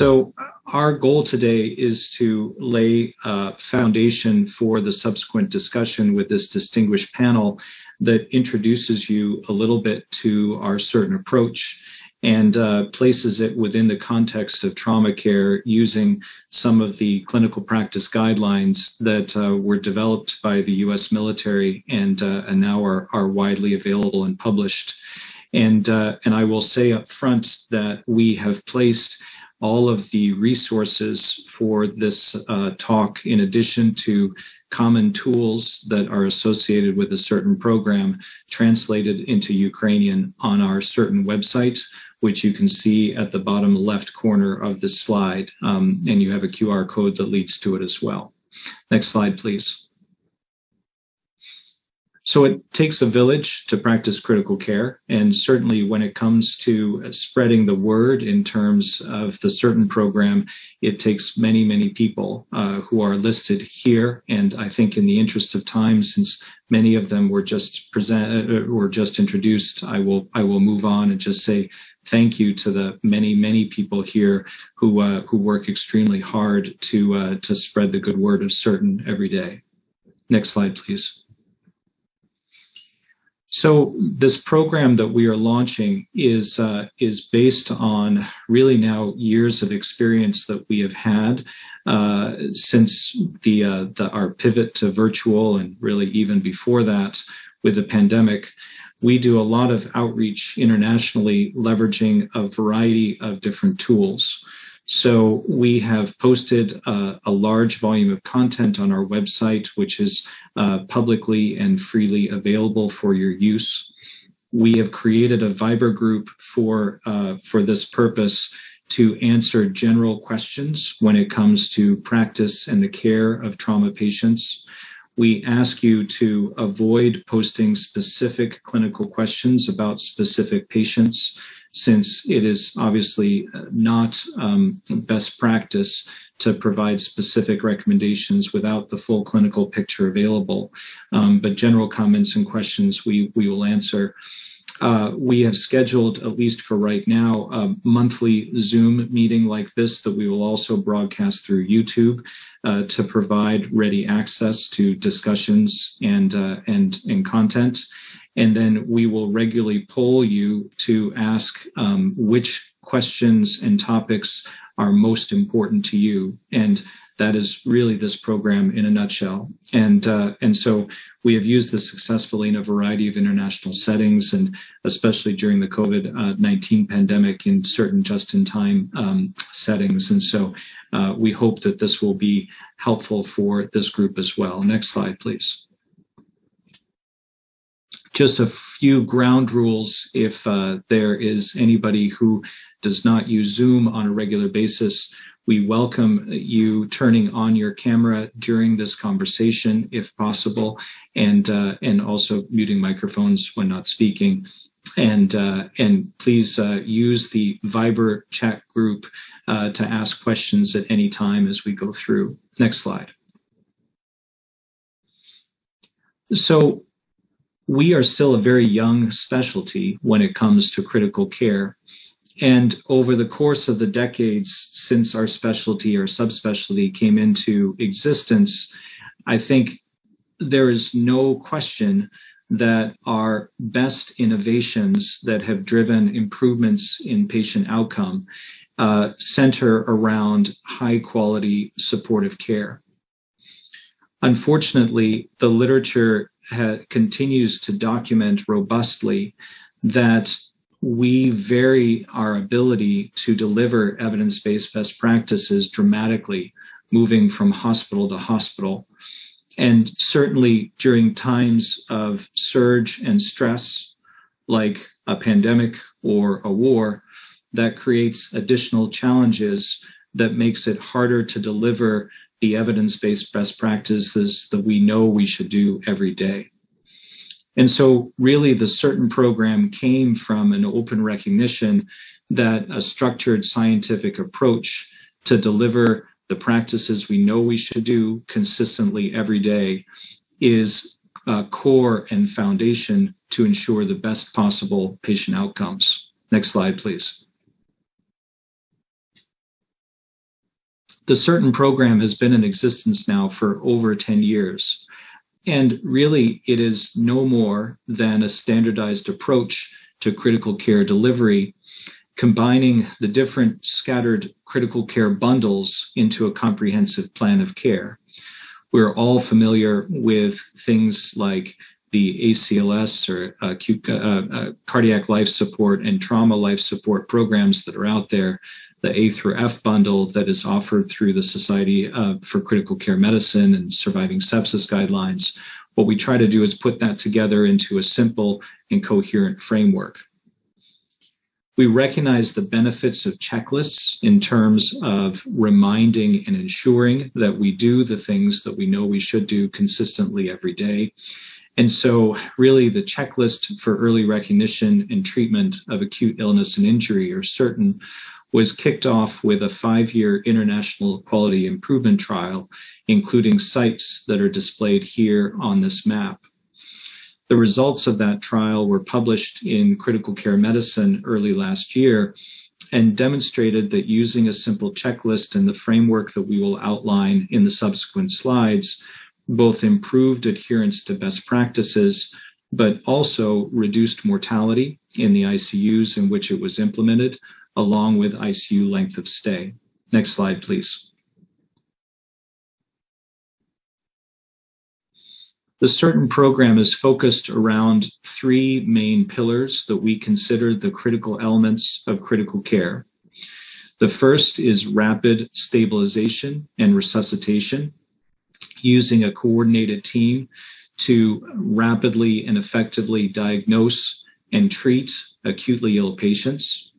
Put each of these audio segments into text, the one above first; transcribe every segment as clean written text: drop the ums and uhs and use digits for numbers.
So our goal today is to lay a foundation for the subsequent discussion with this distinguished panel that introduces you a little bit to our certain approach and places it within the context of trauma care using some of the clinical practice guidelines that were developed by the U.S. military and now are widely available and published. And I will say up front that we have placed all of the resources for this talk, in addition to common tools that are associated with a certain program, translated into Ukrainian on our certain website, which you can see at the bottom left corner of this slide. And you have a QR code that leads to it as well. Next slide, please. So it takes a village to practice critical care, and certainly when it comes to spreading the word in terms of the certain program, it takes many, many people who are listed here. And I think in the interest of time, since many of them were just introduced, I will move on and just say thank you to the many, many people here who work extremely hard to spread the good word of certain every day. Next slide, please. So this program that we are launching is based on really now years of experience that we have had since our pivot to virtual, and really even before that with the pandemic. We do a lot of outreach internationally, leveraging a variety of different tools. So we have posted a large volume of content on our website, which is publicly and freely available for your use. We have created a Viber group for this purpose to answer general questions when it comes to practice and the care of trauma patients. We ask you to avoid posting specific clinical questions about specific patients, since it is obviously not best practice to provide specific recommendations without the full clinical picture available. But general comments and questions we will answer. We have scheduled, at least for right now, a monthly Zoom meeting like this that we will also broadcast through YouTube to provide ready access to discussions and content. And then we will regularly poll you to ask which questions and topics are most important to you. And that is really this program in a nutshell. And so we have used this successfully in a variety of international settings, and especially during the COVID-19 pandemic in certain just-in-time settings. And so we hope that this will be helpful for this group as well. Next slide, please. Just a few ground rules if there is anybody who does not use Zoom on a regular basis. We welcome you turning on your camera during this conversation, if possible, and also muting microphones when not speaking. And please use the Viber chat group to ask questions at any time as we go through. Next slide. So we are still a very young specialty when it comes to critical care. And over the course of the decades since our specialty or subspecialty came into existence, I think there is no question that our best innovations that have driven improvements in patient outcome center around high quality supportive care. Unfortunately, the literature continues to document robustly that we vary our ability to deliver evidence-based best practices dramatically, moving from hospital to hospital. And certainly during times of surge and stress, like a pandemic or a war, that creates additional challenges that makes it harder to deliver the evidence-based best practices that we know we should do every day. And so really the certain program came from an open recognition that a structured scientific approach to deliver the practices we know we should do consistently every day is a core and foundation to ensure the best possible patient outcomes. Next slide, please. The CERTAIN program has been in existence now for over 10 years. And really, it is no more than a standardized approach to critical care delivery, combining the different scattered critical care bundles into a comprehensive plan of care. We're all familiar with things like the ACLS or acute cardiac life support and trauma life support programs that are out there, the A through F bundle that is offered through the Society for Critical Care Medicine and Surviving Sepsis Guidelines. What we try to do is put that together into a simple and coherent framework. We recognize the benefits of checklists in terms of reminding and ensuring that we do the things that we know we should do consistently every day. And so really the checklist for early recognition and treatment of acute illness and injury, or CERTAIN, was kicked off with a 5-year international quality improvement trial, including sites that are displayed here on this map. The results of that trial were published in Critical Care Medicine early last year and demonstrated that using a simple checklist and the framework that we will outline in the subsequent slides both improved adherence to best practices, but also reduced mortality in the ICUs in which it was implemented, along with ICU length of stay. Next slide, please. The CERTAIN program is focused around 3 main pillars that we consider the critical elements of critical care. The first is rapid stabilization and resuscitation, using a coordinated team to rapidly and effectively diagnose and treat acutely ill patients.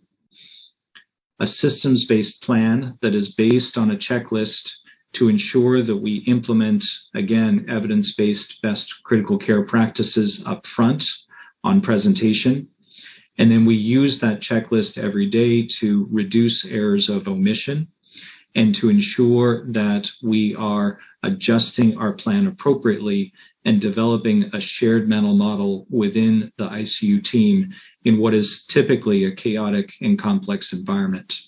A systems-based plan that is based on a checklist to ensure that we implement, again, evidence-based best critical care practices up front on presentation. And then we use that checklist every day to reduce errors of omission and to ensure that we are adjusting our plan appropriately and developing a shared mental model within the ICU team in what is typically a chaotic and complex environment.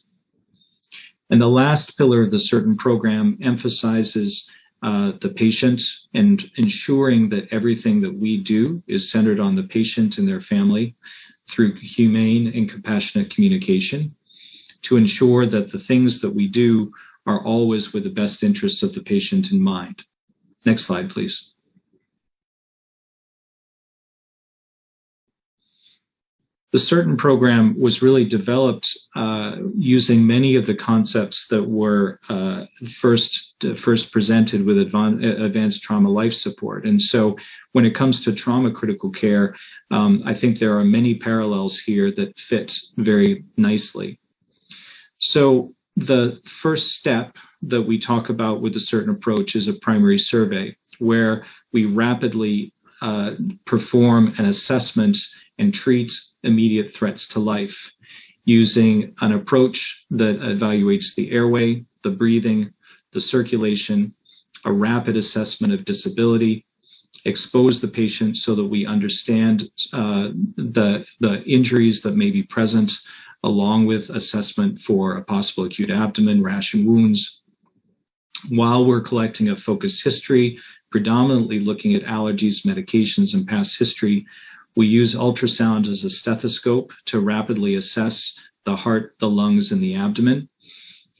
And the last pillar of the CERTAIN program emphasizes the patient and ensuring that everything that we do is centered on the patient and their family through humane and compassionate communication to ensure that the things that we do are always with the best interests of the patient in mind. Next slide, please. The CERTAIN program was really developed using many of the concepts that were first presented with advanced trauma life support. And so when it comes to trauma critical care, I think there are many parallels here that fit very nicely. So the first step that we talk about with the CERTAIN approach is a primary survey, where we rapidly perform an assessment and treat immediate threats to life using an approach that evaluates the airway, the breathing, the circulation, a rapid assessment of disability, expose the patient so that we understand the injuries that may be present, along with assessment for a possible acute abdomen, rash, and wounds. While we're collecting a focused history, predominantly looking at allergies, medications, and past history, we use ultrasound as a stethoscope to rapidly assess the heart, the lungs, and the abdomen,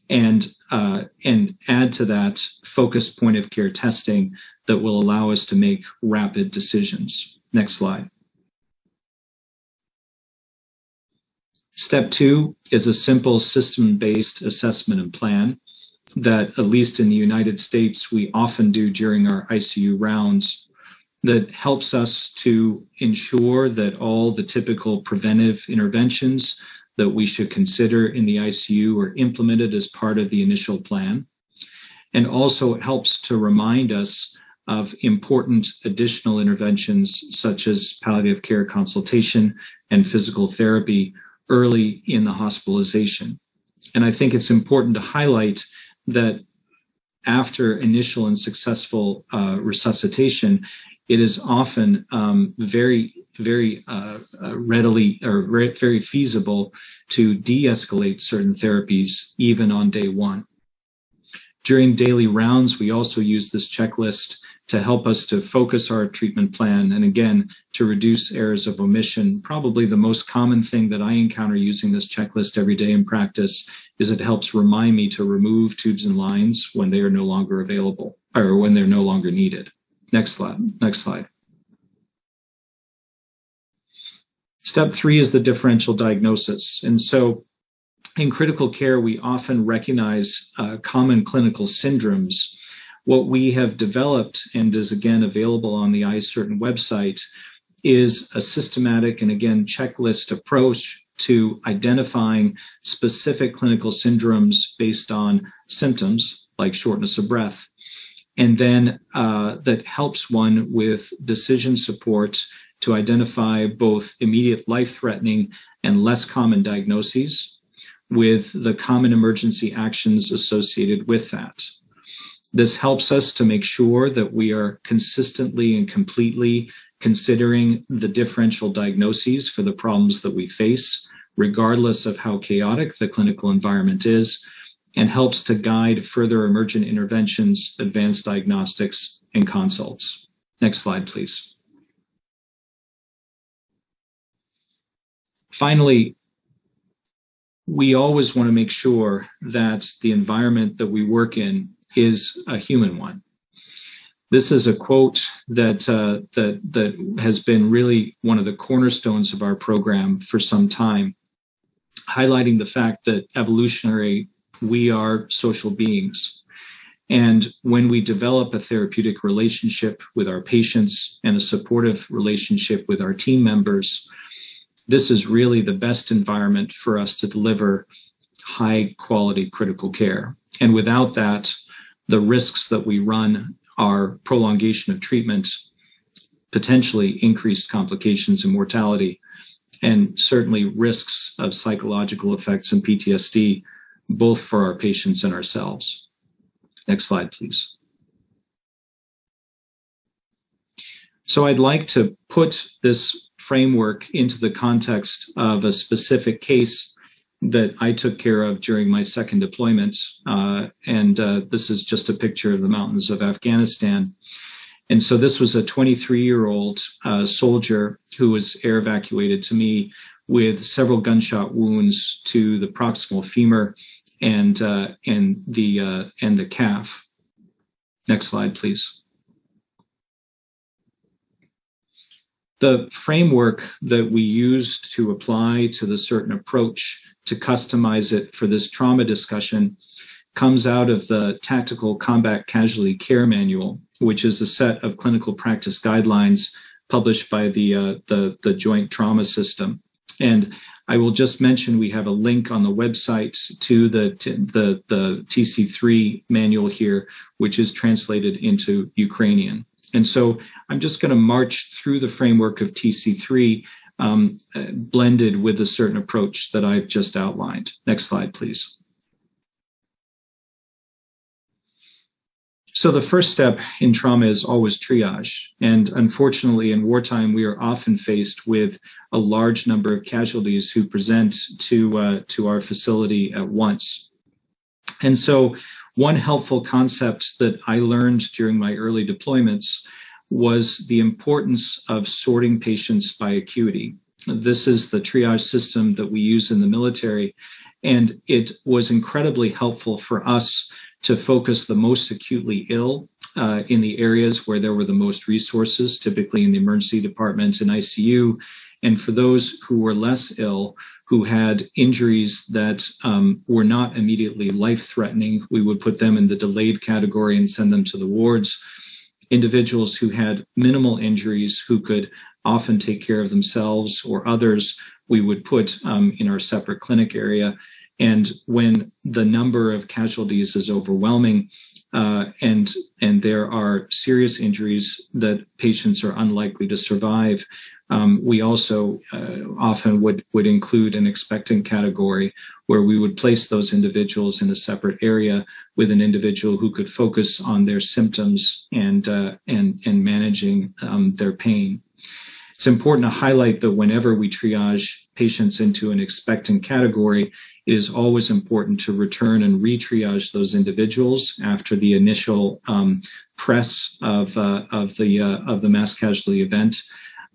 and add to that focused point of care testing that will allow us to make rapid decisions. Next slide. Step 2 is a simple system-based assessment and plan that, at least in the United States, we often do during our ICU rounds, that helps us to ensure that all the typical preventive interventions that we should consider in the ICU are implemented as part of the initial plan. And also it helps to remind us of important additional interventions such as palliative care consultation and physical therapy early in the hospitalization. And I think it's important to highlight that after initial and successful resuscitation, it is often very readily or very feasible to de-escalate certain therapies even on day 1. During daily rounds, we also use this checklist to help us to focus our treatment plan and, again, to reduce errors of omission. Probably the most common thing that I encounter using this checklist every day in practice is it helps remind me to remove tubes and lines when they are no longer available or when they're no longer needed. Next slide. Next slide. Step 3 is the differential diagnosis. And so in critical care, we often recognize common clinical syndromes. What we have developed, and is again available on the iCertain website, is a systematic and again checklist approach to identifying specific clinical syndromes based on symptoms like shortness of breath, and then that helps one with decision support to identify both immediate life-threatening and less common diagnoses with the common emergency actions associated with that. This helps us to make sure that we are consistently and completely considering the differential diagnoses for the problems that we face, regardless of how chaotic the clinical environment is, and helps to guide further emergent interventions, advanced diagnostics, and consults. Next slide, please. Finally, we always want to make sure that the environment that we work in is a human one. This is a quote that has been really one of the cornerstones of our program for some time, highlighting the fact that evolutionary, we are social beings. And when we develop a therapeutic relationship with our patients and a supportive relationship with our team members, this is really the best environment for us to deliver high quality critical care. And without that, the risks that we run are prolongation of treatment, potentially increased complications and mortality, and certainly risks of psychological effects and PTSD, both for our patients and ourselves. Next slide, please. So I'd like to put this framework into the context of a specific case that I took care of during my second deployment. This is just a picture of the mountains of Afghanistan. And so this was a 23-year-old soldier who was air evacuated to me with several gunshot wounds to the proximal femur and the calf. Next slide, please. The framework that we used to apply to the certain approach to customize it for this trauma discussion comes out of the Tactical Combat Casualty Care Manual, which is a set of clinical practice guidelines published by the Joint Trauma System. And I will just mention we have a link on the website to the TC3 manual here, which is translated into Ukrainian. And so I'm just going to march through the framework of TC3 blended with a certain approach that I've just outlined. Next slide, please. So the first step in trauma is always triage. And unfortunately, in wartime, we are often faced with a large number of casualties who present to our facility at once. And so one helpful concept that I learned during my early deployments was the importance of sorting patients by acuity. This is the triage system that we use in the military, and it was incredibly helpful for us to focus the most acutely ill in the areas where there were the most resources, typically in the emergency department and ICU, and for those who were less ill, who had injuries that were not immediately life-threatening, we would put them in the delayed category and send them to the wards. Individuals who had minimal injuries, who could often take care of themselves or others, we would put in our separate clinic area. And when the number of casualties is overwhelming and there are serious injuries that patients are unlikely to survive, we also often would include an expectant category where we would place those individuals in a separate area with an individual who could focus on their symptoms and managing their pain. It's important to highlight that whenever we triage patients into an expectant category, it is always important to return and re-triage those individuals after the initial press of the mass casualty event.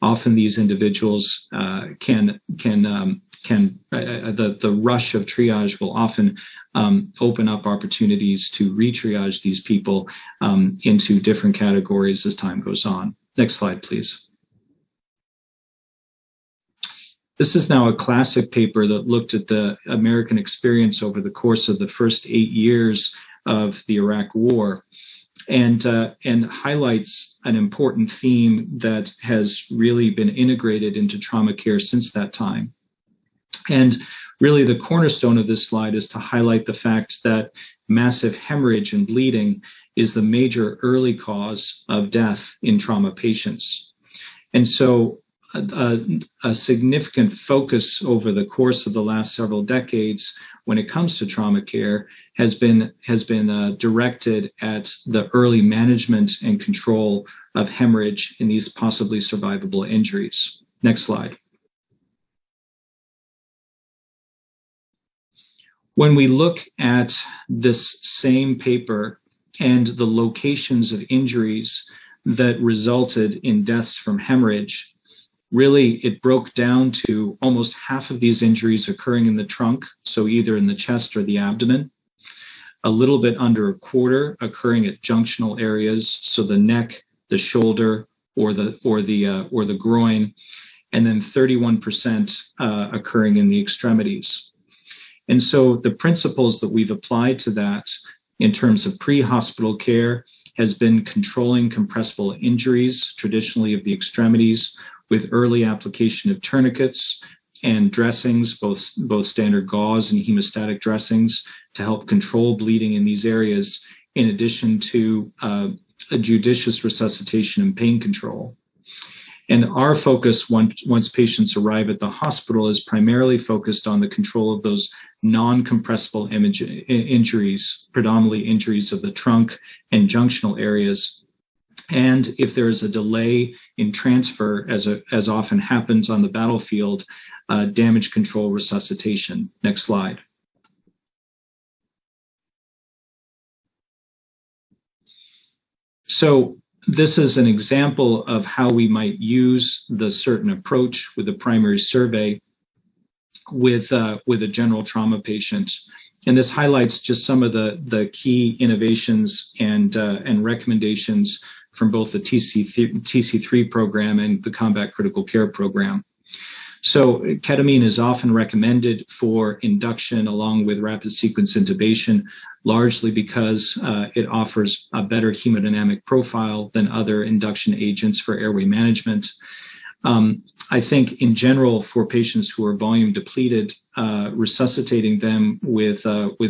Often these individuals the rush of triage will often open up opportunities to re-triage these people into different categories as time goes on. Next slide, please. This is now a classic paper that looked at the American experience over the course of the first 8 years of the Iraq War, and highlights an important theme that has really been integrated into trauma care since that time. And really the cornerstone of this slide is to highlight the fact that massive hemorrhage and bleeding is the major early cause of death in trauma patients. And so a significant focus over the course of the last several decades when it comes to trauma care has been directed at the early management and control of hemorrhage in these possibly survivable injuries. Next slide. When we look at this same paper and the locations of injuries that resulted in deaths from hemorrhage, really, it broke down to almost half of these injuries occurring in the trunk, so either in the chest or the abdomen, a little bit under a quarter occurring at junctional areas, so the neck, the shoulder, or the groin, and then 31% occurring in the extremities. And so the principles that we've applied to that in terms of pre-hospital care has been controlling compressible injuries, traditionally of the extremities, with early application of tourniquets and dressings, both standard gauze and hemostatic dressings, to help control bleeding in these areas, in addition to a judicious resuscitation and pain control. And our focus, once patients arrive at the hospital, is primarily focused on the control of those non-compressible injuries, predominantly injuries of the trunk and junctional areas. And if there is a delay in transfer, as often happens on the battlefield, damage control resuscitation. Next slide. So this is an example of how we might use the certain approach with a primary survey with a general trauma patient. And this highlights just some of the key innovations and recommendations from both the TC3 program and the Combat Critical Care program. So ketamine is often recommended for induction along with rapid sequence intubation, largely because it offers a better hemodynamic profile than other induction agents for airway management. I think in general, for patients who are volume depleted, resuscitating them with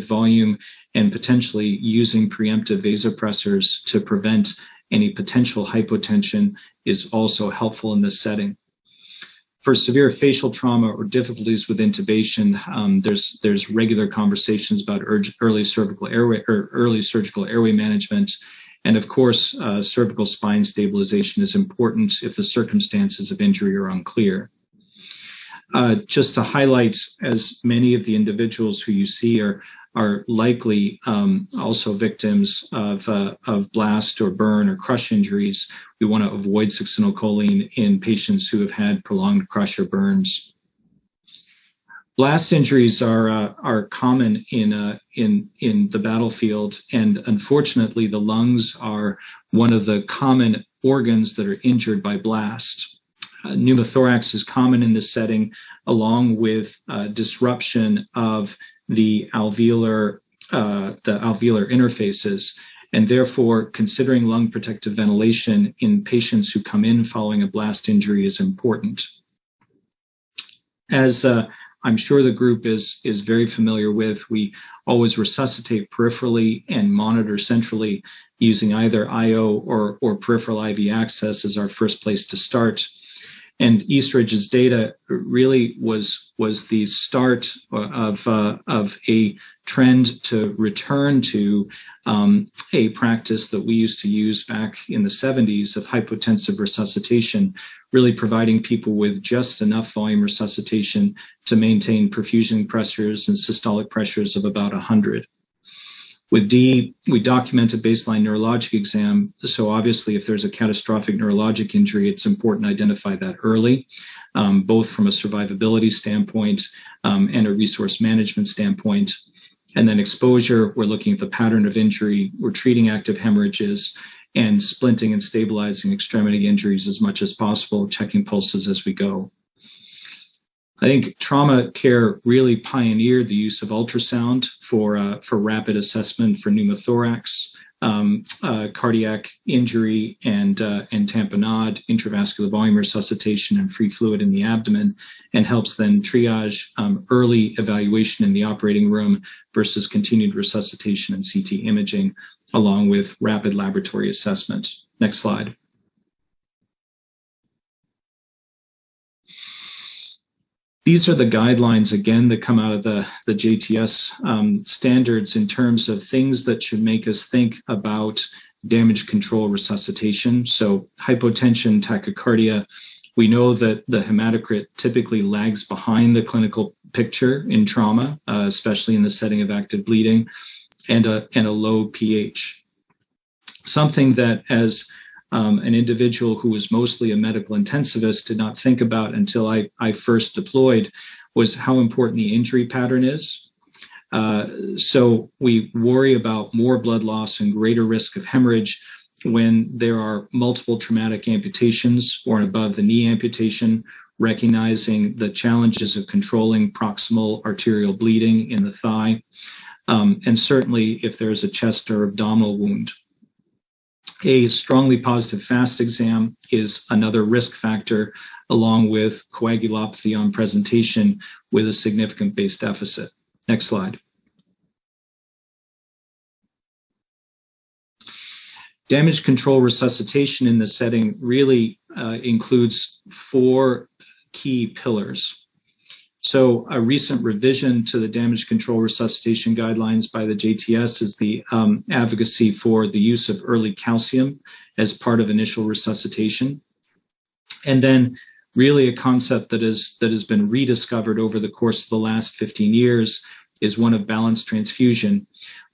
volume and potentially using preemptive vasopressors to prevent any potential hypotension is also helpful in this setting. For severe facial trauma or difficulties with intubation, there's regular conversations about early surgical airway management, and of course, cervical spine stabilization is important if the circumstances of injury are unclear. Just to highlight, as many of the individuals who you see are likely also victims of blast or burn or crush injuries, we want to avoid succinylcholine in patients who have had prolonged crush or burns. Blast injuries are common in the battlefield, and unfortunately, the lungs are one of the common organs that are injured by blast. Pneumothorax is common in this setting, along with disruption of the alveolar interfaces, and therefore considering lung protective ventilation in patients who come in following a blast injury is important. As I'm sure the group is very familiar with, we always resuscitate peripherally and monitor centrally using either IO or peripheral IV access as our first place to start. And Eastridge's data really was the start of a trend to return to a practice that we used to use back in the 70s of hypotensive resuscitation, really providing people with just enough volume resuscitation to maintain perfusion pressures and systolic pressures of about 100. With D, we document a baseline neurologic exam. So obviously, if there's a catastrophic neurologic injury, it's important to identify that early, both from a survivability standpoint and a resource management standpoint. And then exposure, we're looking at the pattern of injury. We're treating active hemorrhages and splinting and stabilizing extremity injuries as much as possible, checking pulses as we go. I think trauma care really pioneered the use of ultrasound for rapid assessment for pneumothorax, cardiac injury, and tamponade, intravascular volume resuscitation, and free fluid in the abdomen, and helps then triage early evaluation in the operating room versus continued resuscitation and CT imaging, along with rapid laboratory assessment. Next slide. These are the guidelines, again, that come out of the JTS standards in terms of things that should make us think about damage control resuscitation. So hypotension, tachycardia, we know that the hematocrit typically lags behind the clinical picture in trauma, especially in the setting of active bleeding, and a low pH. Something that as an individual who was mostly a medical intensivist did not think about until I first deployed was how important the injury pattern is. So we worry about more blood loss and greater risk of hemorrhage when there are multiple traumatic amputations or an above the knee amputation, recognizing the challenges of controlling proximal arterial bleeding in the thigh, and certainly if there's a chest or abdominal wound. A strongly positive FAST exam is another risk factor, along with coagulopathy on presentation with a significant base deficit. Next slide. Damage control resuscitation in this setting really includes 4 key pillars. So a recent revision to the damage control resuscitation guidelines by the JTS is the advocacy for the use of early calcium as part of initial resuscitation. And then really a concept that has been rediscovered over the course of the last 15 years is one of balanced transfusion,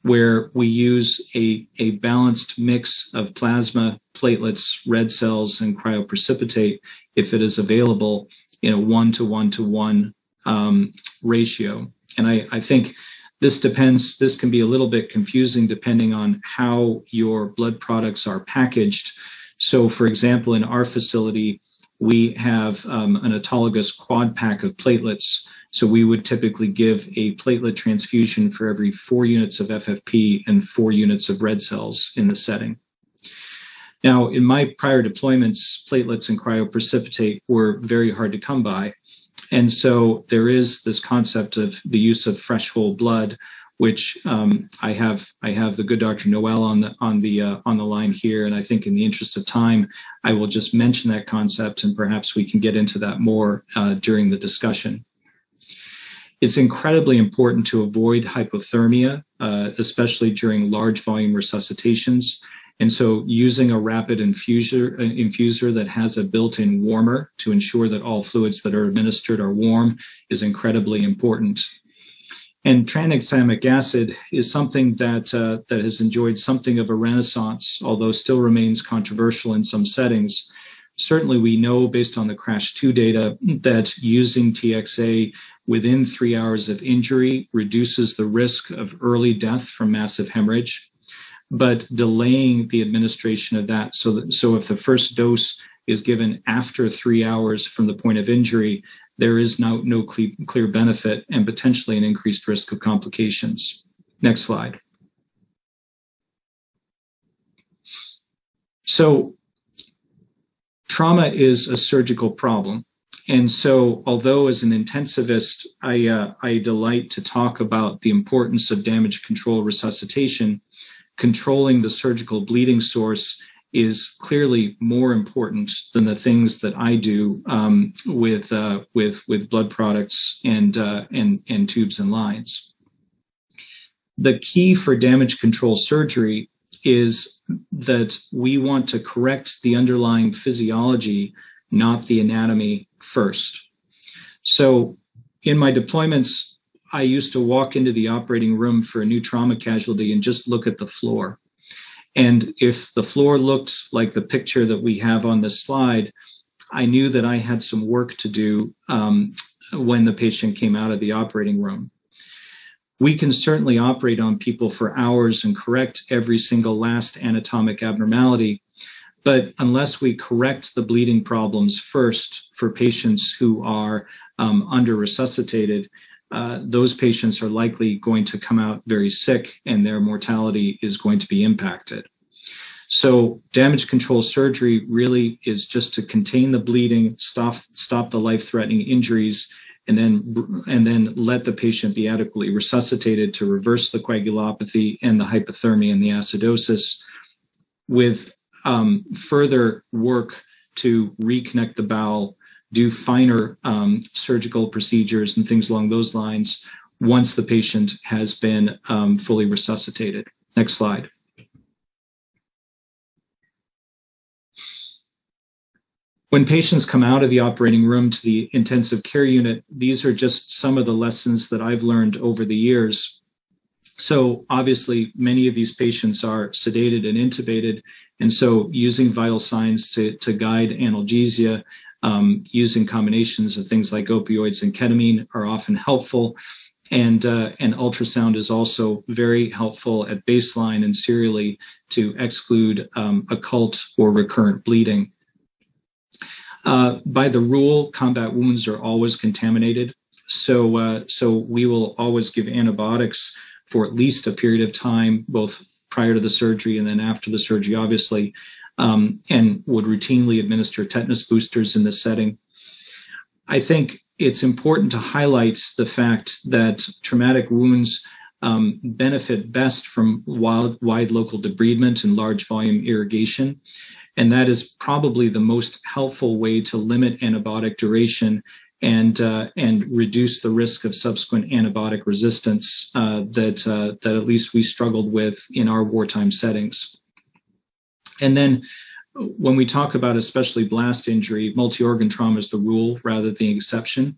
where we use a balanced mix of plasma, platelets, red cells, and cryoprecipitate if it is available in a 1-to-1-to-1 ratio. And I think this can be a little bit confusing depending on how your blood products are packaged. So for example, in our facility, we have an autologous quad pack of platelets. So we would typically give a platelet transfusion for every 4 units of FFP and 4 units of red cells in the setting. Now, in my prior deployments, platelets and cryoprecipitate were very hard to come by. And so there is this concept of the use of fresh whole blood, which I have the good Dr. Noel on the line here, and I think in the interest of time, I will just mention that concept, and perhaps we can get into that more during the discussion. It's incredibly important to avoid hypothermia, especially during large volume resuscitations. And so using a rapid infuser that has a built-in warmer to ensure that all fluids that are administered are warm is incredibly important. And tranexamic acid is something that has enjoyed something of a renaissance, although still remains controversial in some settings. Certainly we know based on the CRASH-2 data that using TXA within 3 hours of injury reduces the risk of early death from massive hemorrhage, but delaying the administration of that so if the first dose is given after 3 hours from the point of injury, there is no clear benefit and potentially an increased risk of complications. Next slide. So trauma is a surgical problem. And so although as an intensivist, I delight to talk about the importance of damage control resuscitation, controlling the surgical bleeding source is clearly more important than the things that I do with blood products and tubes and lines. The key for damage control surgery is that we want to correct the underlying physiology, not the anatomy first. So in my deployments, I used to walk into the operating room for a new trauma casualty and just look at the floor. And if the floor looked like the picture that we have on this slide, I knew that I had some work to do when the patient came out of the operating room. We can certainly operate on people for hours and correct every single last anatomic abnormality, but unless we correct the bleeding problems first for patients who are under-resuscitated, those patients are likely going to come out very sick and their mortality is going to be impacted. So damage control surgery really is just to contain the bleeding, stop the life-threatening injuries, and then let the patient be adequately resuscitated to reverse the coagulopathy and the hypothermia and the acidosis, with further work to reconnect the bowel, do finer surgical procedures and things along those lines once the patient has been fully resuscitated. Next slide. When patients come out of the operating room to the intensive care unit, these are just some of the lessons that I've learned over the years. So obviously, many of these patients are sedated and intubated, and so using vital signs to guide analgesia, using combinations of things like opioids and ketamine are often helpful. And ultrasound is also very helpful at baseline and serially to exclude occult or recurrent bleeding. By the rule, combat wounds are always contaminated. So we will always give antibiotics for at least a period of time, both prior to the surgery and then after the surgery, obviously, and would routinely administer tetanus boosters in this setting. I think it's important to highlight the fact that traumatic wounds benefit best from wide local debridement and large volume irrigation. And that is probably the most helpful way to limit antibiotic duration and reduce the risk of subsequent antibiotic resistance that at least we struggled with in our wartime settings. And then when we talk about especially blast injury, multi-organ trauma is the rule rather than the exception.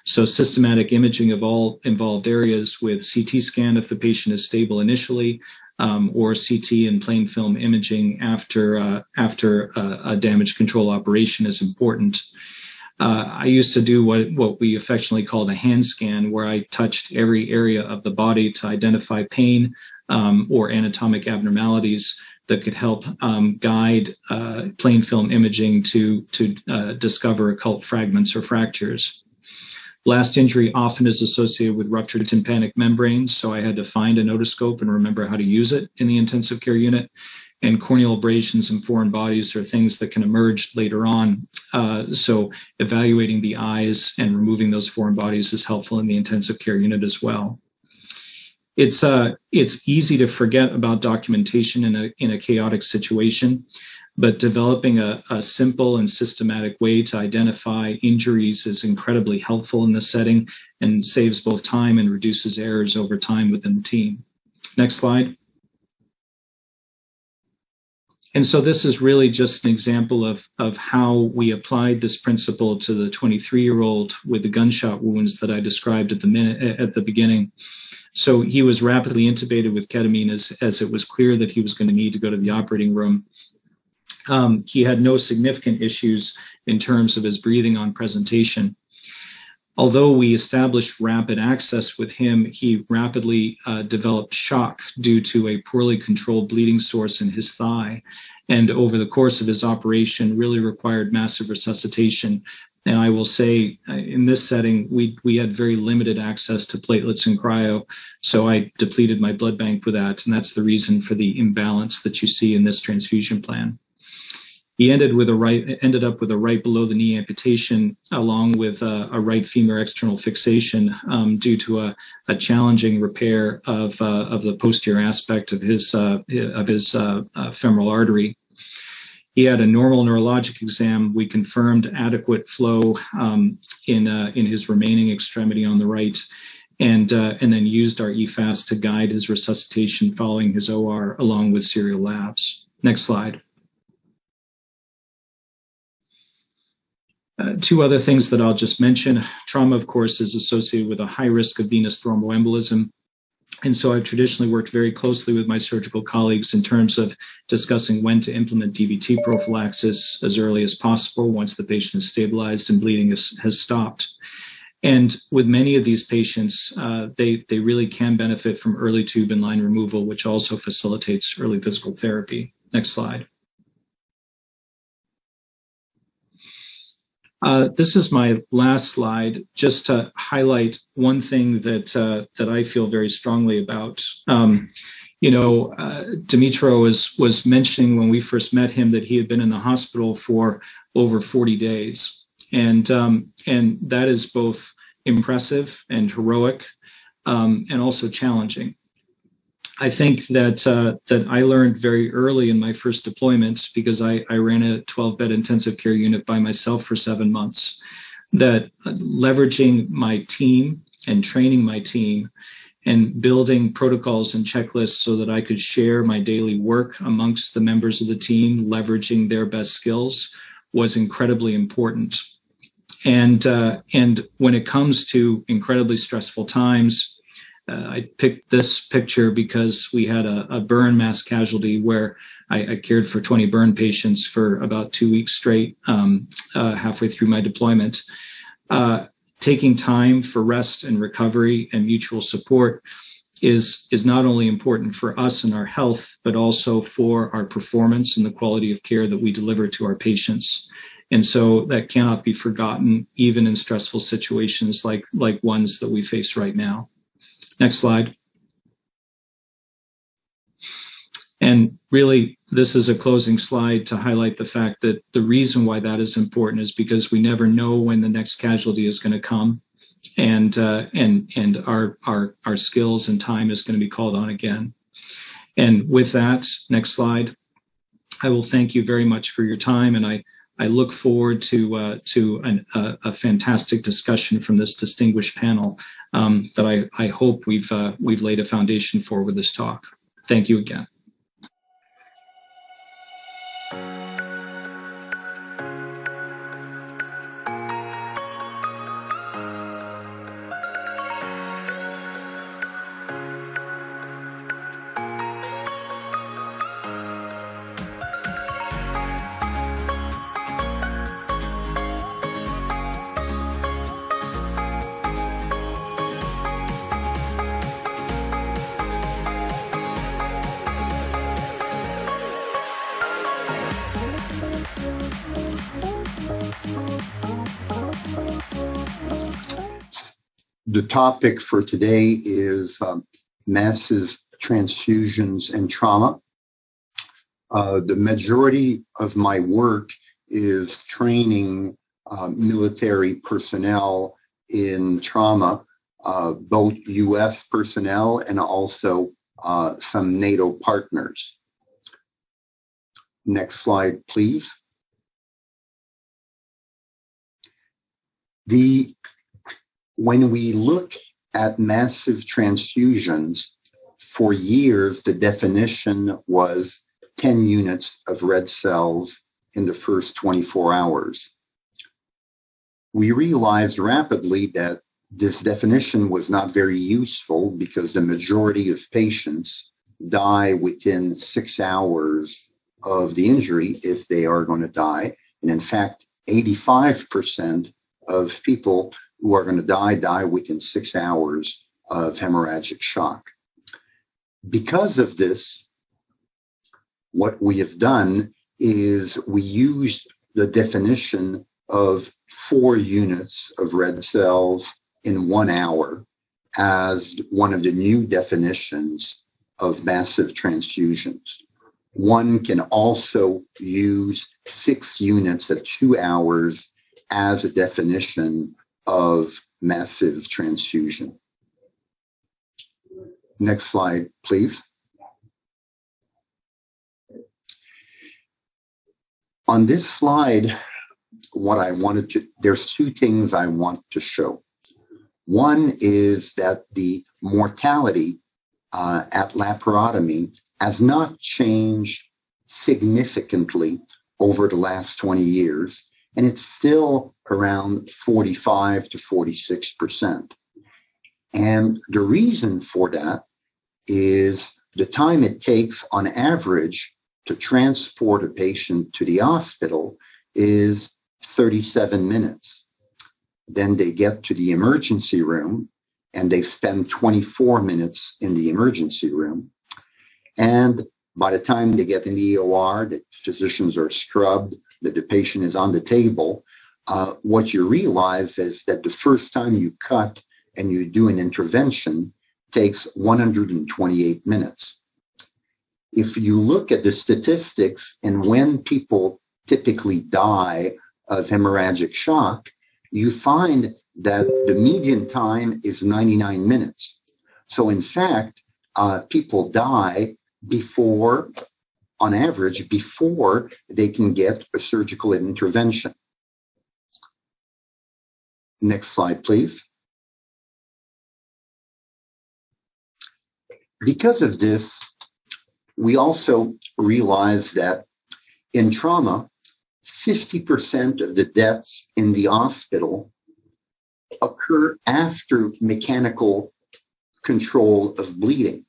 So systematic imaging of all involved areas with CT scan if the patient is stable initially, or CT and plain film imaging after a damage control operation is important. I used to do what we affectionately called a hand scan, where I touched every area of the body to identify pain or anatomic abnormalities that could help guide plain film imaging to discover occult fragments or fractures. Blast injury often is associated with ruptured tympanic membranes, so I had to find an otoscope and remember how to use it in the intensive care unit. And corneal abrasions in foreign bodies are things that can emerge later on. So evaluating the eyes and removing those foreign bodies is helpful in the intensive care unit as well. It's easy to forget about documentation in a chaotic situation, but developing a simple and systematic way to identify injuries is incredibly helpful in this setting and saves both time and reduces errors over time within the team. Next slide. And so this is really just an example of how we applied this principle to the 23-year-old with the gunshot wounds that I described at the beginning. So he was rapidly intubated with ketamine as it was clear that he was going to need to go to the operating room. He had no significant issues in terms of his breathing on presentation. Although we established rapid access with him, he rapidly developed shock due to a poorly controlled bleeding source in his thigh. And over the course of his operation, really required massive resuscitation. And I will say in this setting, we had very limited access to platelets and cryo. So I depleted my blood bank with that. And that's the reason for the imbalance that you see in this transfusion plan. He ended up with a right below the knee amputation, along with a right femur external fixation due to a challenging repair of the posterior aspect of his femoral artery. He had a normal neurologic exam. We confirmed adequate flow in his remaining extremity on the right, and then used our EFAS to guide his resuscitation following his OR along with serial labs. Next slide. Two other things that I'll just mention. Trauma, of course, is associated with a high risk of venous thromboembolism. And so I've traditionally worked very closely with my surgical colleagues in terms of discussing when to implement DVT prophylaxis as early as possible once the patient is stabilized and bleeding has stopped. And with many of these patients, they really can benefit from early tube and line removal, which also facilitates early physical therapy. Next slide. This is my last slide, just to highlight one thing that I feel very strongly about. Dimitro was mentioning when we first met him that he had been in the hospital for over 40 days. And that is both impressive and heroic, and also challenging. I think that I learned very early in my first deployment, because I ran a 12-bed intensive care unit by myself for 7 months, that leveraging my team and training my team and building protocols and checklists so that I could share my daily work amongst the members of the team, leveraging their best skills, was incredibly important. And when it comes to incredibly stressful times, I picked this picture because we had a burn mass casualty where I cared for 20 burn patients for about 2 weeks straight, halfway through my deployment. Taking time for rest and recovery and mutual support is not only important for us and our health, but also for our performance and the quality of care that we deliver to our patients. And so that cannot be forgotten, even in stressful situations like ones that we face right now. Next slide. And really, this is a closing slide to highlight the fact that the reason why that is important is because we never know when the next casualty is going to come, and our skills and time is going to be called on again. And with that, next slide, I will thank you very much for your time, and I look forward to a fantastic discussion from this distinguished panel that I hope we've laid a foundation for with this talk. Thank you again. The topic for today is massive transfusions and trauma. The majority of my work is training military personnel in trauma, both U.S. personnel and also some NATO partners. Next slide, please. When we look at massive transfusions, for years, the definition was 10 units of red cells in the first 24 hours. We realized rapidly that this definition was not very useful because the majority of patients die within 6 hours of the injury if they are going to die. And in fact, 85% of people who are going to die within 6 hours of hemorrhagic shock. Because of this, what we have done is we used the definition of 4 units of red cells in 1 hour as one of the new definitions of massive transfusions. One can also use 6 units at 2 hours as a definition of massive transfusion. Next slide, please. On this slide, there's two things I want to show. One is that the mortality at laparotomy has not changed significantly over the last 20 years, and it's still around 45 to 46%. And the reason for that is the time it takes on average to transport a patient to the hospital is 37 minutes. Then they get to the emergency room and they spend 24 minutes in the emergency room. And by the time they get in the OR, the physicians are scrubbed, that the patient is on the table, what you realize is that the first time you cut and you do an intervention takes 128 minutes. If you look at the statistics and when people typically die of hemorrhagic shock, you find that the median time is 99 minutes. So in fact, people die before, on average, before they can get a surgical intervention. Next slide, please. Because of this, we also realize that in trauma, 50% of the deaths in the hospital occur after mechanical control of bleeding,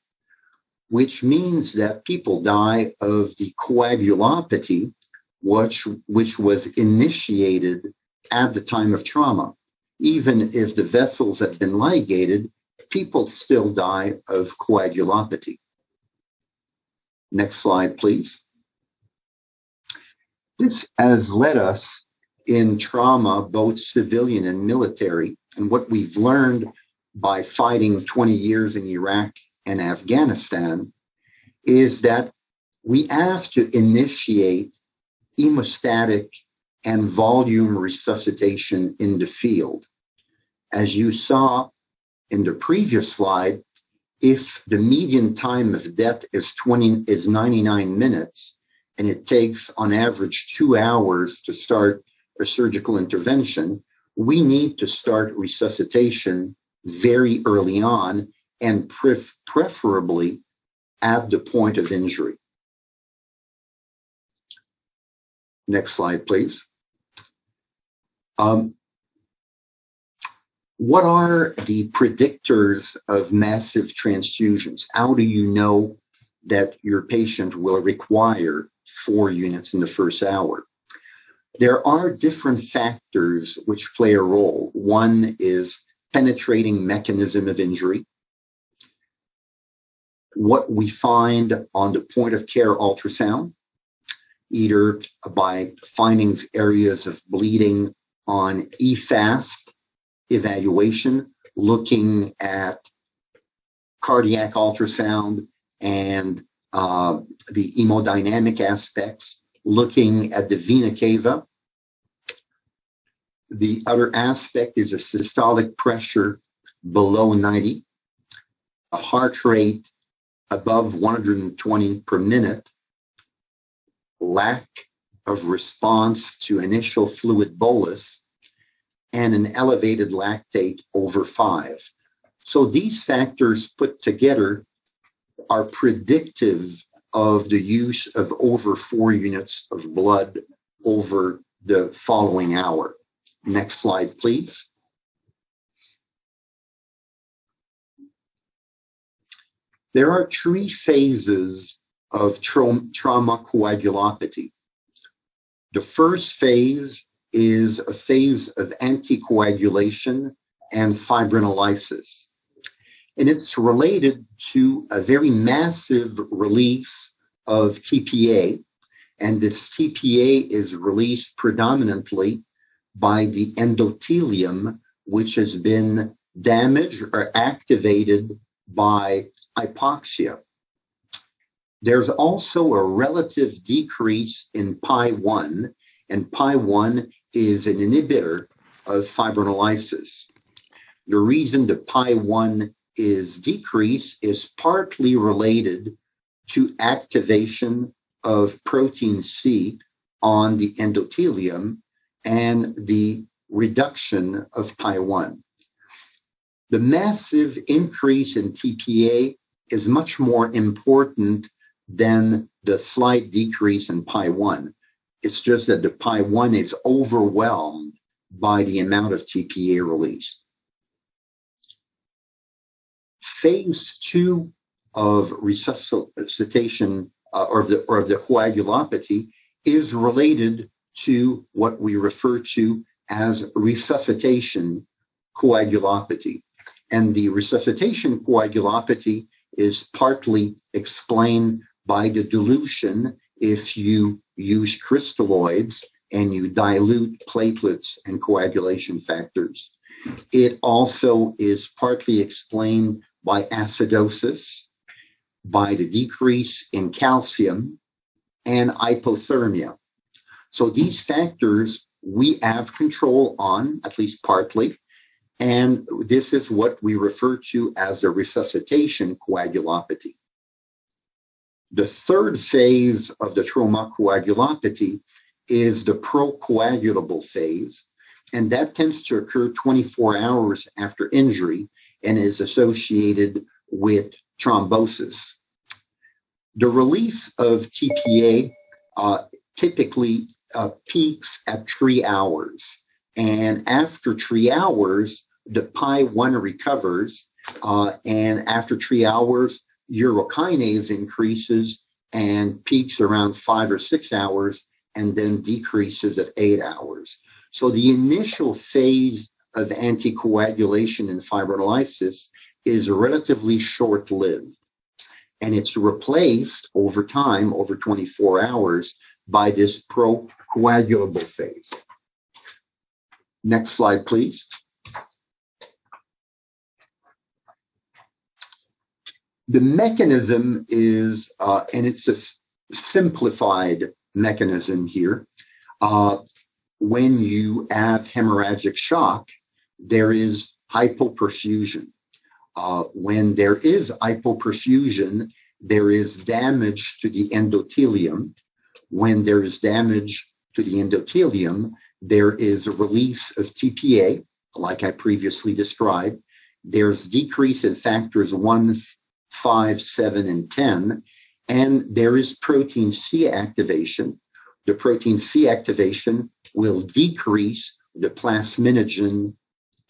which means that people die of the coagulopathy, which was initiated at the time of trauma. Even if the vessels have been ligated, people still die of coagulopathy. Next slide, please. This has led us in trauma, both civilian and military, and what we've learned by fighting 20 years in Iraq and Afghanistan is that we have to initiate hemostatic and volume resuscitation in the field. As you saw in the previous slide, if the median time of death is 99 minutes, and it takes on average 2 hours to start a surgical intervention, we need to start resuscitation very early on and preferably at the point of injury. Next slide, please. What are the predictors of massive transfusions? How do you know that your patient will require 4 units in the first hour? There are different factors which play a role. One is penetrating mechanism of injury. What we find on the point of care ultrasound, either by finding areas of bleeding on EFAST evaluation, looking at cardiac ultrasound and the hemodynamic aspects, looking at the vena cava. The other aspect is a systolic pressure below 90, a heart rate above 120 per minute, lack of response to initial fluid bolus, and an elevated lactate over 5. So these factors put together are predictive of the use of over 4 units of blood over the following hour. Next slide, please. There are 3 phases of trauma coagulopathy. The first phase is a phase of anticoagulation and fibrinolysis. And it's related to a very massive release of TPA. And this TPA is released predominantly by the endothelium, which has been damaged or activated by hypoxia. There's also a relative decrease in PI1, and PI1 is an inhibitor of fibrinolysis. The reason the PI1 is decreased is partly related to activation of protein C, on the endothelium and the reduction of pi1. The massive increase in TPA is much more important than the slight decrease in pi1. It's just that the pi1 is overwhelmed by the amount of TPA released. Phase 2 of resuscitation or of the coagulopathy is related to what we refer to as resuscitation coagulopathy. And the resuscitation coagulopathy is partly explained by the dilution if you use crystalloids and you dilute platelets and coagulation factors. It also is partly explained by acidosis, by the decrease in calcium, and hypothermia. So these factors we have control on, at least partly, and this is what we refer to as the resuscitation coagulopathy. The third phase of the trauma coagulopathy is the procoagulable phase, and that tends to occur 24 hours after injury and is associated with thrombosis. The release of TPA typically peaks at 3 hours, and after 3 hours, the pi1 recovers, and after 3 hours, urokinase increases and peaks around 5 or 6 hours and then decreases at 8 hours. So the initial phase of anticoagulation and fibrinolysis is relatively short-lived, and it's replaced over time, over 24 hours, by this procoagulable phase. Next slide, please. The mechanism is, and it's a simplified mechanism here. When you have hemorrhagic shock, there is hypoperfusion. When there is hypoperfusion, there is damage to the endothelium. When there is damage to the endothelium, there is a release of TPA, like I previously described. There's decrease in factors 1, 5, 7, and 10, and there is protein C activation. The protein C activation will decrease the plasminogen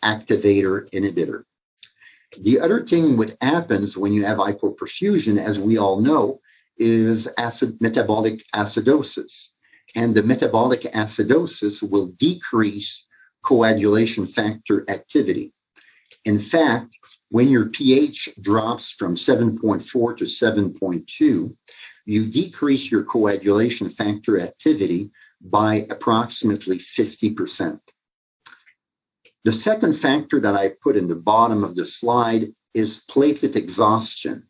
activator inhibitor. The other thing that happens when you have hypoperfusion, as we all know, is metabolic acidosis. And the metabolic acidosis will decrease coagulation factor activity. In fact, when your pH drops from 7.4 to 7.2, you decrease your coagulation factor activity by approximately 50%. The second factor that I put in the bottom of the slide is platelet exhaustion.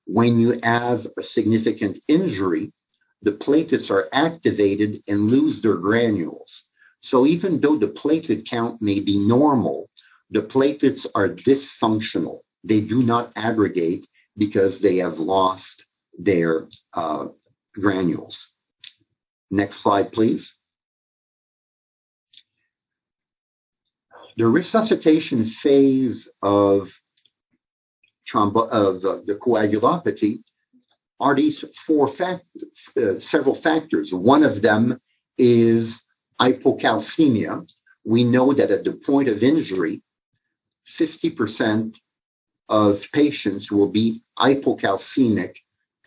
When you have a significant injury, the platelets are activated and lose their granules. So even though the platelet count may be normal, the platelets are dysfunctional. They do not aggregate because they have lost their granules. Next slide, please. The resuscitation phase of the coagulopathy are these several factors. One of them is hypocalcemia. We know that at the point of injury, 50% of patients will be hypocalcemic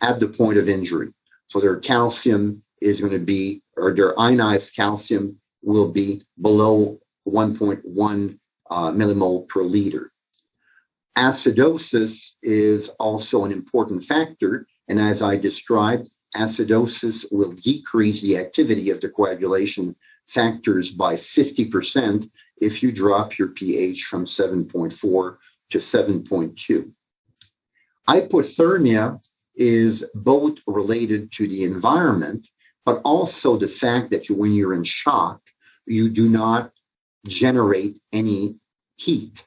at the point of injury. So their calcium is going to be, or their ionized calcium will be below 1.1 millimole per liter. Acidosis is also an important factor, and as I described, acidosis will decrease the activity of the coagulation factors by 50% if you drop your pH from 7.4 to 7.2. Hypothermia is both related to the environment, but also the fact that when you're in shock, you do not generate any heat.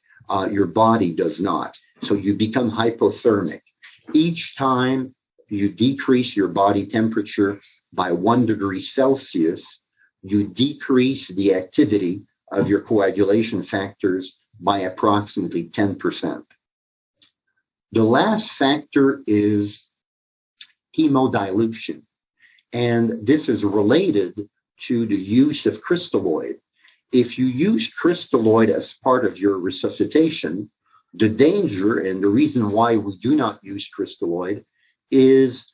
Your body does not. So you become hypothermic. Each time you decrease your body temperature by 1 degree Celsius, you decrease the activity of your coagulation factors by approximately 10%. The last factor is hemodilution, and this is related to the use of crystalloid. If you use crystalloid as part of your resuscitation, the danger and the reason why we do not use crystalloid is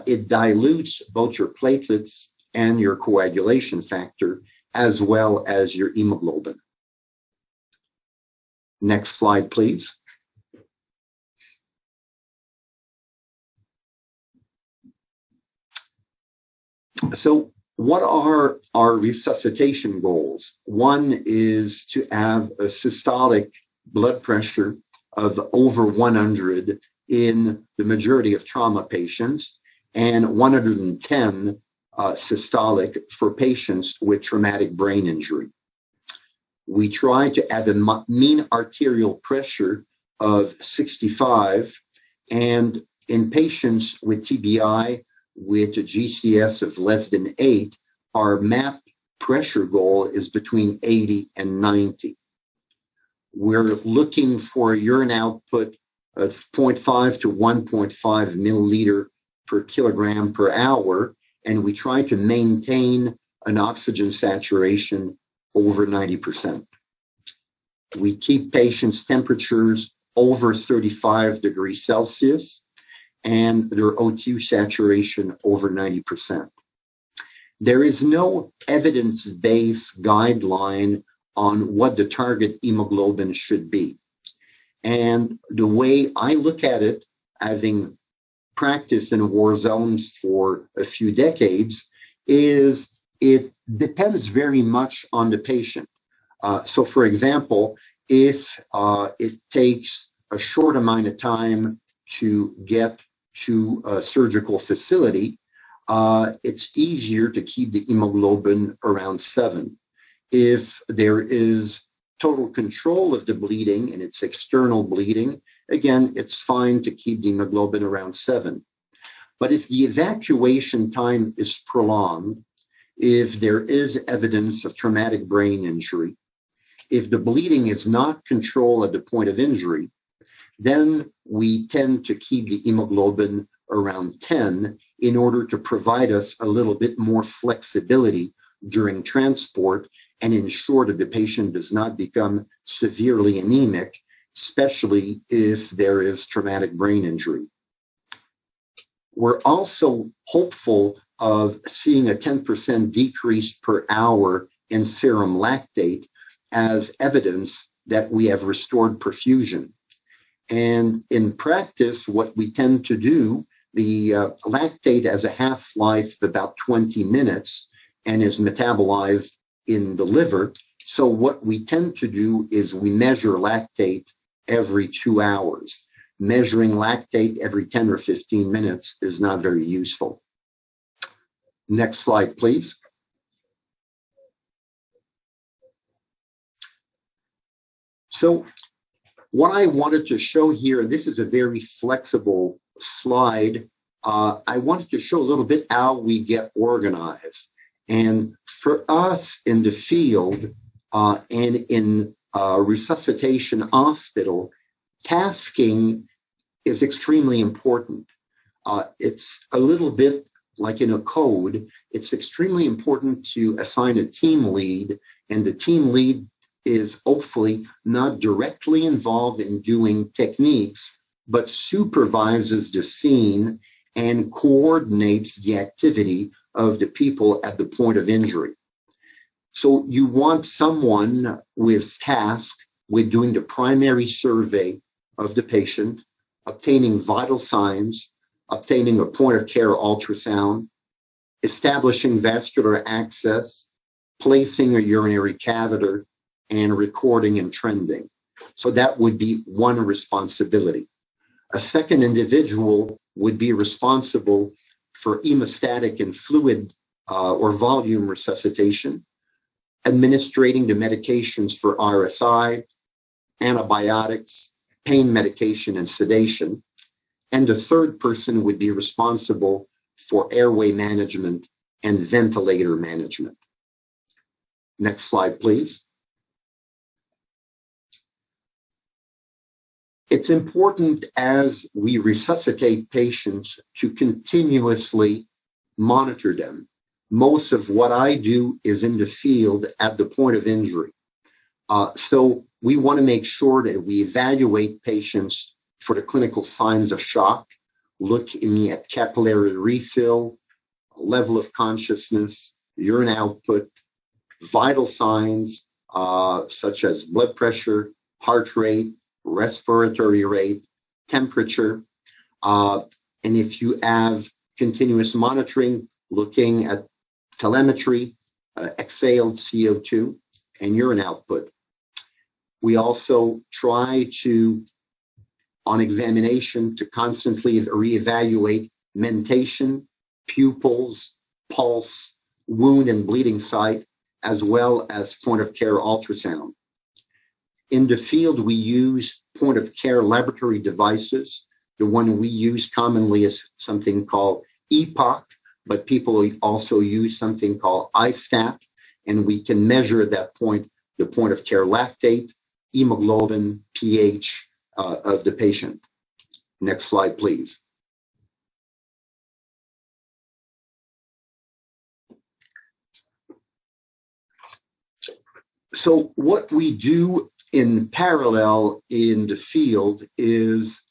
it dilutes both your platelets and your coagulation factor, as well as your hemoglobin. Next slide, please. So what are our resuscitation goals? One is to have a systolic blood pressure of over 100 in the majority of trauma patients and 110 systolic for patients with traumatic brain injury. We try to have a mean arterial pressure of 65, and in patients with TBI with a GCS of less than 8, our MAP pressure goal is between 80 and 90. We're looking for a urine output of 0.5 to 1.5 milliliter per kilogram per hour, and we try to maintain an oxygen saturation over 90%. We keep patients' temperatures over 35 degrees Celsius and their O2 saturation over 90%. There is no evidence-based guideline on what the target hemoglobin should be. And the way I look at it, having practiced in war zones for a few decades, is it depends very much on the patient. So for example, if it takes a short amount of time to get to a surgical facility, it's easier to keep the hemoglobin around 7. If there is total control of the bleeding and it's external bleeding, again, it's fine to keep the hemoglobin around 7. But if the evacuation time is prolonged, if there is evidence of traumatic brain injury, if the bleeding is not controlled at the point of injury, then we tend to keep the hemoglobin around 10 in order to provide us a little bit more flexibility during transport and ensure that the patient does not become severely anemic, especially if there is traumatic brain injury. We're also hopeful of seeing a 10% decrease per hour in serum lactate as evidence that we have restored perfusion. And in practice, what we tend to do, the lactate has a half-life of about 20 minutes and is metabolized in the liver. So what we tend to do is we measure lactate every 2 hours. Measuring lactate every 10 or 15 minutes is not very useful. Next slide, please. So what I wanted to show here, and this is a very flexible slide, I wanted to show a little bit how we get organized. And for us in the field and in resuscitation hospital, tasking is extremely important. It's a little bit like in a code. It's extremely important to assign a team lead, and the team lead is hopefully not directly involved in doing techniques, but supervises the scene and coordinates the activity of the people at the point of injury. So you want someone with tasked with doing the primary survey of the patient, obtaining vital signs, obtaining a point of care ultrasound, establishing vascular access, placing a urinary catheter, and recording and trending. So that would be one responsibility. A second individual would be responsible for hemostatic and fluid or volume resuscitation, administrating the medications for RSI, antibiotics, pain medication, and sedation. And the third person would be responsible for airway management and ventilator management. Next slide, please. It's important as we resuscitate patients to continuously monitor them. Most of what I do is in the field at the point of injury. So we want to make sure that we evaluate patients for the clinical signs of shock, looking at capillary refill, level of consciousness, urine output, vital signs such as blood pressure, heart rate, respiratory rate, temperature. And if you have continuous monitoring, looking at telemetry, exhaled CO2, and urine output. We also try to, on examination, to constantly reevaluate mentation, pupils, pulse, wound and bleeding site, as well as point of care ultrasound. In the field, we use point of care laboratory devices. The one we use commonly is something called EPOC, but people also use something called ISTAT, and we can measure that point, the point of care lactate, hemoglobin, pH of the patient. Next slide, please. So what we do in parallel in the field is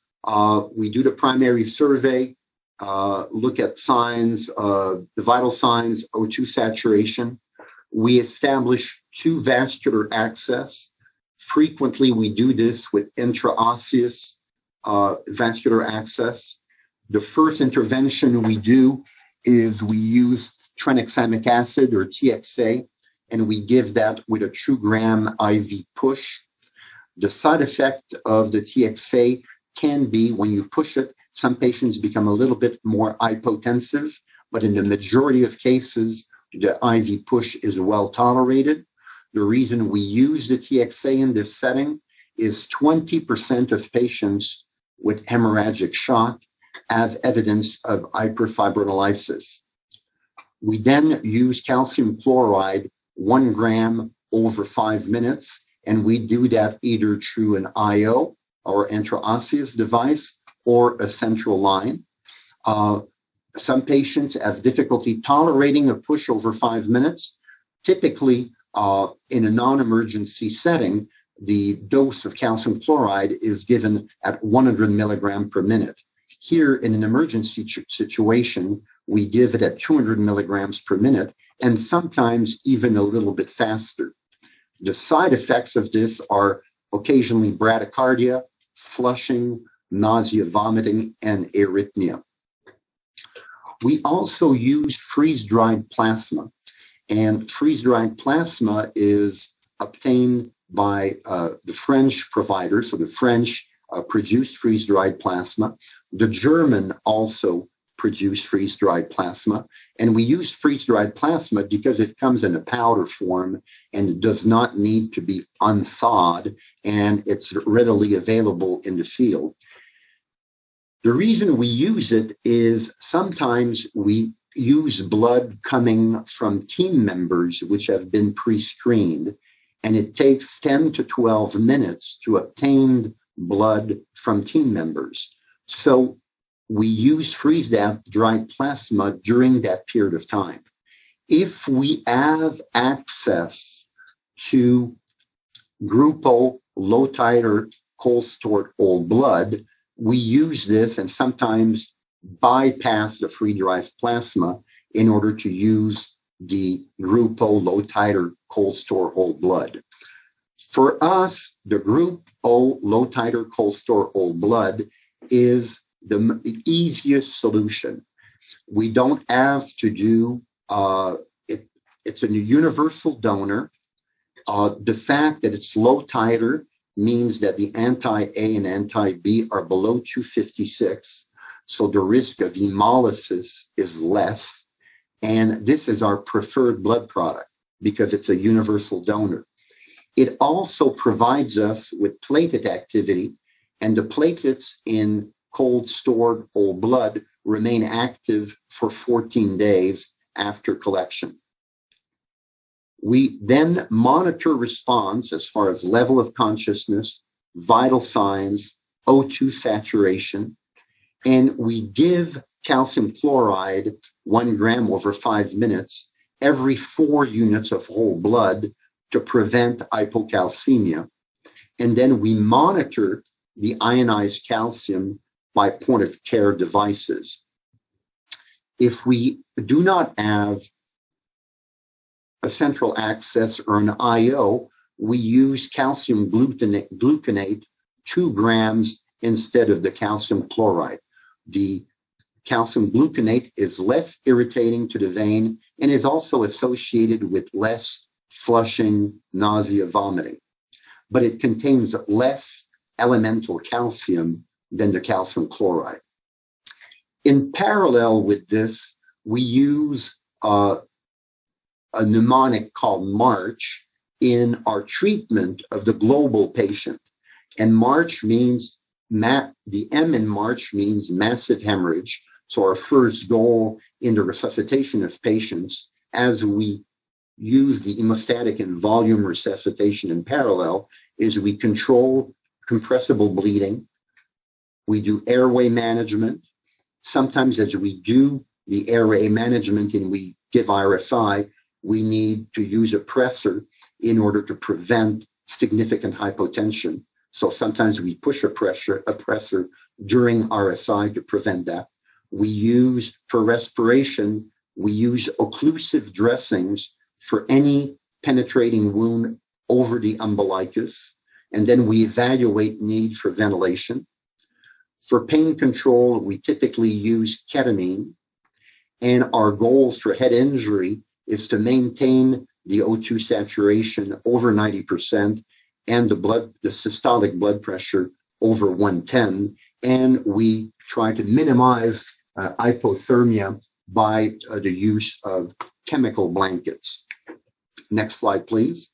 we do the primary survey, look at signs, the vital signs, O2 saturation. We establish 2 vascular access. Frequently, we do this with intraosseous vascular access. The first intervention we do is we use tranexamic acid or TXA, and we give that with a 2-gram IV push. The side effect of the TXA can be when you push it, some patients become a little bit more hypotensive, but in the majority of cases, the IV push is well tolerated. The reason we use the TXA in this setting is 20% of patients with hemorrhagic shock have evidence of hyperfibrinolysis. We then use calcium chloride 1 gram over 5 minutes, and we do that either through an IO or intraosseous device or a central line. Some patients have difficulty tolerating a push over 5 minutes. Typically, in a non-emergency setting, the dose of calcium chloride is given at 100 milligram per minute. Here, in an emergency situation, we give it at 200 milligrams per minute, and sometimes even a little bit faster. The side effects of this are occasionally bradycardia, flushing, nausea, vomiting, and arrhythmia. We also use freeze-dried plasma, and freeze-dried plasma is obtained by the French provider, so the French produce freeze-dried plasma. The German also produce freeze-dried plasma, and we use freeze-dried plasma because it comes in a powder form and it does not need to be unthawed, and it's readily available in the field. The reason we use it is sometimes we use blood coming from team members which have been pre-screened, and it takes 10 to 12 minutes to obtain blood from team members. So we use freeze-dried plasma during that period of time. If we have access to Group O low titer cold stored whole blood, we use this and sometimes bypass the freeze-dried plasma in order to use the Group O low titer cold store whole blood. For us, the Group O low titer cold store whole blood is the easiest solution. We don't have to do it's a universal donor. The fact that it's low titer means that the anti-A and anti-B are below 256, so the risk of hemolysis is less. And this is our preferred blood product because it's a universal donor. It also provides us with platelet activity, and the platelets in cold stored whole blood remain active for 14 days after collection. We then monitor response as far as level of consciousness, vital signs, O2 saturation, and we give calcium chloride 1 gram over 5 minutes every 4 units of whole blood to prevent hypocalcemia. And then we monitor the ionized calcium by point of care devices. If we do not have a central access or an IO, we use calcium gluconate 2 grams instead of the calcium chloride. The calcium gluconate is less irritating to the vein and is also associated with less flushing, nausea, vomiting. But it contains less elemental calcium than the calcium chloride. In parallel with this, we use a mnemonic called MARCH in our treatment of the global patient. And MARCH means, the M in MARCH means massive hemorrhage. So our first goal in the resuscitation of patients, as we use the hemostatic and volume resuscitation in parallel, is we control compressible bleeding. We do airway management. Sometimes as we do the airway management and we give RSI, we need to use a pressor in order to prevent significant hypotension. So sometimes we push a pressor during RSI to prevent that. We use, for respiration, we use occlusive dressings for any penetrating wound over the umbilicus. And then we evaluate need for ventilation. For pain control, we typically use ketamine. And our goals for head injury is to maintain the O2 saturation over 90% and the systolic blood pressure over 110. And we try to minimize hypothermia by the use of chemical blankets. Next slide, please.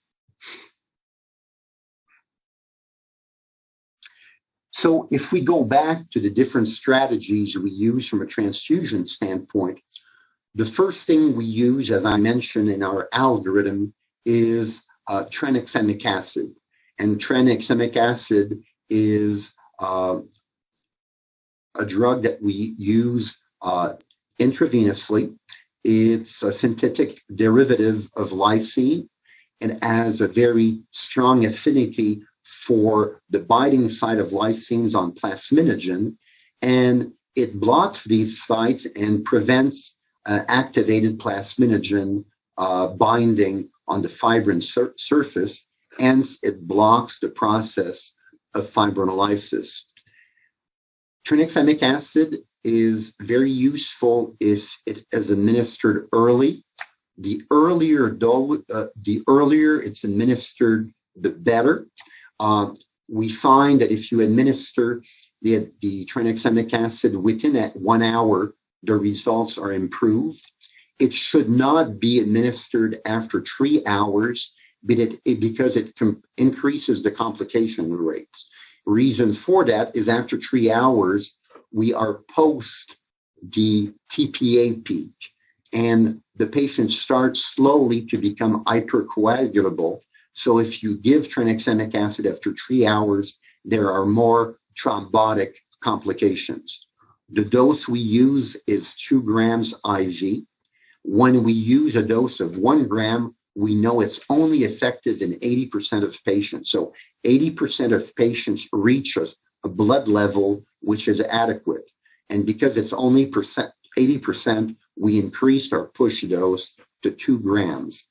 So if we go back to the different strategies we use from a transfusion standpoint, the first thing we use, as I mentioned in our algorithm, is tranexamic acid. And tranexamic acid is a drug that we use intravenously. It's a synthetic derivative of lysine and has a very strong affinity for the binding site of lysines on plasminogen, and it blocks these sites and prevents activated plasminogen binding on the fibrin surface. Hence, it blocks the process of fibrinolysis. Tranexamic acid is very useful if it is administered early. The earlier it's administered, the better. We find that if you administer the tranexamic acid within 1 hour, the results are improved. It should not be administered after 3 hours, because it increases the complication rates. Reason for that is after 3 hours, we are post the TPA peak, and the patient starts slowly to become hypercoagulable. So if you give tranexamic acid after 3 hours, there are more thrombotic complications. The dose we use is 2 grams IV. When we use a dose of 1 gram, we know it's only effective in 80% of patients. So 80% of patients reach a blood level which is adequate. And because it's only 80%, we increased our push dose to 2 grams.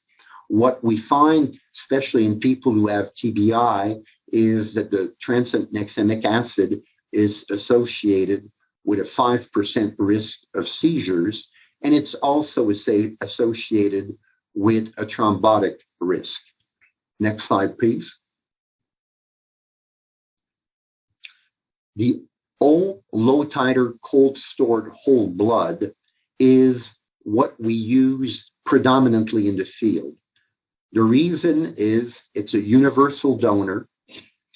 What we find, especially in people who have TBI, is that the tranexamic acid is associated with a 5% risk of seizures, and it's also associated with a thrombotic risk. Next slide, please. The low titer cold stored whole blood is what we use predominantly in the field. The reason is it's a universal donor.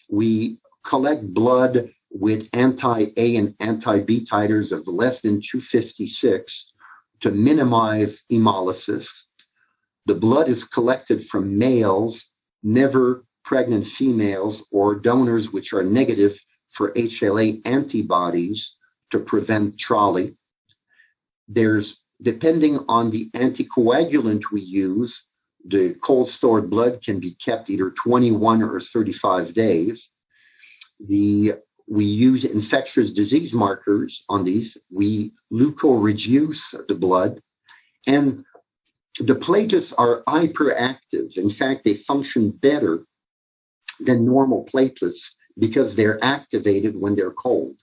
We collect blood with anti-A and anti-B titers of less than 256. to minimize hemolysis. The blood is collected from males, never pregnant females, or donors which are negative for HLA antibodies to prevent trolley. There's, depending on the anticoagulant we use, the cold stored blood can be kept either 21 or 35 days. We use infectious disease markers on these. We leukoreduce the blood, and the platelets are hyperactive. In fact, they function better than normal platelets because they're activated when they're cold.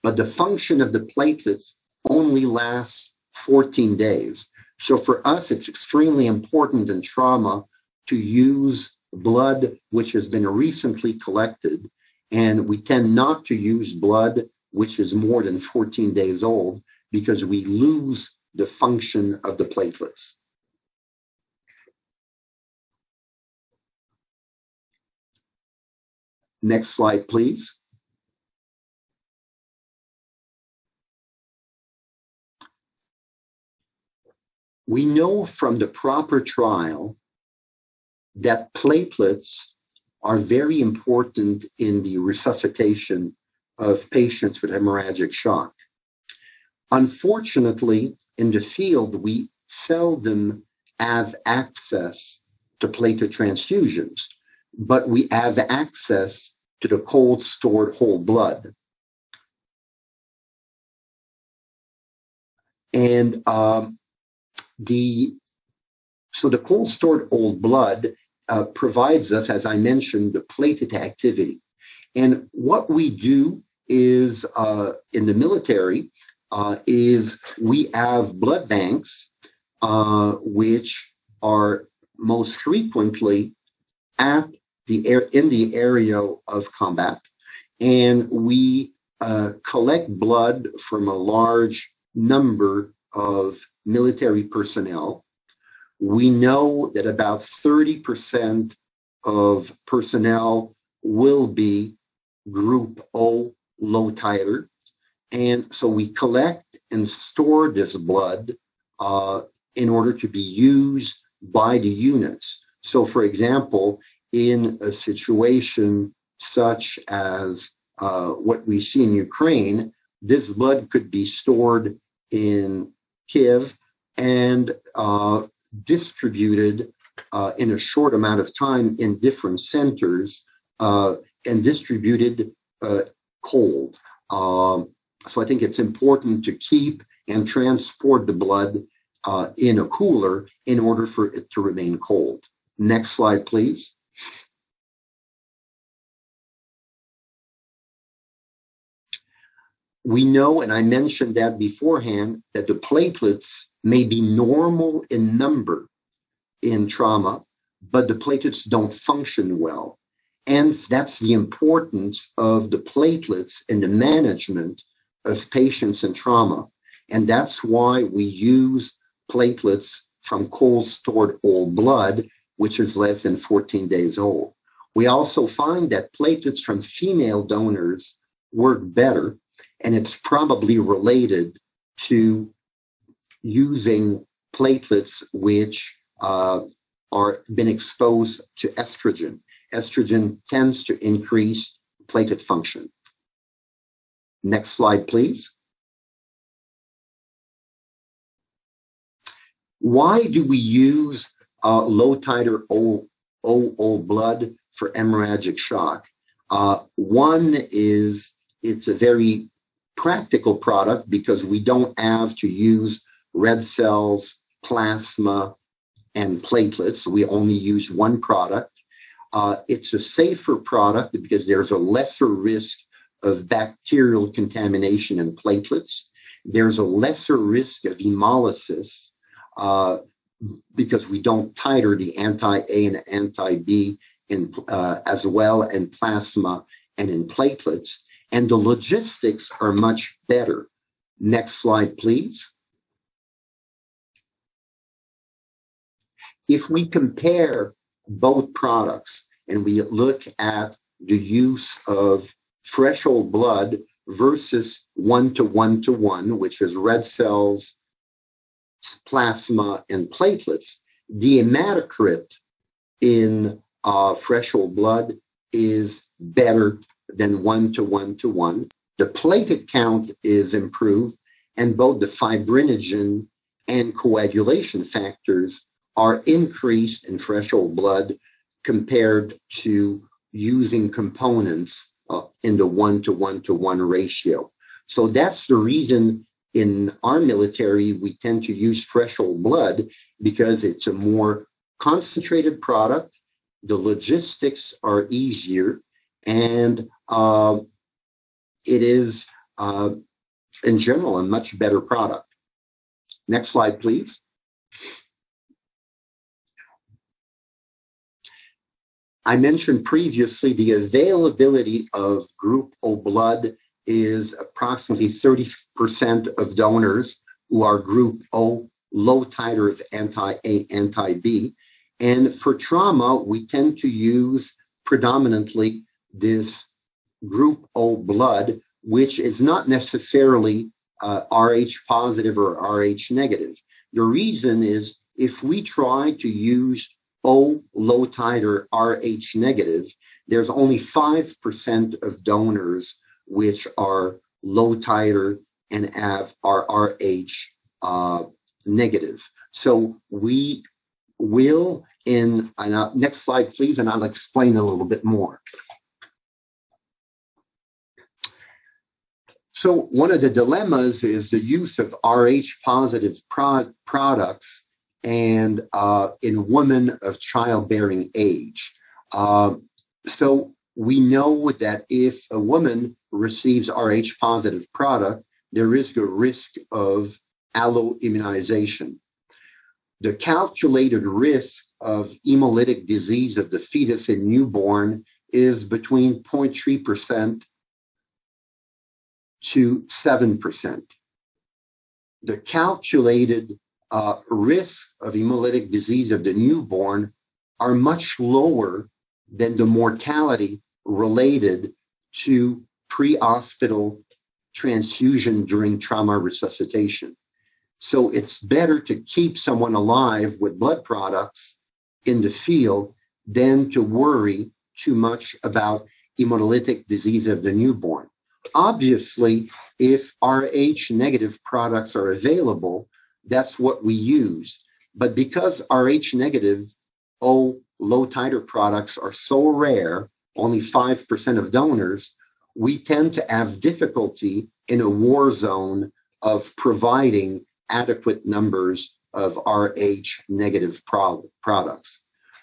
But the function of the platelets only lasts 14 days. So for us, it's extremely important in trauma to use blood which has been recently collected, and we tend not to use blood which is more than 14 days old because we lose the function of the platelets. Next slide, please. We know from the proper trial that platelets are very important in the resuscitation of patients with hemorrhagic shock. Unfortunately, in the field, we seldom have access to platelet transfusions, but we have access to the cold stored whole blood. And so the cold stored whole blood provides us, as I mentioned, the platelet activity. And what we do is in the military is we have blood banks which are most frequently in the area of combat, and we collect blood from a large number of military personnel. We know that about 30% of personnel will be Group O low titer. And so we collect and store this blood in order to be used by the units. So for example, in a situation such as what we see in Ukraine, this blood could be stored in Kiev and distributed in a short amount of time in different centers and distributed cold. So I think it's important to keep and transport the blood in a cooler in order for it to remain cold. Next slide, please. We know, and I mentioned that beforehand, that the platelets may be normal in number in trauma, but the platelets don't function well. And that's the importance of the platelets in the management of patients in trauma. And that's why we use platelets from cold stored whole blood, which is less than 14 days old. We also find that platelets from female donors work better, and it's probably related to using platelets which are been exposed to estrogen. Estrogen tends to increase platelet function. Next slide, please. Why do we use low titer O blood for hemorrhagic shock? One is it's a very practical product because we don't have to use red cells, plasma, and platelets. We only use one product. It's a safer product because there's a lesser risk of bacterial contamination in platelets. There's a lesser risk of hemolysis because we don't titer the anti-A and anti-B as well in plasma and in platelets. And the logistics are much better. Next slide, please. If we compare both products and we look at the use of fresh whole blood versus 1:1:1, which is red cells plasma and platelets, the hematocrit in fresh whole blood is better than 1 to 1 to 1. The platelet count is improved, and both the fibrinogen and coagulation factors are increased in fresh whole blood compared to using components in the 1 to 1 to 1 ratio. So that's the reason in our military we tend to use fresh whole blood, because it's a more concentrated product, the logistics are easier, and it is, in general, a much better product. Next slide, please. I mentioned previously the availability of Group O blood is approximately 30% of donors who are Group O, low titer of anti-A, anti-B. And for trauma, we tend to use predominantly this Group O blood, which is not necessarily Rh positive or Rh negative. The reason is if we try to use O low titer Rh negative, there's only 5% of donors which are low titer and are Rh negative. So we will, next slide please, and I'll explain a little bit more. So one of the dilemmas is the use of Rh positive products and in women of childbearing age. So we know that if a woman receives Rh positive product, there is the risk of alloimmunization. The calculated risk of hemolytic disease of the fetus in newborn is between 0.3% to 7%. The calculated risk of hemolytic disease of the newborn are much lower than the mortality related to pre-hospital transfusion during trauma resuscitation. So it's better to keep someone alive with blood products in the field than to worry too much about hemolytic disease of the newborn. Obviously, if Rh negative products are available, that's what we use. But because Rh negative O low titer products are so rare, only 5% of donors, we tend to have difficulty in a war zone of providing adequate numbers of Rh negative products.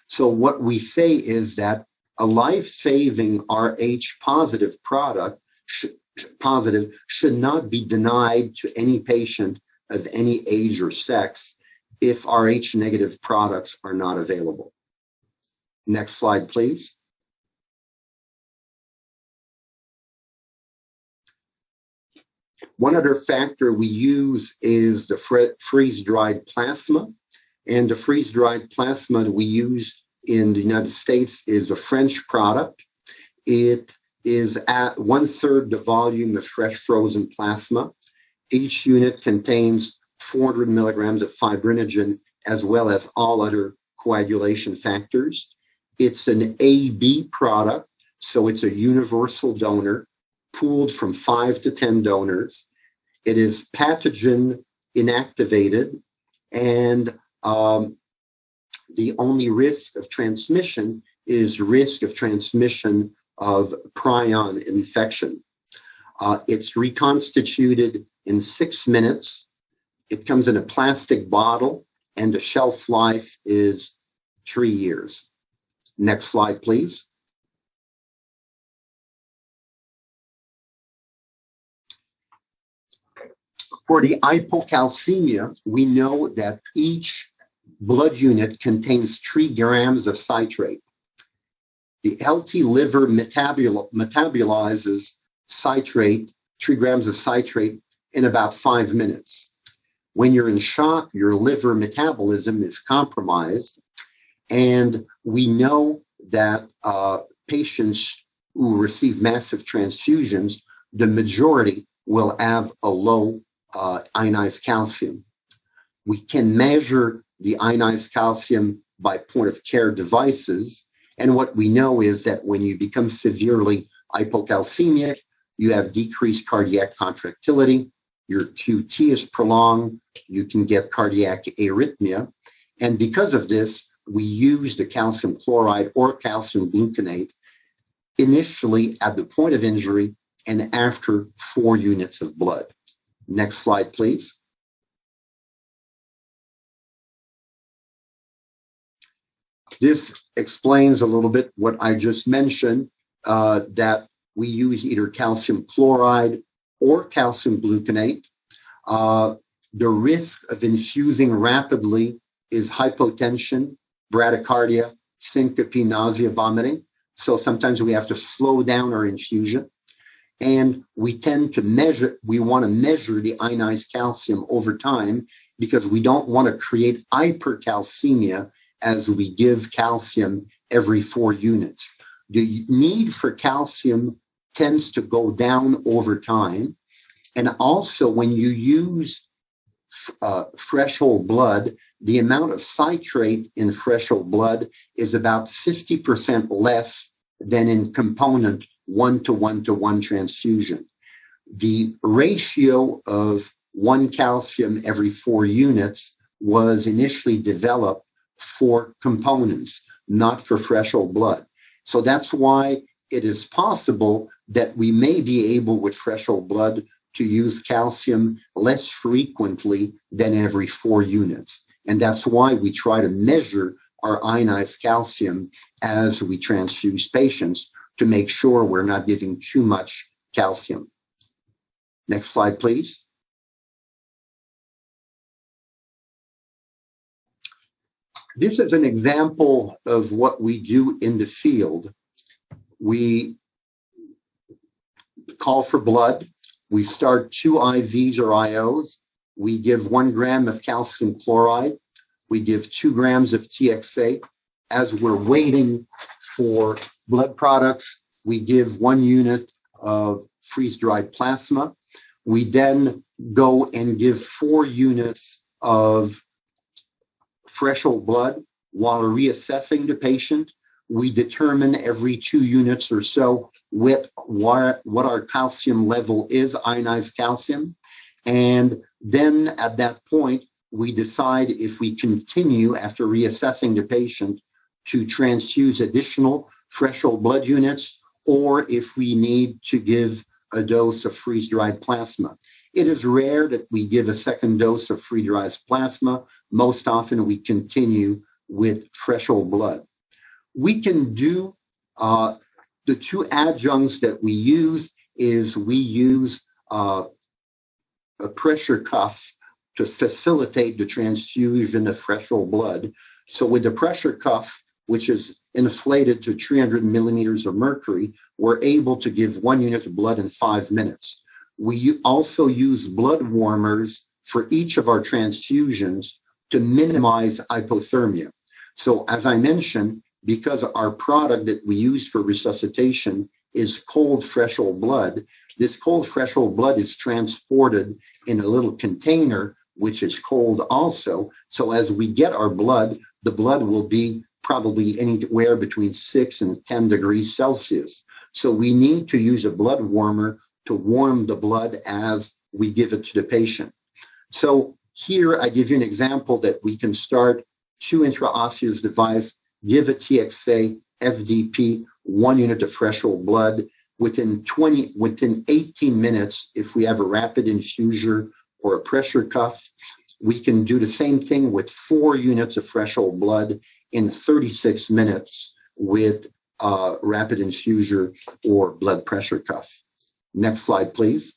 So what we say is that a life-saving Rh positive product should not be denied to any patient of any age or sex if Rh negative products are not available. Next slide, please. One other factor we use is the freeze-dried plasma. And the freeze-dried plasma that we use in the United States is a French product. It is at 1/3 the volume of fresh frozen plasma. Each unit contains 400 milligrams of fibrinogen as well as all other coagulation factors. It's an AB product, so it's a universal donor, pooled from 5 to 10 donors. It is pathogen inactivated, and the only risk of transmission is risk of transmission of prion infection. It's reconstituted in 6 minutes. It comes in a plastic bottle, and the shelf life is 3 years. Next slide, please. For the hypocalcemia, we know that each blood unit contains 3 grams of citrate. The healthy liver metabolizes citrate, 3 grams of citrate, in about 5 minutes. When you're in shock, your liver metabolism is compromised, and we know that patients who receive massive transfusions, the majority will have a low ionized calcium. We can measure the ionized calcium by point of care devices. And what we know is that when you become severely hypocalcemic, you have decreased cardiac contractility, your QT is prolonged, you can get cardiac arrhythmia. And because of this, we use the calcium chloride or calcium gluconate initially at the point of injury and after 4 units of blood. Next slide, please. This explains a little bit what I just mentioned, that we use either calcium chloride or calcium gluconate. The risk of infusing rapidly is hypotension, bradycardia, syncope, nausea, vomiting. So sometimes we have to slow down our infusion. And we tend to want to measure the ionized calcium over time because we don't want to create hypercalcemia as we give calcium every 4 units. The need for calcium tends to go down over time. And also when you use fresh whole blood, the amount of citrate in fresh whole blood is about 50% less than in component 1-to-1-to-1 transfusion. The ratio of 1 calcium every 4 units was initially developed for components, not for fresh whole blood. So that's why it is possible that we may be able with fresh whole blood to use calcium less frequently than every 4 units. And that's why we try to measure our ionized calcium as we transfuse patients to make sure we're not giving too much calcium. Next slide, please. This is an example of what we do in the field. We call for blood. We start 2 IVs or IOs. We give 1 gram of calcium chloride. We give 2 grams of TXA. As we're waiting for blood products, we give 1 unit of freeze-dried plasma. We then go and give 4 units of fresh whole blood while reassessing the patient. We determine every 2 units or so what our calcium level is, ionized calcium. And then at that point, we decide if we continue after reassessing the patient to transfuse additional fresh whole blood units or if we need to give a dose of freeze-dried plasma. It is rare that we give a second dose of freeze-dried plasma. Most often we continue with fresh whole blood. We can do the 2 adjuncts that we use is we use a pressure cuff to facilitate the transfusion of fresh whole blood. So with the pressure cuff, which is inflated to 300 millimeters of mercury, we're able to give 1 unit of blood in 5 minutes. We also use blood warmers for each of our transfusions to minimize hypothermia. So as I mentioned, because our product that we use for resuscitation is cold fresh whole blood, this cold fresh whole blood is transported in a little container, which is cold also. So as we get our blood, the blood will be probably anywhere between 6 and 10 degrees Celsius. So we need to use a blood warmer to warm the blood as we give it to the patient. So here I give you an example that we can start 2 intraosseous device, give a TXA, FDP, 1 unit of fresh whole blood. Within 18 minutes, if we have a rapid infuser or a pressure cuff, we can do the same thing with 4 units of fresh whole blood in 36 minutes with a rapid infuser or blood pressure cuff. Next slide, please.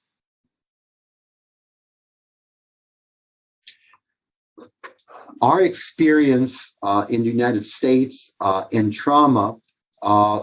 Our experience in the United States in trauma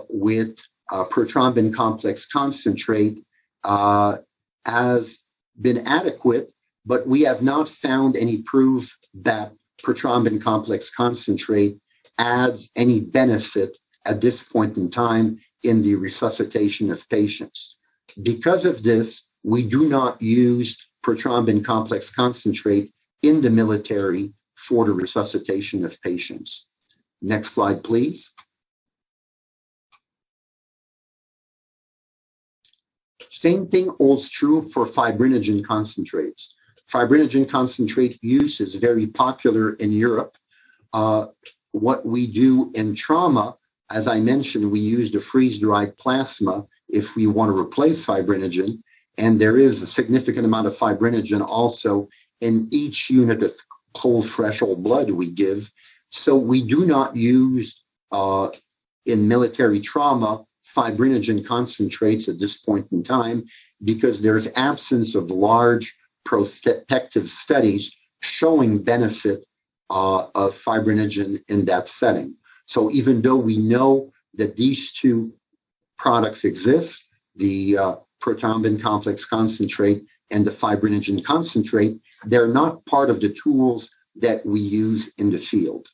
with prothrombin complex concentrate has been adequate, but we have not found any proof that prothrombin complex concentrate adds any benefit at this point in time in the resuscitation of patients. Because of this, we do not use prothrombin complex concentrate in the military for the resuscitation of patients. Next slide, please. Same thing holds true for fibrinogen concentrates. Fibrinogen concentrate use is very popular in Europe. What we do in trauma, as I mentioned, we use the freeze-dried plasma if we want to replace fibrinogen, and there is a significant amount of fibrinogen also in each unit of cold, fresh, whole blood we give. So we do not use, in military trauma, fibrinogen concentrates at this point in time because there's absence of large prospective studies showing benefit of fibrinogen in that setting. So even though we know that these two products exist, the prothrombin complex concentrate and the fibrinogen concentrate, they're not part of the tools that we use in the field.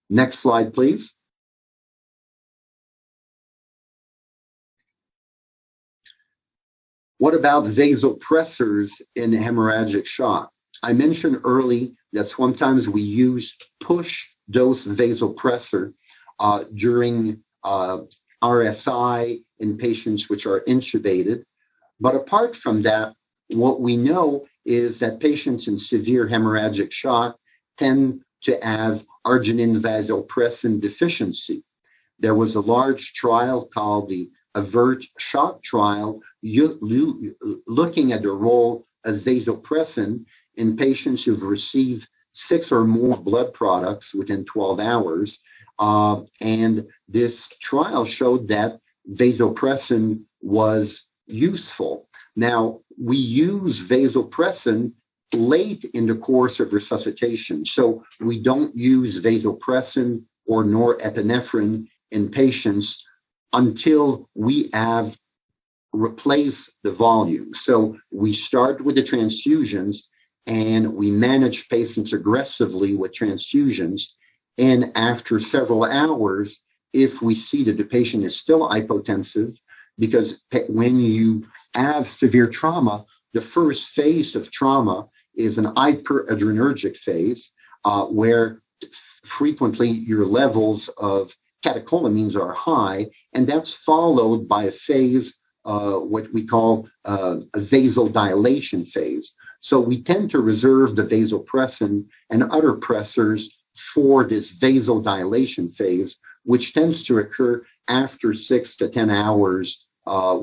Next slide, please. What about vasopressors in hemorrhagic shock? I mentioned early that sometimes we use push-dose vasopressor during RSI in patients which are intubated. But apart from that, what we know is that patients in severe hemorrhagic shock tend to have arginine vasopressin deficiency. There was a large trial called the AVERT shock trial looking at the role of vasopressin in patients who've received 6 or more blood products within 12 hours. And this trial showed that vasopressin was useful. Now, we use vasopressin late in the course of resuscitation. So we don't use vasopressin or norepinephrine in patients until we have replaced the volume. So we start with the transfusions and we manage patients aggressively with transfusions. And after several hours, if we see that the patient is still hypotensive, because when you have severe trauma, the first phase of trauma is an hyperadrenergic phase where frequently your levels of catecholamines are high, and that's followed by a phase, what we call a vasodilation phase. So we tend to reserve the vasopressin and other pressors for this vasodilation phase, which tends to occur after 6 to 10 hours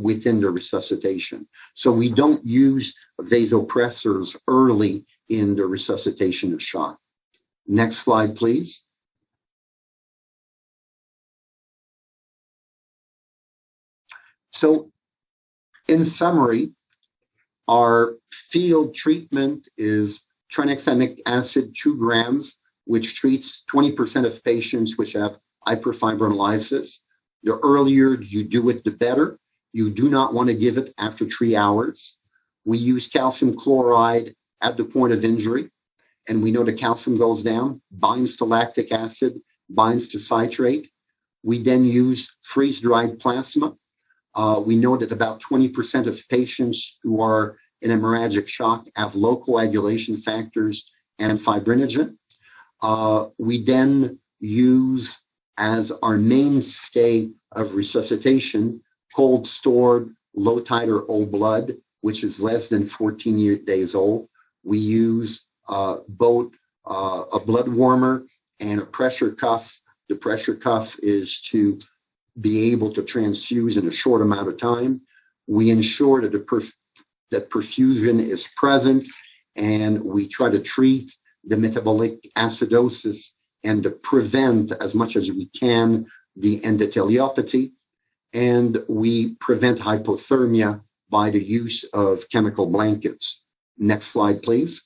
within the resuscitation. So we don't use vasopressors early in the resuscitation of shock. Next slide, please. So in summary, our field treatment is tranexamic acid 2 grams, which treats 20% of patients which have hyperfibrinolysis. The earlier you do it, the better. You do not want to give it after 3 hours. We use calcium chloride at the point of injury, and we know the calcium goes down, binds to lactic acid, binds to citrate. We then use freeze-dried plasma. We know that about 20% of patients who are in hemorrhagic shock have low coagulation factors and fibrinogen. We then use as our mainstay of resuscitation cold stored low titer whole blood, which is less than 14 days old. We use both a blood warmer and a pressure cuff. The pressure cuff is to be able to transfuse in a short amount of time. We ensure that that perfusion is present, and we try to treat the metabolic acidosis and to prevent as much as we can the endotheliopathy. And we prevent hypothermia by the use of chemical blankets. Next slide, please.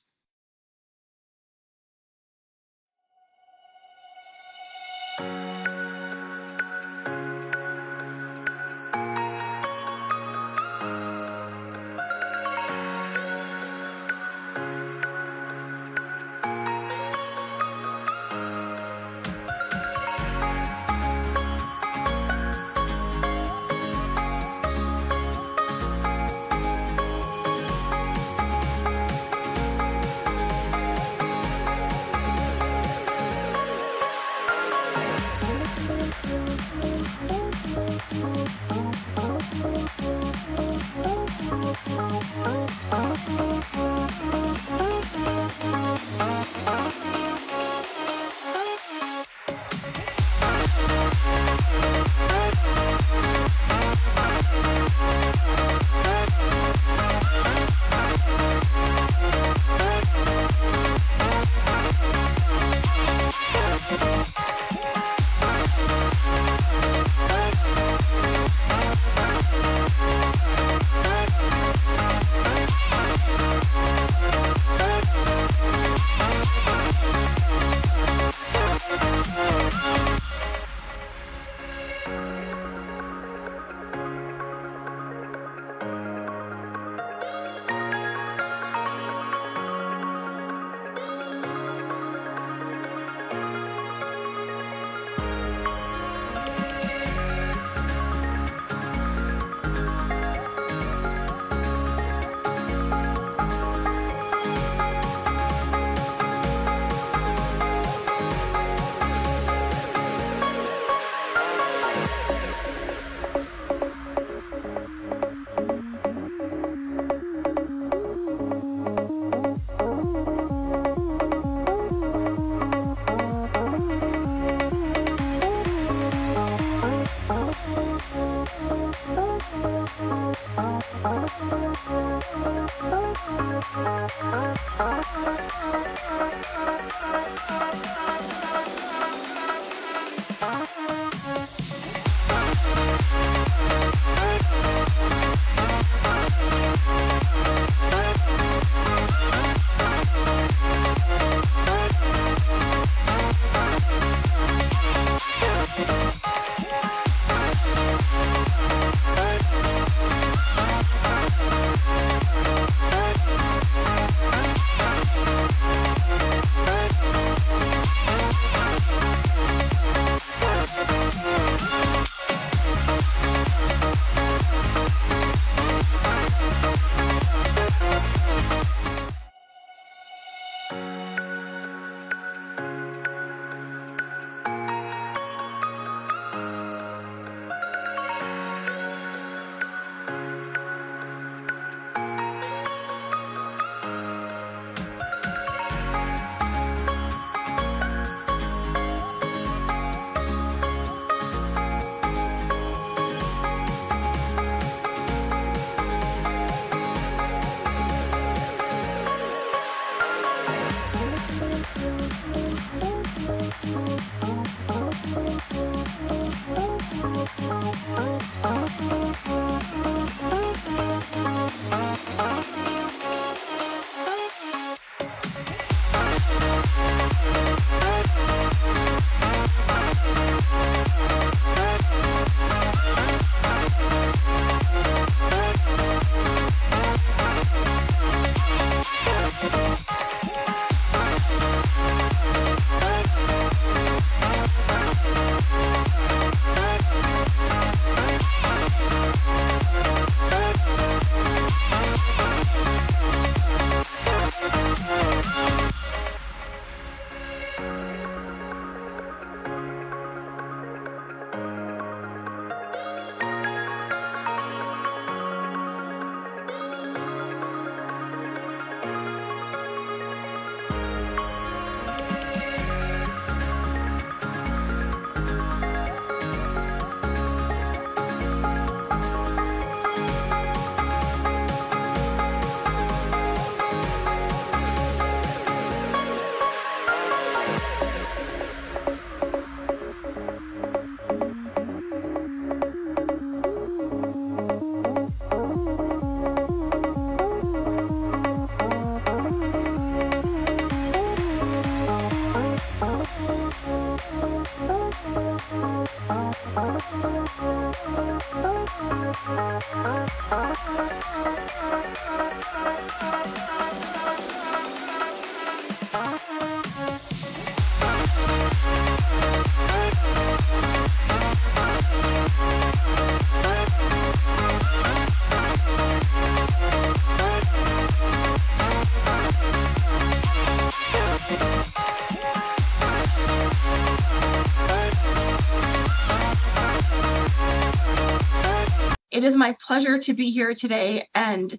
It is my pleasure to be here today, and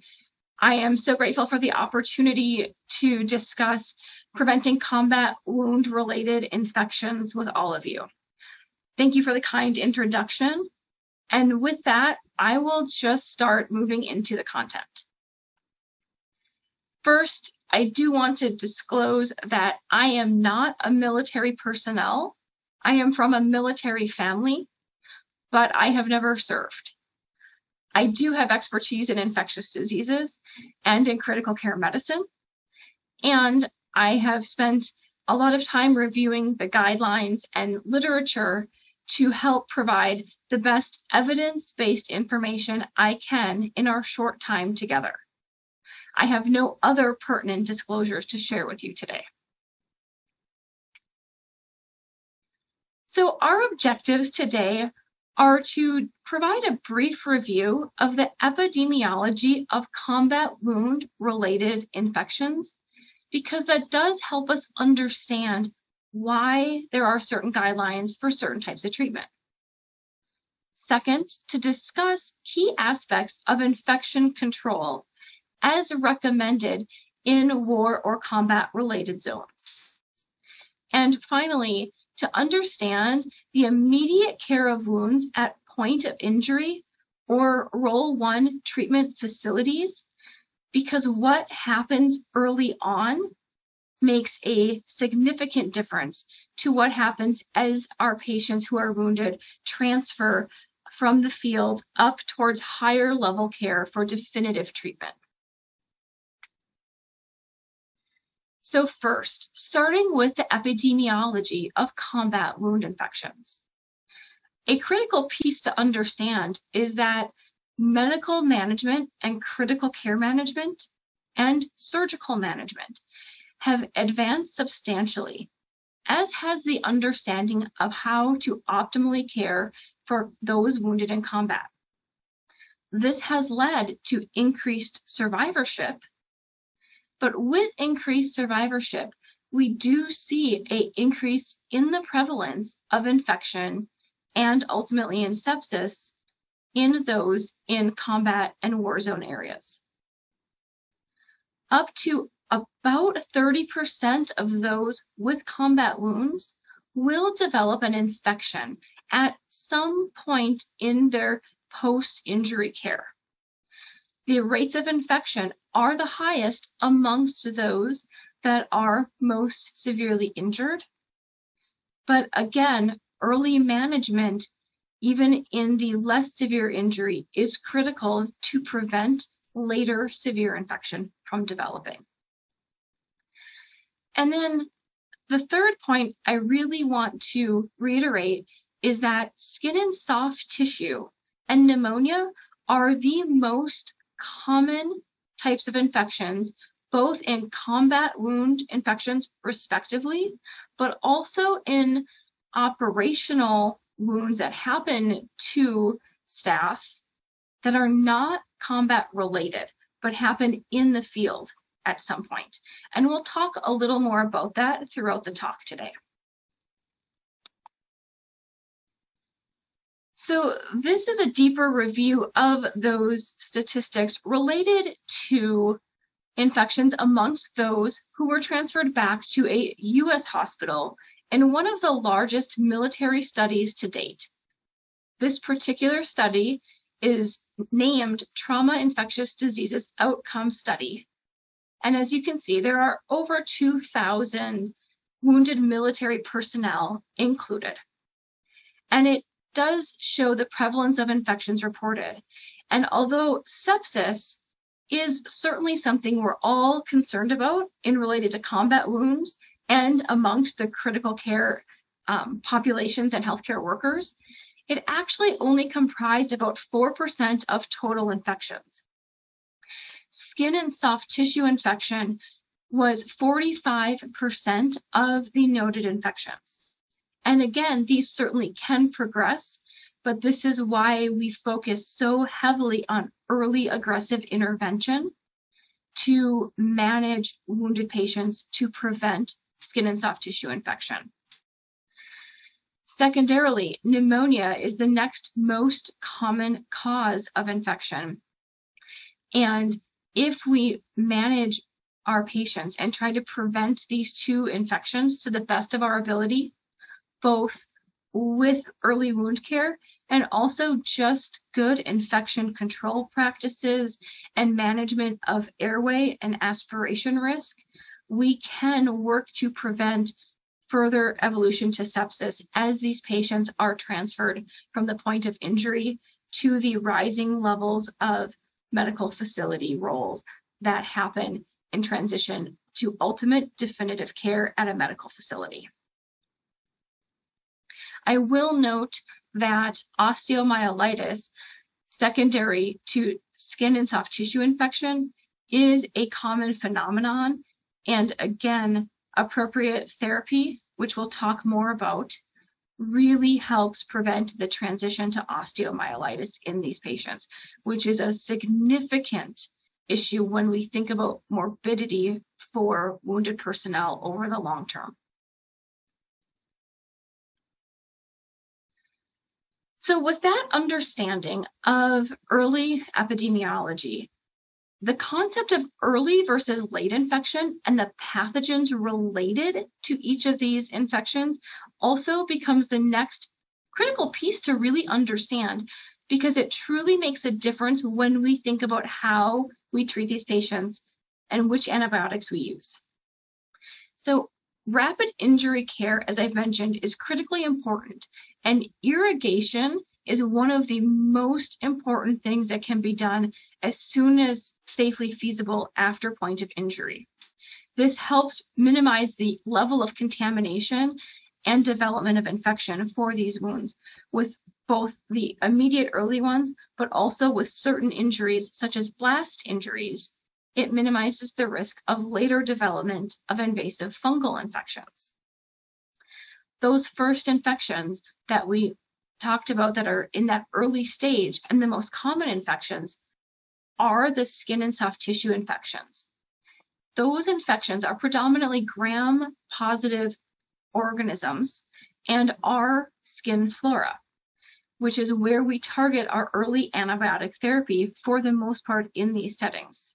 I am so grateful for the opportunity to discuss preventing combat wound-related infections with all of you. Thank you for the kind introduction. And with that, I will just start moving into the content. First, I do want to disclose that I am not a military personnel. I am from a military family, but I have never served. I do have expertise in infectious diseases and in critical care medicine, and I have spent a lot of time reviewing the guidelines and literature to help provide the best evidence-based information I can in our short time together. I have no other pertinent disclosures to share with you today. So our objectives today are to provide a brief review of the epidemiology of combat wound-related infections, because that does help us understand why there are certain guidelines for certain types of treatment. Second, to discuss key aspects of infection control as recommended in war or combat-related zones. And finally, to understand the immediate care of wounds at point of injury or Role 1 treatment facilities because what happens early on makes a significant difference to what happens as our patients who are wounded transfer from the field up towards higher level care for definitive treatment. So first, starting with the epidemiology of combat wound infections. A critical piece to understand is that medical management and critical care management and surgical management have advanced substantially, as has the understanding of how to optimally care for those wounded in combat. This has led to increased survivorship, but with increased survivorship, we do see an increase in the prevalence of infection and ultimately in sepsis in those in combat and war zone areas. Up to about 30% of those with combat wounds will develop an infection at some point in their post-injury care. The rates of infection are the highest amongst those that are most severely injured. But again, early management, even in the less severe injury, is critical to prevent later severe infection from developing. And then the third point I really want to reiterate is that skin and soft tissue and pneumonia are the most common types of infections, both in combat wound infections respectively, but also in operational wounds that happen to staff that are not combat related, but happen in the field at some point. And we'll talk a little more about that throughout the talk today. So this is a deeper review of those statistics related to infections amongst those who were transferred back to a U.S. hospital in one of the largest military studies to date. This particular study is named Trauma Infectious Diseases Outcome Study. And as you can see, there are over 2,000 wounded military personnel included. And it does show the prevalence of infections reported. And although sepsis is certainly something we're all concerned about in related to combat wounds and amongst the critical care populations and healthcare workers, it actually only comprised about 4% of total infections. Skin and soft tissue infection was 45% of the noted infections. And again, these certainly can progress, but this is why we focus so heavily on early aggressive intervention to manage wounded patients to prevent skin and soft tissue infection. Secondarily, pneumonia is the next most common cause of infection. And if we manage our patients and try to prevent these two infections to the best of our ability, both with early wound care and also just good infection control practices and management of airway and aspiration risk, we can work to prevent further evolution to sepsis as these patients are transferred from the point of injury to the rising levels of medical facility roles that happen in transition to ultimate definitive care at a medical facility. I will note that osteomyelitis, secondary to skin and soft tissue infection, is a common phenomenon. And again, appropriate therapy, which we'll talk more about, really helps prevent the transition to osteomyelitis in these patients, which is a significant issue when we think about morbidity for wounded personnel over the long term. So with that understanding of early epidemiology, the concept of early versus late infection and the pathogens related to each of these infections also becomes the next critical piece to really understand because it truly makes a difference when we think about how we treat these patients and which antibiotics we use. So rapid injury care, as I've mentioned, is critically important, and irrigation is one of the most important things that can be done as soon as safely feasible after point of injury. This helps minimize the level of contamination and development of infection for these wounds, with both the immediate early ones, but also with certain injuries such as blast injuries. It minimizes the risk of later development of invasive fungal infections. Those first infections that we talked about that are in that early stage and the most common infections are the skin and soft tissue infections. Those infections are predominantly gram-positive organisms and are skin flora, which is where we target our early antibiotic therapy for the most part in these settings.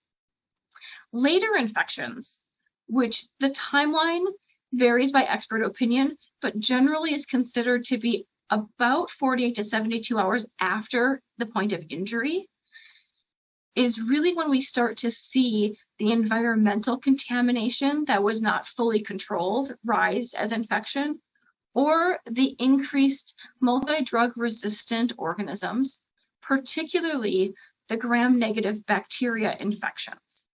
Later infections, which the timeline varies by expert opinion, but generally is considered to be about 48 to 72 hours after the point of injury, is really when we start to see the environmental contamination that was not fully controlled rise as infection, or the increased multi-drug resistant organisms, particularly the gram-negative bacteria infections.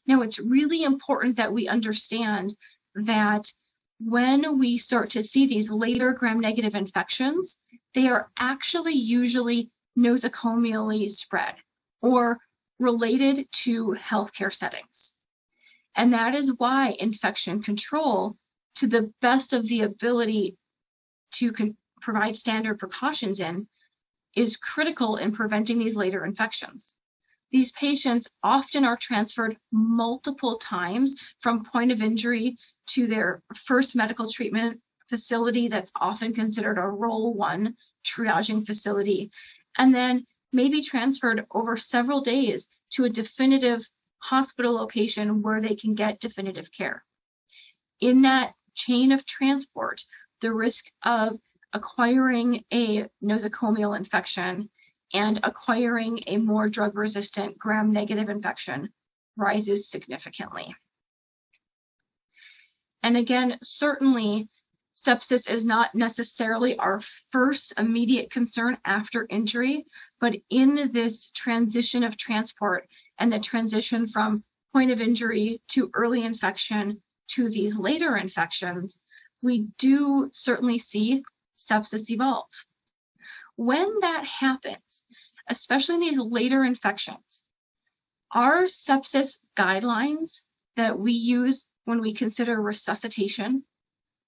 Now, it's really important that we understand that when we start to see these later gram-negative infections, they are actually usually nosocomially spread or related to healthcare settings. And that is why infection control, to the best of the ability to provide standard precautions in, is critical in preventing these later infections. These patients often are transferred multiple times from point of injury to their first medical treatment facility that's often considered a Role 1 triaging facility, and then maybe transferred over several days to a definitive hospital location where they can get definitive care. In that chain of transport, the risk of acquiring a nosocomial infection and acquiring a more drug-resistant gram-negative infection rises significantly. And again, certainly, sepsis is not necessarily our first immediate concern after injury, but in this transition of transport and the transition from point of injury to early infection to these later infections, we do certainly see sepsis evolve. When that happens, especially in these later infections, our sepsis guidelines that we use when we consider resuscitation,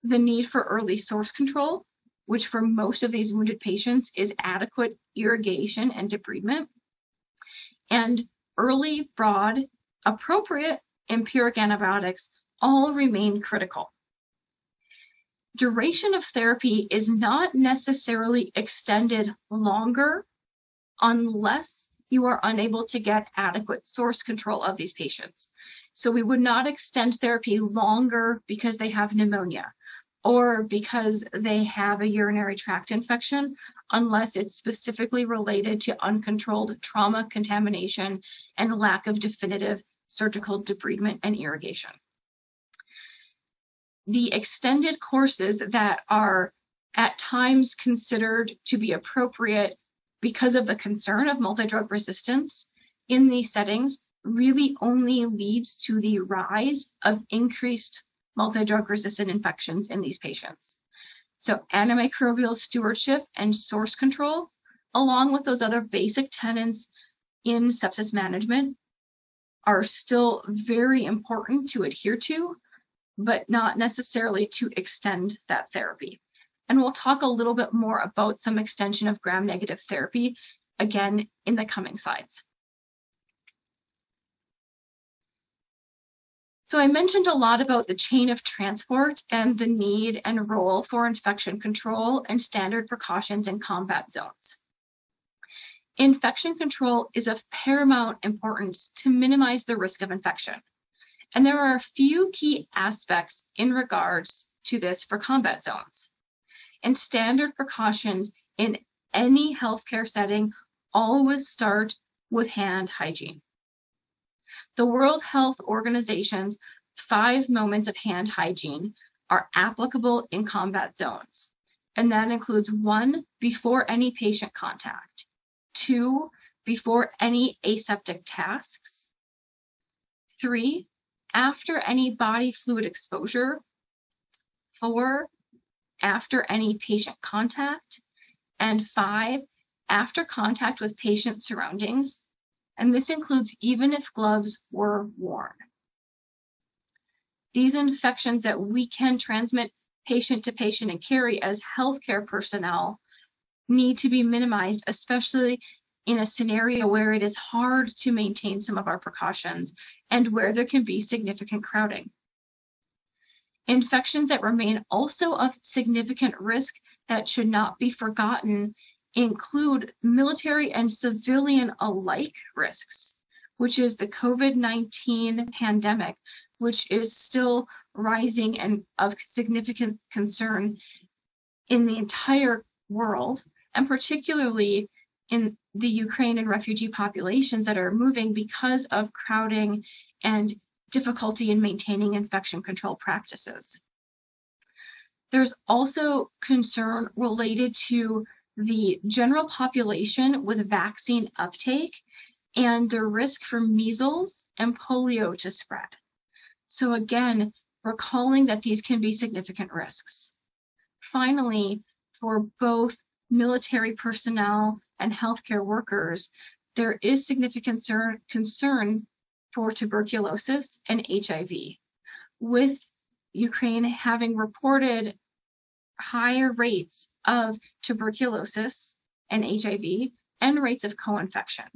the need for early source control, which for most of these wounded patients is adequate irrigation and debridement, and early, broad, appropriate empiric antibiotics all remain critical. Duration of therapy is not necessarily extended longer unless you are unable to get adequate source control of these patients. So we would not extend therapy longer because they have pneumonia or because they have a urinary tract infection, unless it's specifically related to uncontrolled trauma contamination and lack of definitive surgical debridement and irrigation. The extended courses that are at times considered to be appropriate because of the concern of multi-drug resistance in these settings really only leads to the rise of increased multi-drug resistant infections in these patients. So antimicrobial stewardship and source control, along with those other basic tenets in sepsis management, are still very important to adhere to, but not necessarily to extend that therapy. And we'll talk a little bit more about some extension of gram-negative therapy again in the coming slides. So I mentioned a lot about the chain of transport and the need and role for infection control and standard precautions in combat zones. Infection control is of paramount importance to minimize the risk of infection. And there are a few key aspects in regards to this for combat zones. And standard precautions in any healthcare setting always start with hand hygiene. The World Health Organization's 5 moments of hand hygiene are applicable in combat zones, and that includes 1, before any patient contact, 2, before any aseptic tasks, 3, after any body fluid exposure, 4, after any patient contact, and 5, after contact with patient surroundings, and this includes even if gloves were worn. These infections that we can transmit patient to patient and carry as healthcare personnel need to be minimized, especially in a scenario where it is hard to maintain some of our precautions and where there can be significant crowding. Infections that remain also of significant risk that should not be forgotten include military and civilian alike risks, which is the COVID-19 pandemic, which is still rising and of significant concern in the entire world, and particularly in the Ukrainian refugee populations that are moving because of crowding and difficulty in maintaining infection control practices. There's also concern related to the general population with vaccine uptake and the risk for measles and polio to spread. So again, recalling that these can be significant risks. Finally, for both military personnel and healthcare workers, there is significant concern for tuberculosis and HIV, with Ukraine having reported higher rates of tuberculosis and HIV and rates of co-infection.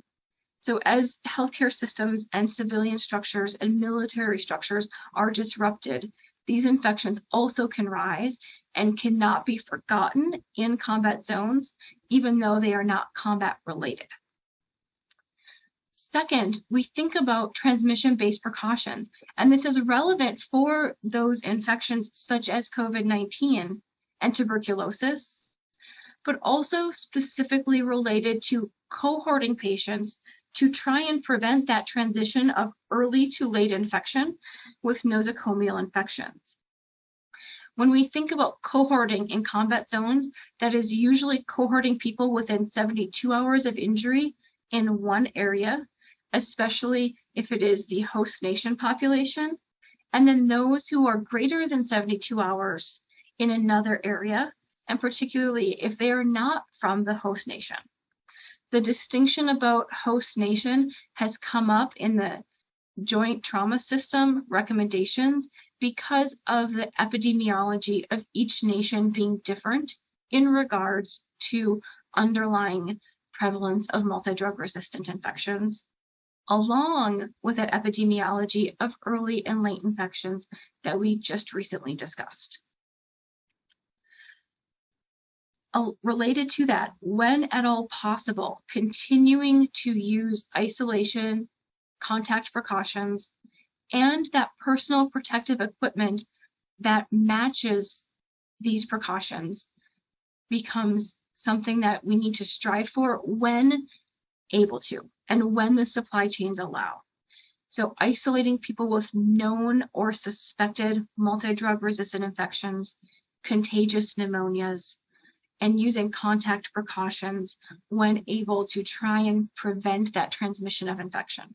So as healthcare systems and civilian structures and military structures are disrupted, these infections also can rise and cannot be forgotten in combat zones, even though they are not combat related. Second, we think about transmission-based precautions, and this is relevant for those infections such as COVID-19 and tuberculosis, but also specifically related to cohorting patients to try and prevent that transition of early to late infection with nosocomial infections. When we think about cohorting in combat zones, that is usually cohorting people within 72 hours of injury in one area, especially if it is the host nation population, and then those who are greater than 72 hours in another area, and particularly if they are not from the host nation. The distinction about host nation has come up in the Joint Trauma System recommendations because of the epidemiology of each nation being different in regards to underlying prevalence of multi-drug resistant infections, along with that epidemiology of early and late infections that we just recently discussed. Related to that, when at all possible, continuing to use isolation, contact precautions, and that personal protective equipment that matches these precautions becomes something that we need to strive for when able to and when the supply chains allow. So isolating people with known or suspected multi-drug resistant infections, contagious pneumonias, and using contact precautions when able to try and prevent that transmission of infection,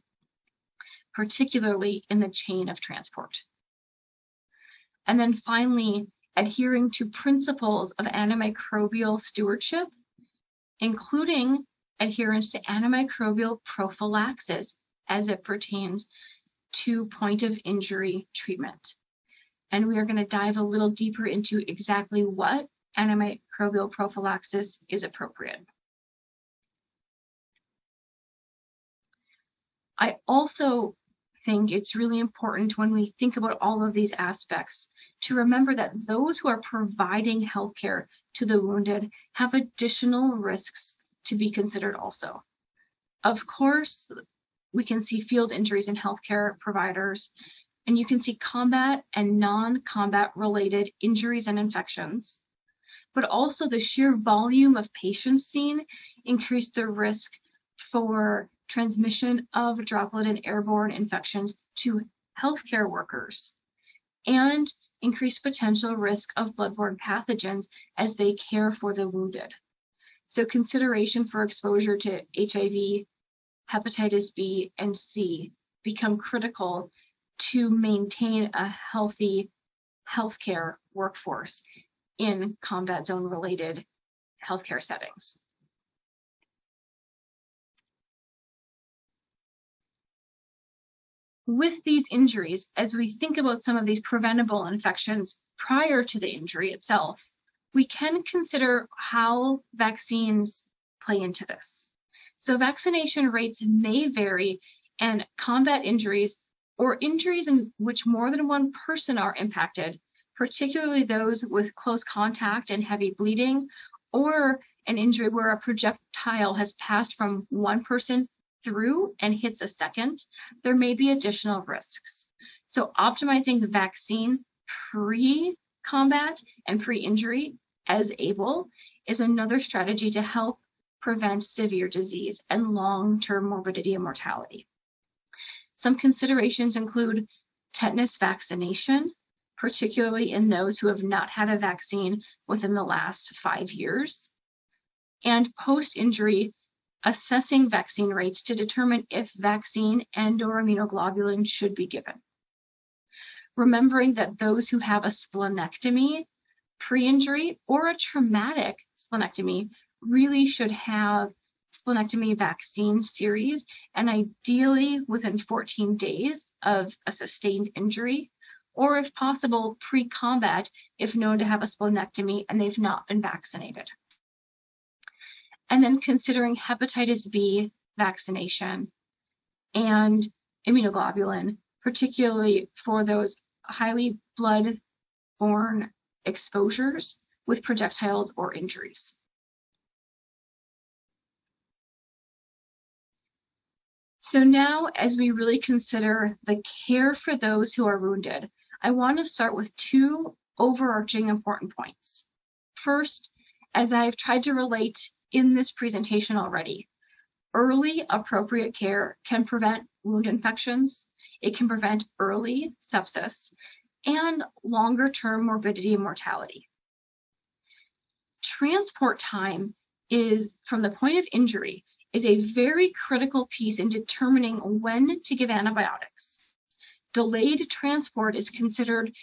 particularly in the chain of transport. And then finally, adhering to principles of antimicrobial stewardship, including adherence to antimicrobial prophylaxis as it pertains to point of injury treatment. And we are going to dive a little deeper into exactly what antimicrobial prophylaxis is appropriate. I also think it's really important when we think about all of these aspects to remember that those who are providing healthcare to the wounded have additional risks to be considered also. Of course, we can see field injuries in healthcare providers, and you can see combat and non-combat related injuries and infections. but also the sheer volume of patients seen increased the risk for transmission of droplet and airborne infections to healthcare workers, and increased potential risk of bloodborne pathogens as they care for the wounded. So consideration for exposure to HIV, hepatitis B, and C become critical to maintain a healthy healthcare workforce in combat zone related healthcare settings. With these injuries, as we think about some of these preventable infections prior to the injury itself, we can consider how vaccines play into this. So vaccination rates may vary, and combat injuries or injuries in which more than one person are impacted, particularly those with close contact and heavy bleeding, or an injury where a projectile has passed from one person through and hits a second, there may be additional risks. So optimizing the vaccine pre-combat and pre-injury as able is another strategy to help prevent severe disease and long-term morbidity and mortality. Some considerations include tetanus vaccination, particularly in those who have not had a vaccine within the last 5 years, and post-injury assessing vaccine rates to determine if vaccine and/or immunoglobulin should be given. Remembering that those who have a splenectomy pre-injury or a traumatic splenectomy really should have splenectomy vaccine series, and ideally within 14 days of a sustained injury, or if possible, pre-combat if known to have a splenectomy and they've not been vaccinated. And then considering hepatitis B vaccination and immunoglobulin, particularly for those highly blood-borne exposures with projectiles or injuries. So now, as we really consider the care for those who are wounded, I want to start with two overarching important points. First, as I've tried to relate in this presentation already, early appropriate care can prevent wound infections, it can prevent early sepsis, and longer-term morbidity and mortality. Transport time is, from the point of injury, is a very critical piece in determining when to give antibiotics. Delayed transport is considered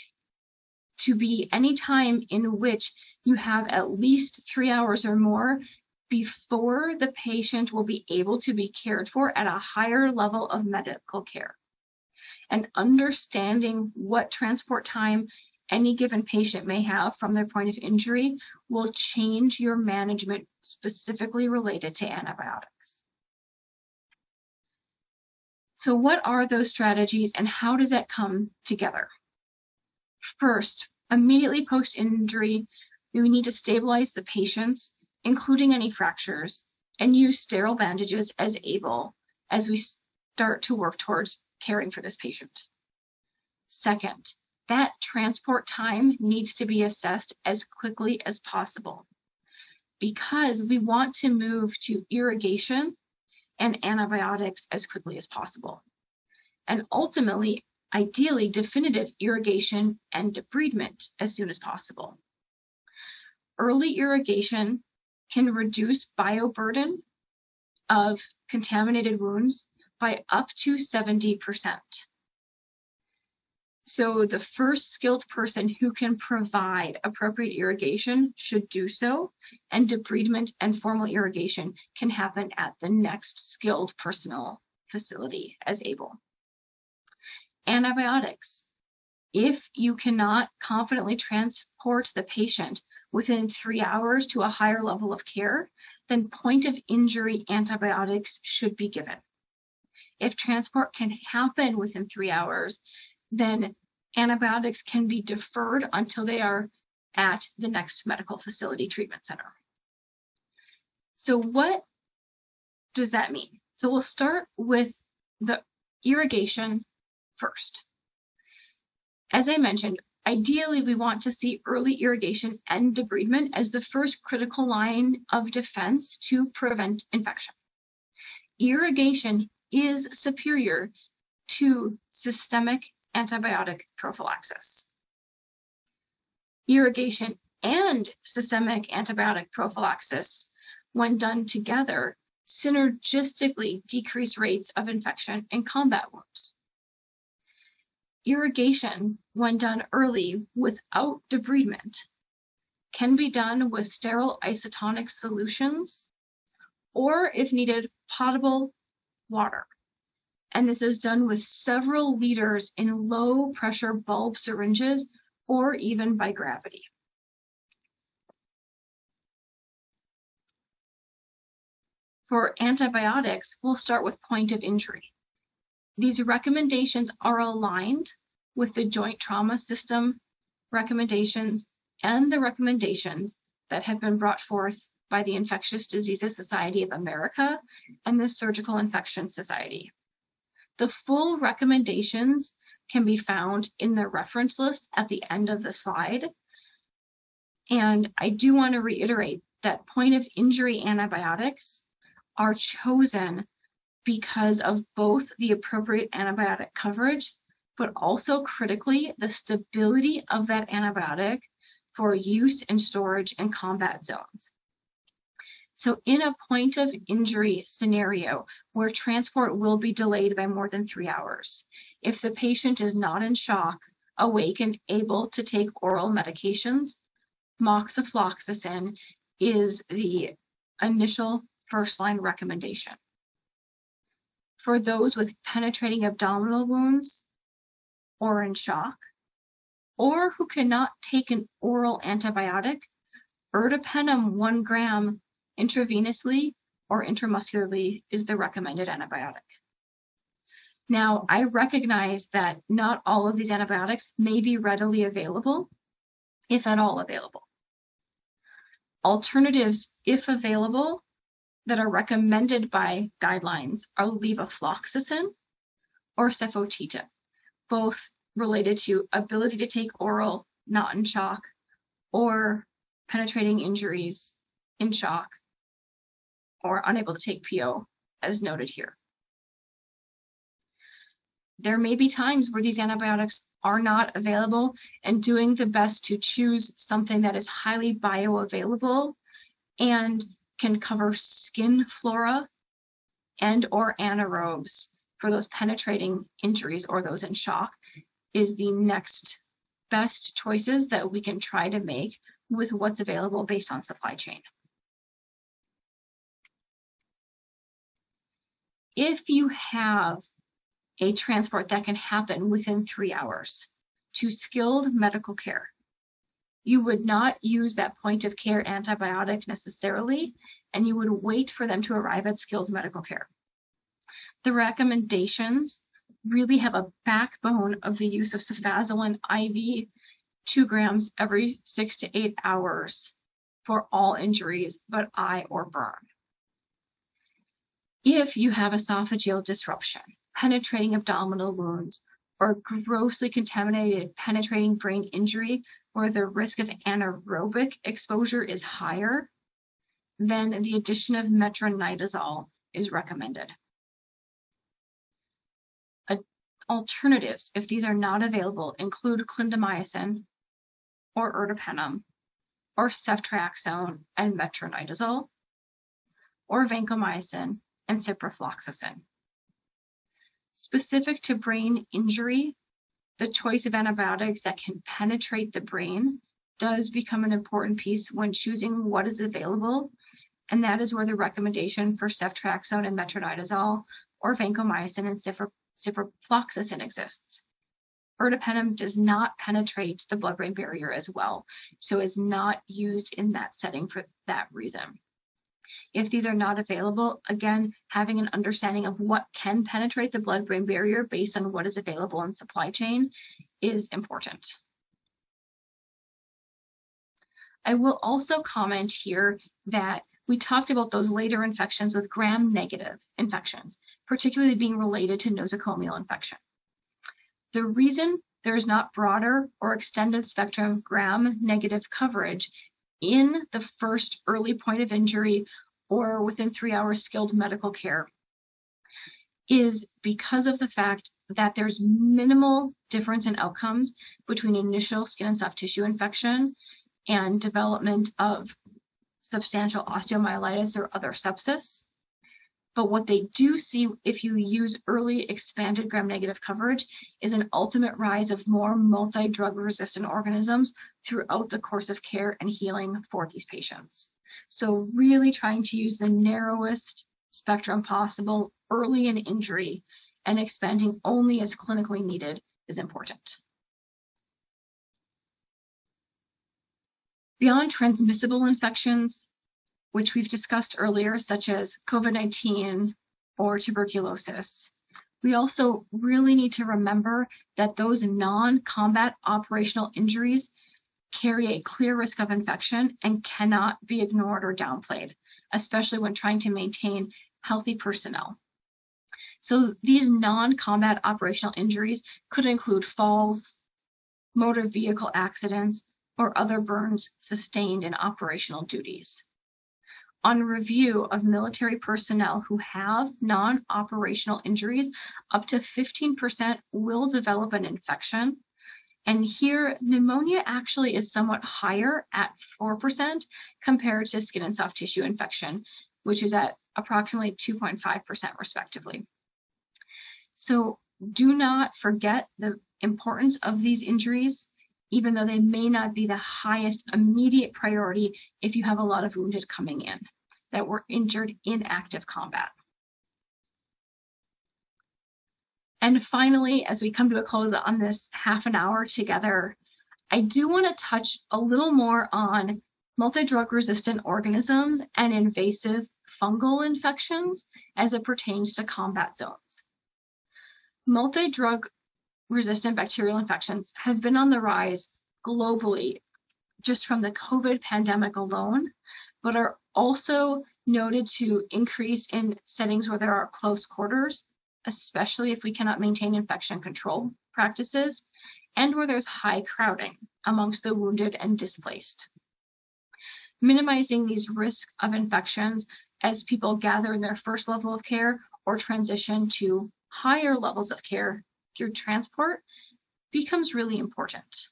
to be any time in which you have at least 3 hours or more before the patient will be able to be cared for at a higher level of medical care. And understanding what transport time any given patient may have from their point of injury will change your management specifically related to antibiotics. So what are those strategies and how does that come together? First, immediately post-injury, we need to stabilize the patients, including any fractures, and use sterile bandages as able as we start to work towards caring for this patient. Second, that transport time needs to be assessed as quickly as possible because we want to move to irrigation and antibiotics as quickly as possible. And ultimately, ideally, definitive irrigation and debridement as soon as possible. Early irrigation can reduce bioburden of contaminated wounds by up to 70%. So the first skilled person who can provide appropriate irrigation should do so, and debridement and formal irrigation can happen at the next skilled personnel facility as able. Antibiotics. If you cannot confidently transport the patient within 3 hours to a higher level of care, then point of injury antibiotics should be given. If transport can happen within 3 hours, then antibiotics can be deferred until they are at the next medical facility treatment center. So what does that mean? So we'll start with the irrigation first. As I mentioned, Ideally, we want to see early irrigation and debridement as the first critical line of defense to prevent infection. Irrigation is superior to systemic antibiotic prophylaxis. Irrigation and systemic antibiotic prophylaxis, when done together, synergistically decrease rates of infection in combat wounds. Irrigation, when done early without debridement, can be done with sterile isotonic solutions or, if needed, potable water. And this is done with several liters in low pressure bulb syringes or even by gravity. For antibiotics, we'll start with point of injury. These recommendations are aligned with the Joint Trauma System recommendations and the recommendations that have been brought forth by the Infectious Diseases Society of America and the Surgical Infection Society. The full recommendations can be found in the reference list at the end of the slide. And I do want to reiterate that point of injury antibiotics are chosen because of both the appropriate antibiotic coverage, but also critically the stability of that antibiotic for use and storage in combat zones. So in a point of injury scenario where transport will be delayed by more than 3 hours, if the patient is not in shock, awake, and able to take oral medications, moxifloxacin is the initial first-line recommendation. For those with penetrating abdominal wounds or in shock, or who cannot take an oral antibiotic, ertapenem 1 gram intravenously or intramuscularly is the recommended antibiotic. Now, I recognize that not all of these antibiotics may be readily available, if at all available. Alternatives, if available, that are recommended by guidelines are levofloxacin or cefotetan, both related to ability to take oral, not in shock, or penetrating injuries in shock, or unable to take PO, as noted here. There may be times where these antibiotics are not available, and doing the best to choose something that is highly bioavailable and can cover skin flora and or anaerobes for those penetrating injuries or those in shock is the next best choices that we can try to make with what's available based on supply chain. If you have a transport that can happen within 3 hours to skilled medical care, you would not use that point of care antibiotic necessarily, and you would wait for them to arrive at skilled medical care. The recommendations really have a backbone of the use of cefazolin IV 2 grams every 6 to 8 hours for all injuries but eye or burn. If you have esophageal disruption, penetrating abdominal wounds, or grossly contaminated penetrating brain injury where the risk of anaerobic exposure is higher, then the addition of metronidazole is recommended. Alternatives, if these are not available, include clindamycin or ertapenem, or ceftriaxone and metronidazole, or vancomycin and ciprofloxacin. Specific to brain injury, the choice of antibiotics that can penetrate the brain does become an important piece when choosing what is available, and that is where the recommendation for ceftriaxone and metronidazole or vancomycin and ciprofloxacin exists. Ertapenem does not penetrate the blood-brain barrier as well, so is not used in that setting for that reason. If these are not available, again, having an understanding of what can penetrate the blood-brain barrier based on what is available in supply chain is important. I will also comment here that we talked about those later infections with gram-negative infections, particularly being related to nosocomial infection. The reason there is not broader or extended spectrum gram-negative coverage in the first early point of injury or within 3 hours skilled medical care is because of the fact that there's minimal difference in outcomes between initial skin and soft tissue infection and development of substantial osteomyelitis or other sepsis. But what they do see if you use early expanded gram-negative coverage is an ultimate rise of more multi-drug resistant organisms throughout the course of care and healing for these patients. So really trying to use the narrowest spectrum possible early in injury and expanding only as clinically needed is important. Beyond transmissible infections, which we've discussed earlier, such as COVID-19 or tuberculosis, we also really need to remember that those non-combat operational injuries carry a clear risk of infection and cannot be ignored or downplayed, especially when trying to maintain healthy personnel. So these non-combat operational injuries could include falls, motor vehicle accidents, or other burns sustained in operational duties. On review of military personnel who have non-operational injuries, up to 15% will develop an infection. And here, pneumonia actually is somewhat higher at 4% compared to skin and soft tissue infection, which is at approximately 2.5% respectively. So do not forget the importance of these injuries, even though they may not be the highest immediate priority if you have a lot of wounded coming in that were injured in active combat. And finally, as we come to a close on this half an hour together, I do want to touch a little more on multi-drug resistant organisms and invasive fungal infections as it pertains to combat zones. Multi-drug resistant bacterial infections have been on the rise globally just from the COVID pandemic alone, but are also noted to increase in settings where there are close quarters, especially if we cannot maintain infection control practices, and where there's high crowding amongst the wounded and displaced. Minimizing these risks of infections as people gather in their first level of care or transition to higher levels of care through transport becomes really important.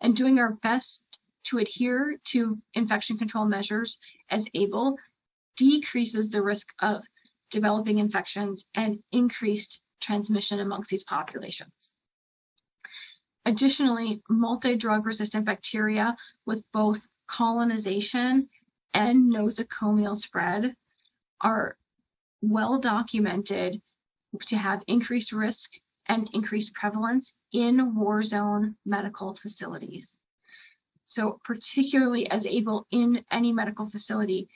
And doing our best to adhere to infection control measures as able decreases the risk of developing infections and increased transmission amongst these populations. Additionally, multi-drug resistant bacteria with both colonization and nosocomial spread are well documented to have increased risk and increased prevalence in war zone medical facilities. So particularly as able in any medical facility,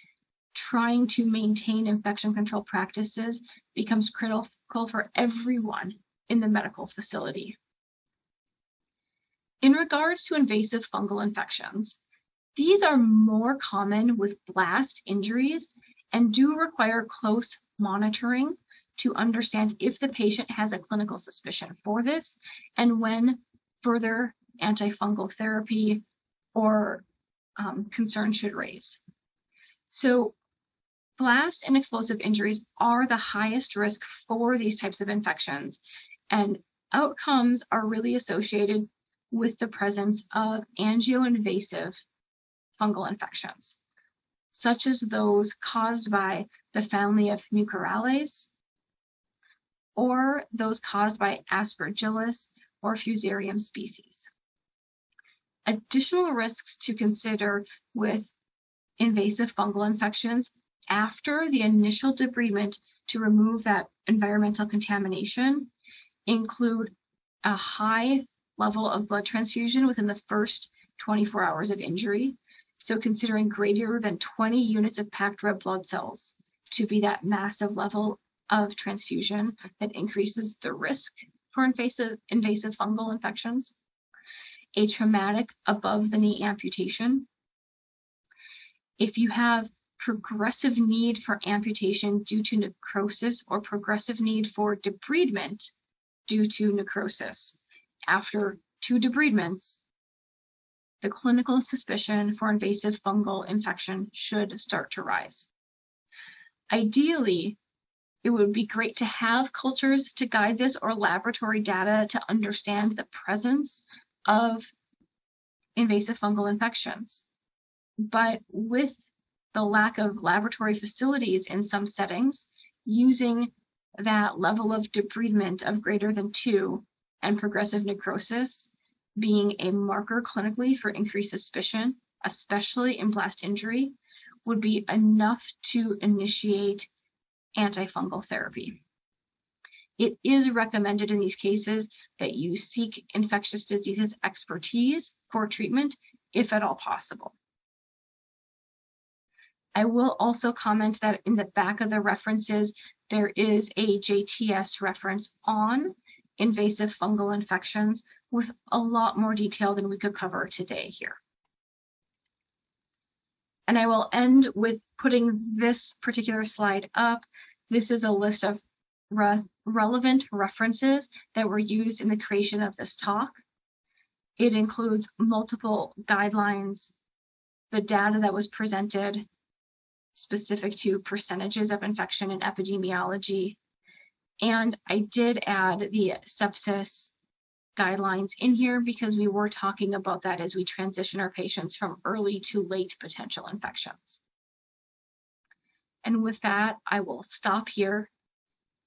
trying to maintain infection control practices becomes critical for everyone in the medical facility. In regards to invasive fungal infections, these are more common with blast injuries and do require close monitoring to understand if the patient has a clinical suspicion for this and when further antifungal therapy or concern should raise. So blast and explosive injuries are the highest risk for these types of infections, and outcomes are really associated with the presence of angioinvasive fungal infections, such as those caused by the family of Mucorales, or those caused by Aspergillus or Fusarium species. Additional risks to consider with invasive fungal infections after the initial debridement to remove that environmental contamination include a high level of blood transfusion within the first 24 hours of injury. So considering greater than 20 units of packed red blood cells to be that massive level of transfusion that increases the risk for invasive fungal infections. A traumatic above the knee amputation. If you have progressive need for amputation due to necrosis or progressive need for debridement due to necrosis, after 2 debridements, the clinical suspicion for invasive fungal infection should start to rise. Ideally, it would be great to have cultures to guide this or laboratory data to understand the presence of invasive fungal infections. But with the lack of laboratory facilities in some settings, using that level of debridement of greater than 2 and progressive necrosis being a marker clinically for increased suspicion, especially in blast injury, would be enough to initiate antifungal therapy. It is recommended in these cases that you seek infectious diseases expertise for treatment, if at all possible. I will also comment that in the back of the references, there is a JTS reference on invasive fungal infections with a lot more detail than we could cover today here. And I will end with putting this particular slide up. This is a list of relevant references that were used in the creation of this talk. It includes multiple guidelines, the data that was presented specific to percentages of infection in epidemiology. And I did add the sepsis guidelines in here because we were talking about that as we transition our patients from early to late potential infections. And with that, I will stop here.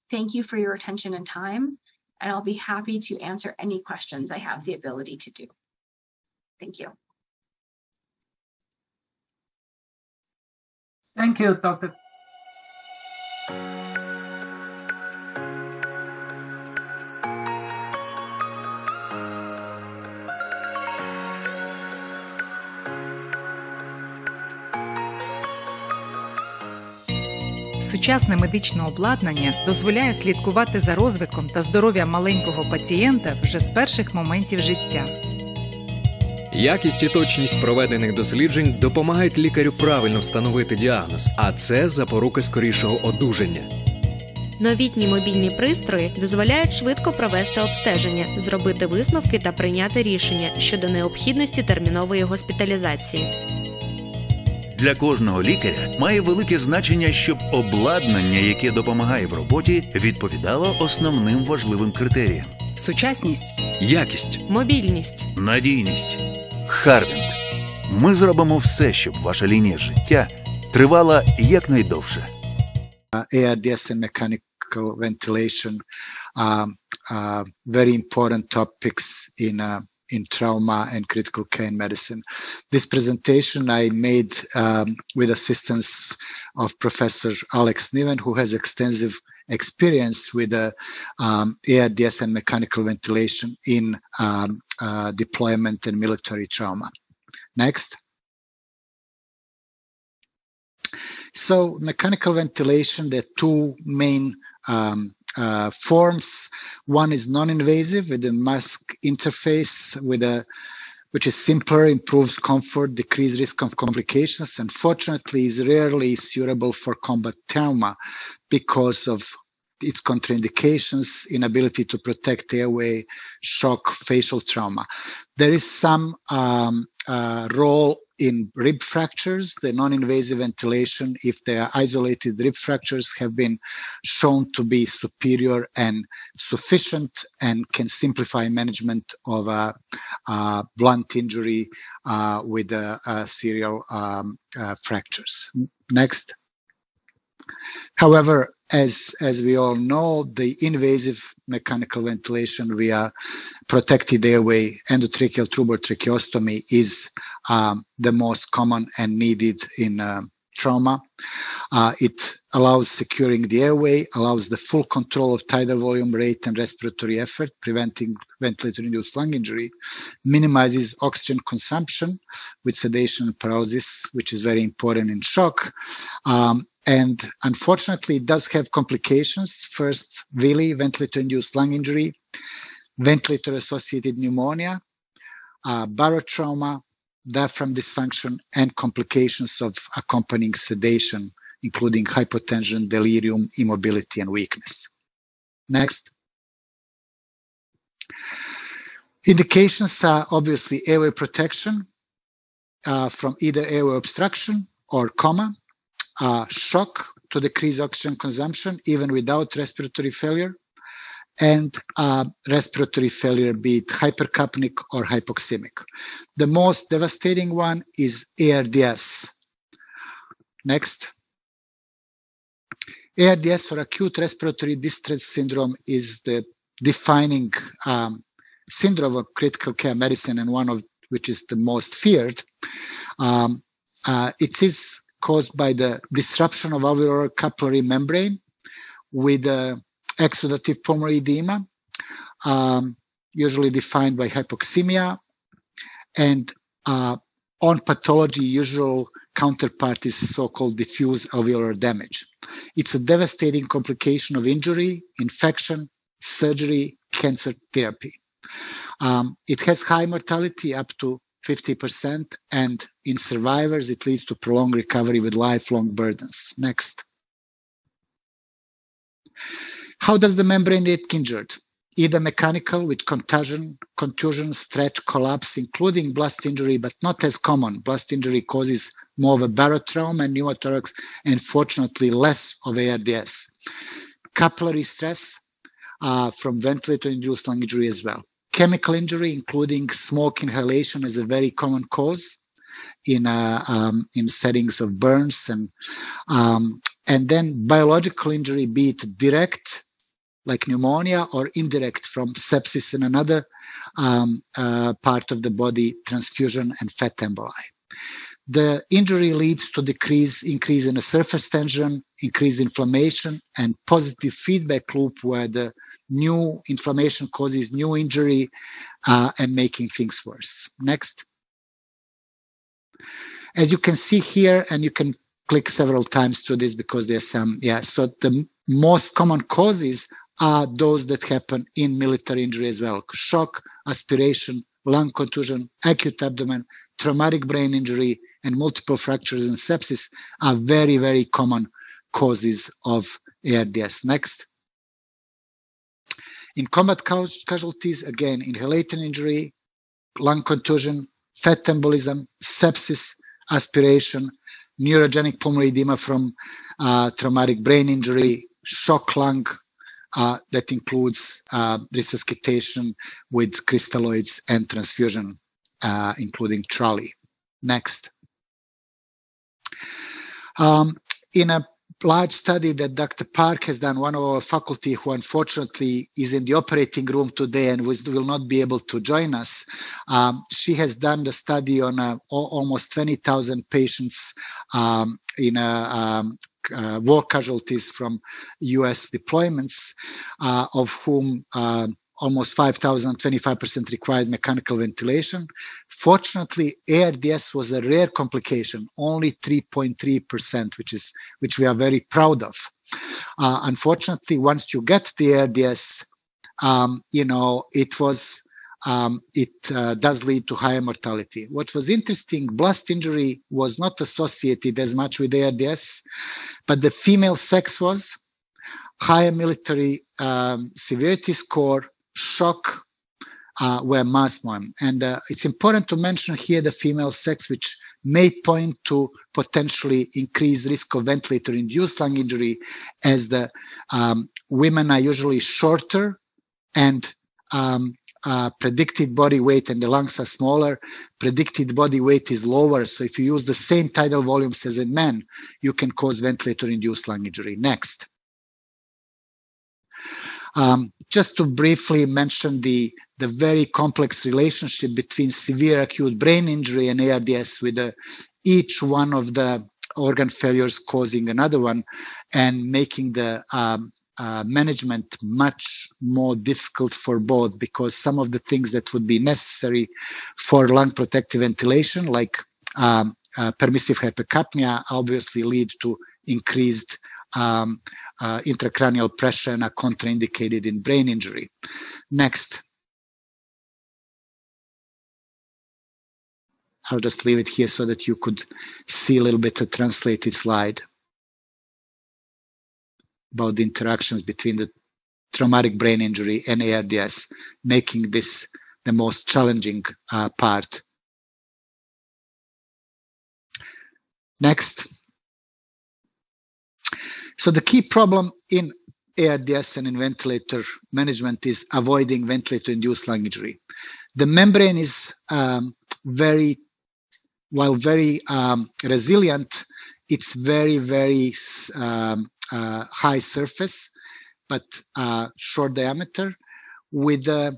Thank you for your attention and time, and I'll be happy to answer any questions I have the ability to do. Thank you. Thank you, Dr. Сучасне медичне обладнання дозволяє слідкувати за розвитком та здоров'ям маленького пацієнта вже з перших моментів життя. Якість і точність проведених досліджень допомагають лікарю правильно встановити діагноз, а це запорука скорішого одужання. Новітні мобільні пристрої дозволяють швидко провести обстеження, зробити висновки та прийняти рішення щодо необхідності термінової госпіталізації. Для кожного лікаря має велике значення, щоб обладнання, яке допомагає в роботі, відповідало основним важливим критеріям. Сучасність, якість, мобільність, надійність. Харвінг. Ми зробимо все, щоб ваша лінія життя тривала якнайдовше. ARDS and mechanical ventilation very important topics in trauma and critical care in medicine. This presentation I made with assistance of Professor Alex Niven, who has extensive experience with ARDS and mechanical ventilation in deployment and military trauma. Next. So mechanical ventilation, there are 2 main forms. One is non-invasive with a mask interface which is simpler, improves comfort, decreased risk of complications, and fortunately is rarely suitable for combat trauma because of its contraindications, inability to protect airway, shock, facial trauma. There is some role in rib fractures. The non-invasive ventilation, if they are isolated rib fractures, have been shown to be superior and sufficient and can simplify management of a blunt injury with serial fractures. Next. However, as we all know, the invasive mechanical ventilation via protected airway endotracheal tubotracheostomy is the most common and needed in trauma. It allows securing the airway, allows the full control of tidal volume, rate, and respiratory effort, preventing ventilator-induced lung injury, minimizes oxygen consumption with sedation and paralysis, which is very important in shock. And unfortunately, it does have complications. First, VILI, ventilator-induced lung injury, ventilator-associated pneumonia, barotrauma, diaphragm dysfunction, and complications of accompanying sedation, including hypotension, delirium, immobility, and weakness. Next. Indications are obviously airway protection from either airway obstruction or coma, shock to decrease oxygen consumption even without respiratory failure, and respiratory failure, be it hypercapnic or hypoxemic. The most devastating one is ARDS. Next. ARDS, or acute respiratory distress syndrome, is the defining syndrome of critical care medicine, and one of which is the most feared. It is caused by the disruption of alveolar capillary membrane with exudative pulmonary edema, usually defined by hypoxemia, and on pathology, usual counterpart is so-called diffuse alveolar damage. It's a devastating complication of injury, infection, surgery, cancer therapy. It has high mortality, up to 50%, and in survivors, it leads to prolonged recovery with lifelong burdens. Next. How does the membrane get injured? Either mechanical with contusion, stretch, collapse, including blast injury, but not as common. Blast injury causes more of a barotrauma and pneumothorax, and fortunately less of ARDS. Capillary stress from ventilator-induced lung injury as well. Chemical injury, including smoke inhalation, is a very common cause in settings of burns, and then biological injury, be it direct, like pneumonia, or indirect from sepsis in another part of the body, transfusion and fat emboli. The injury leads to increase in the surface tension, increased inflammation, and positive feedback loop where the new inflammation causes new injury and making things worse. Next. As you can see here, and you can click several times through this because there's some, so the most common causes are those that happen in military injury as well. Shock, aspiration, lung contusion, acute abdomen, traumatic brain injury, and multiple fractures and sepsis are very, very common causes of ARDS. Next. In combat casualties, again, inhalation injury, lung contusion, fat embolism, sepsis, aspiration, neurogenic pulmonary edema from traumatic brain injury, shock lung, that includes resuscitation with crystalloids and transfusion, including trolley. Next. In a large study that Dr. Park has done, one of our faculty who unfortunately is in the operating room today and will not be able to join us, she has done the study on almost 20,000 patients in war casualties from US deployments, of whom almost 5,000, 25% required mechanical ventilation. Fortunately, ARDS was a rare complication, only 3.3%, which we are very proud of. Unfortunately, once you get the ARDS, it does lead to higher mortality. What was interesting, blast injury was not associated as much with ARDS, but the female sex was, higher military severity score, shock were mass one. And it's important to mention here the female sex, which may point to potentially increased risk of ventilator-induced lung injury, as the women are usually shorter and predicted body weight, and the lungs are smaller. Predicted body weight is lower. So if you use the same tidal volumes as in men, you can cause ventilator-induced lung injury. Next. Just to briefly mention the very complex relationship between severe acute brain injury and ARDS, with each one of the organ failures causing another one, and making the management much more difficult for both, because some of the things that would be necessary for lung protective ventilation, like permissive hypercapnia, obviously lead to increased intracranial pressure and are contraindicated in brain injury. Next. I'll just leave it here so that you could see a little bit of translated slide about the interactions between the traumatic brain injury and ARDS, making this the most challenging part. Next. So the key problem in ARDS and in ventilator management is avoiding ventilator-induced lung injury. The membrane is very resilient, it's very high surface, but short diameter, with a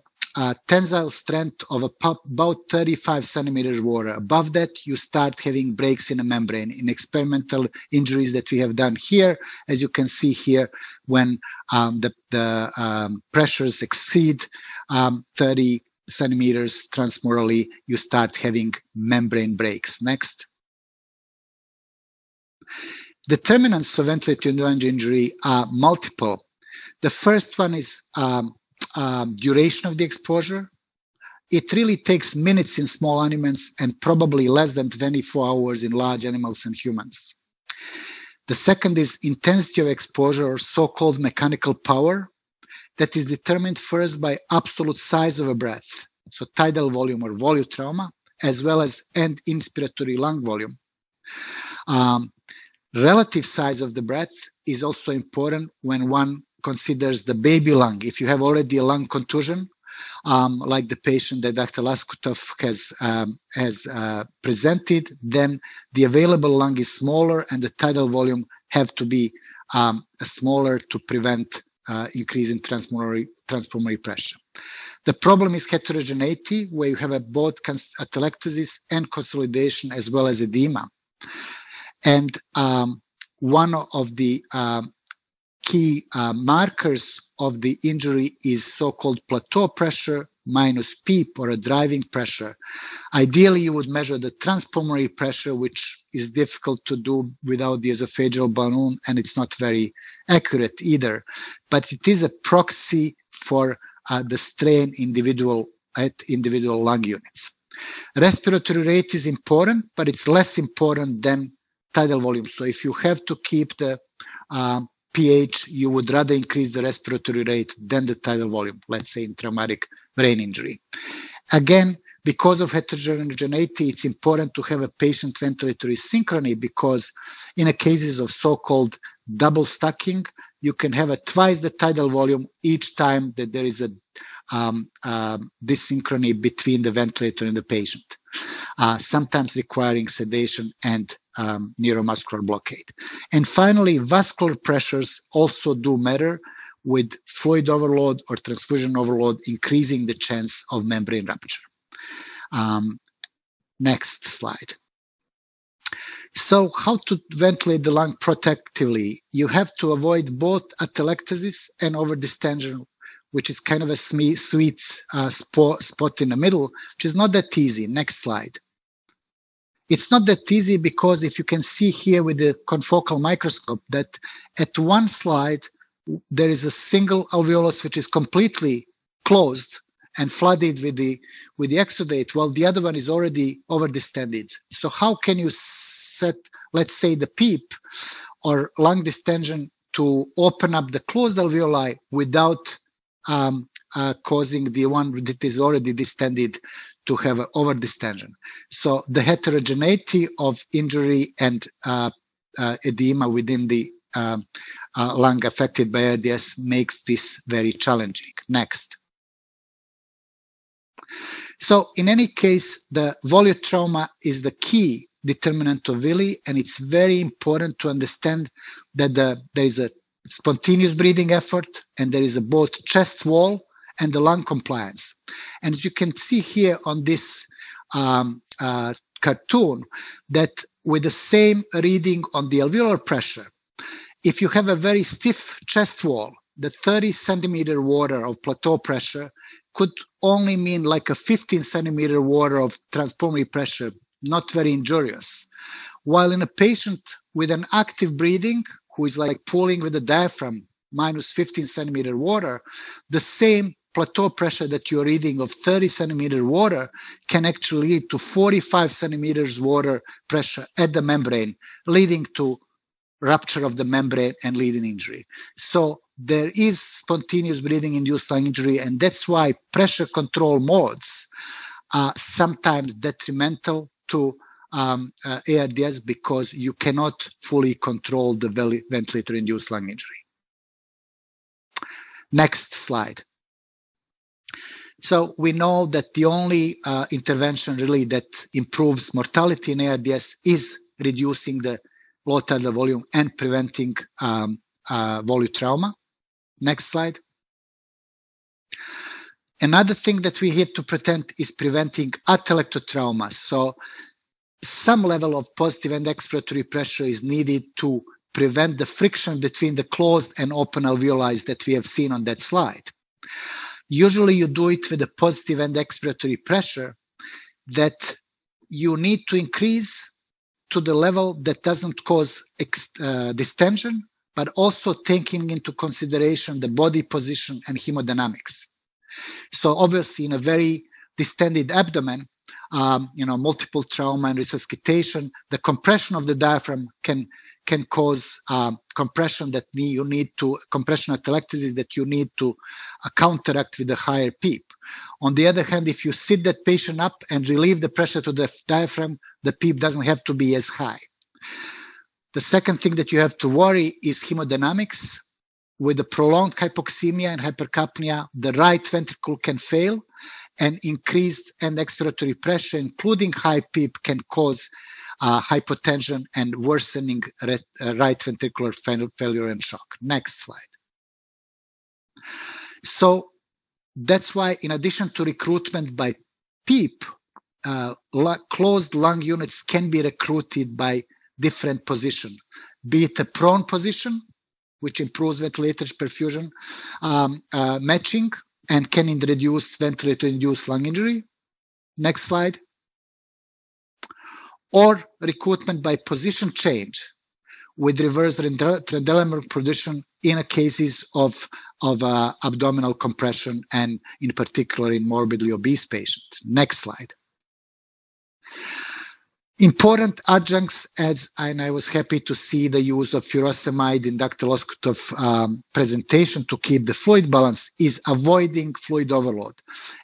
tensile strength of about 35 centimeters water. Above that, you start having breaks in the membrane. In experimental injuries that we have done here, as you can see here, when the pressures exceed 30 centimeters transmurally, you start having membrane breaks. Next. Determinants of ventilator-induced injury are multiple. The first one is duration of the exposure. It really takes minutes in small animals and probably less than 24 hours in large animals and humans. The second is intensity of exposure, or so-called mechanical power, that is determined first by absolute size of a breath, so tidal volume or volume trauma, as well as end inspiratory lung volume. Relative size of the breath is also important when one considers the baby lung. If you have already a lung contusion, like the patient that Dr. Laskutov has presented, then the available lung is smaller and the tidal volume have to be smaller to prevent increase in transpulmonary pressure. The problem is heterogeneity, where you have both atelectasis and consolidation as well as edema. And one of the key markers of the injury is so-called plateau pressure minus PEEP, or a driving pressure. Ideally, you would measure the transpulmonary pressure, which is difficult to do without the esophageal balloon, and it's not very accurate either. But it is a proxy for the strain at individual lung units. Respiratory rate is important, but it's less important than tidal volume. So if you have to keep the pH, you would rather increase the respiratory rate than the tidal volume, let's say in traumatic brain injury. Again, because of heterogeneity, it's important to have a patient ventilatory synchrony, because in a cases of so-called double stacking, you can have twice the tidal volume each time that there is a dysynchrony between the ventilator and the patient, sometimes requiring sedation and neuromuscular blockade. And finally, vascular pressures also do matter, with fluid overload or transfusion overload increasing the chance of membrane rupture. Next slide. So how to ventilate the lung protectively? You have to avoid both atelectasis and overdistension, which is kind of a sweet spot in the middle, which is not that easy. Next slide. It's not that easy because if you can see here with the confocal microscope that at one slide, there is a single alveolus which is completely closed and flooded with the exudate, while the other one is already overdistended. So how can you set, let's say, the PEEP or lung distension to open up the closed alveoli without causing the one that is already distended to have an overdistension? So the heterogeneity of injury and edema within the lung affected by ARDS makes this very challenging. Next. So in any case, the volume trauma is the key determinant of VILI, and it's very important to understand that there is a spontaneous breathing effort, and there is both chest wall and the lung compliance. And as you can see here on this cartoon, that with the same reading on the alveolar pressure, if you have a very stiff chest wall, the 30 centimeter water of plateau pressure could only mean like a 15 centimeter water of transpulmonary pressure, not very injurious. While in a patient with an active breathing, who is like pulling with the diaphragm, minus 15 centimeter water, the same plateau pressure that you're reading of 30 centimeter water can actually lead to 45 centimeters water pressure at the membrane, leading to rupture of the membrane and leading injury. So there is spontaneous breathing-induced lung injury, and that's why pressure control modes are sometimes detrimental to ARDS, because you cannot fully control the ventilator-induced lung injury. Next slide. So we know that the only intervention really that improves mortality in ARDS is reducing the low tidal volume and preventing volute trauma. Next slide. Another thing that we have to prevent is preventing atelectotrauma. So some level of positive end expiratory pressure is needed to prevent the friction between the closed and open alveoli that we have seen on that slide. Usually you do it with a positive end expiratory pressure that you need to increase to the level that doesn't cause distension, but also taking into consideration the body position and hemodynamics. So obviously in a very distended abdomen, multiple trauma and resuscitation, the compression of the diaphragm can cause compression that you need to, compression atelectasis that you need to counteract with a higher PEEP. On the other hand, if you sit that patient up and relieve the pressure to the diaphragm, the PEEP doesn't have to be as high. The second thing that you have to worry is hemodynamics. With the prolonged hypoxemia and hypercapnia, the right ventricle can fail, and increased end expiratory pressure, including high PEEP, can cause hypotension and worsening right ventricular failure and shock. Next slide. So that's why, in addition to recruitment by PEEP, closed lung units can be recruited by different position, be it a prone position, which improves ventilator perfusion matching and can introduce ventilator-induced lung injury. Next slide. Or recruitment by position change with reverse trendelenburg position in cases of abdominal compression, and in particular in morbidly obese patients. Next slide. Important adjuncts, and I was happy to see the use of furosemide in Dr. Loskutov's presentation to keep the fluid balance, is avoiding fluid overload.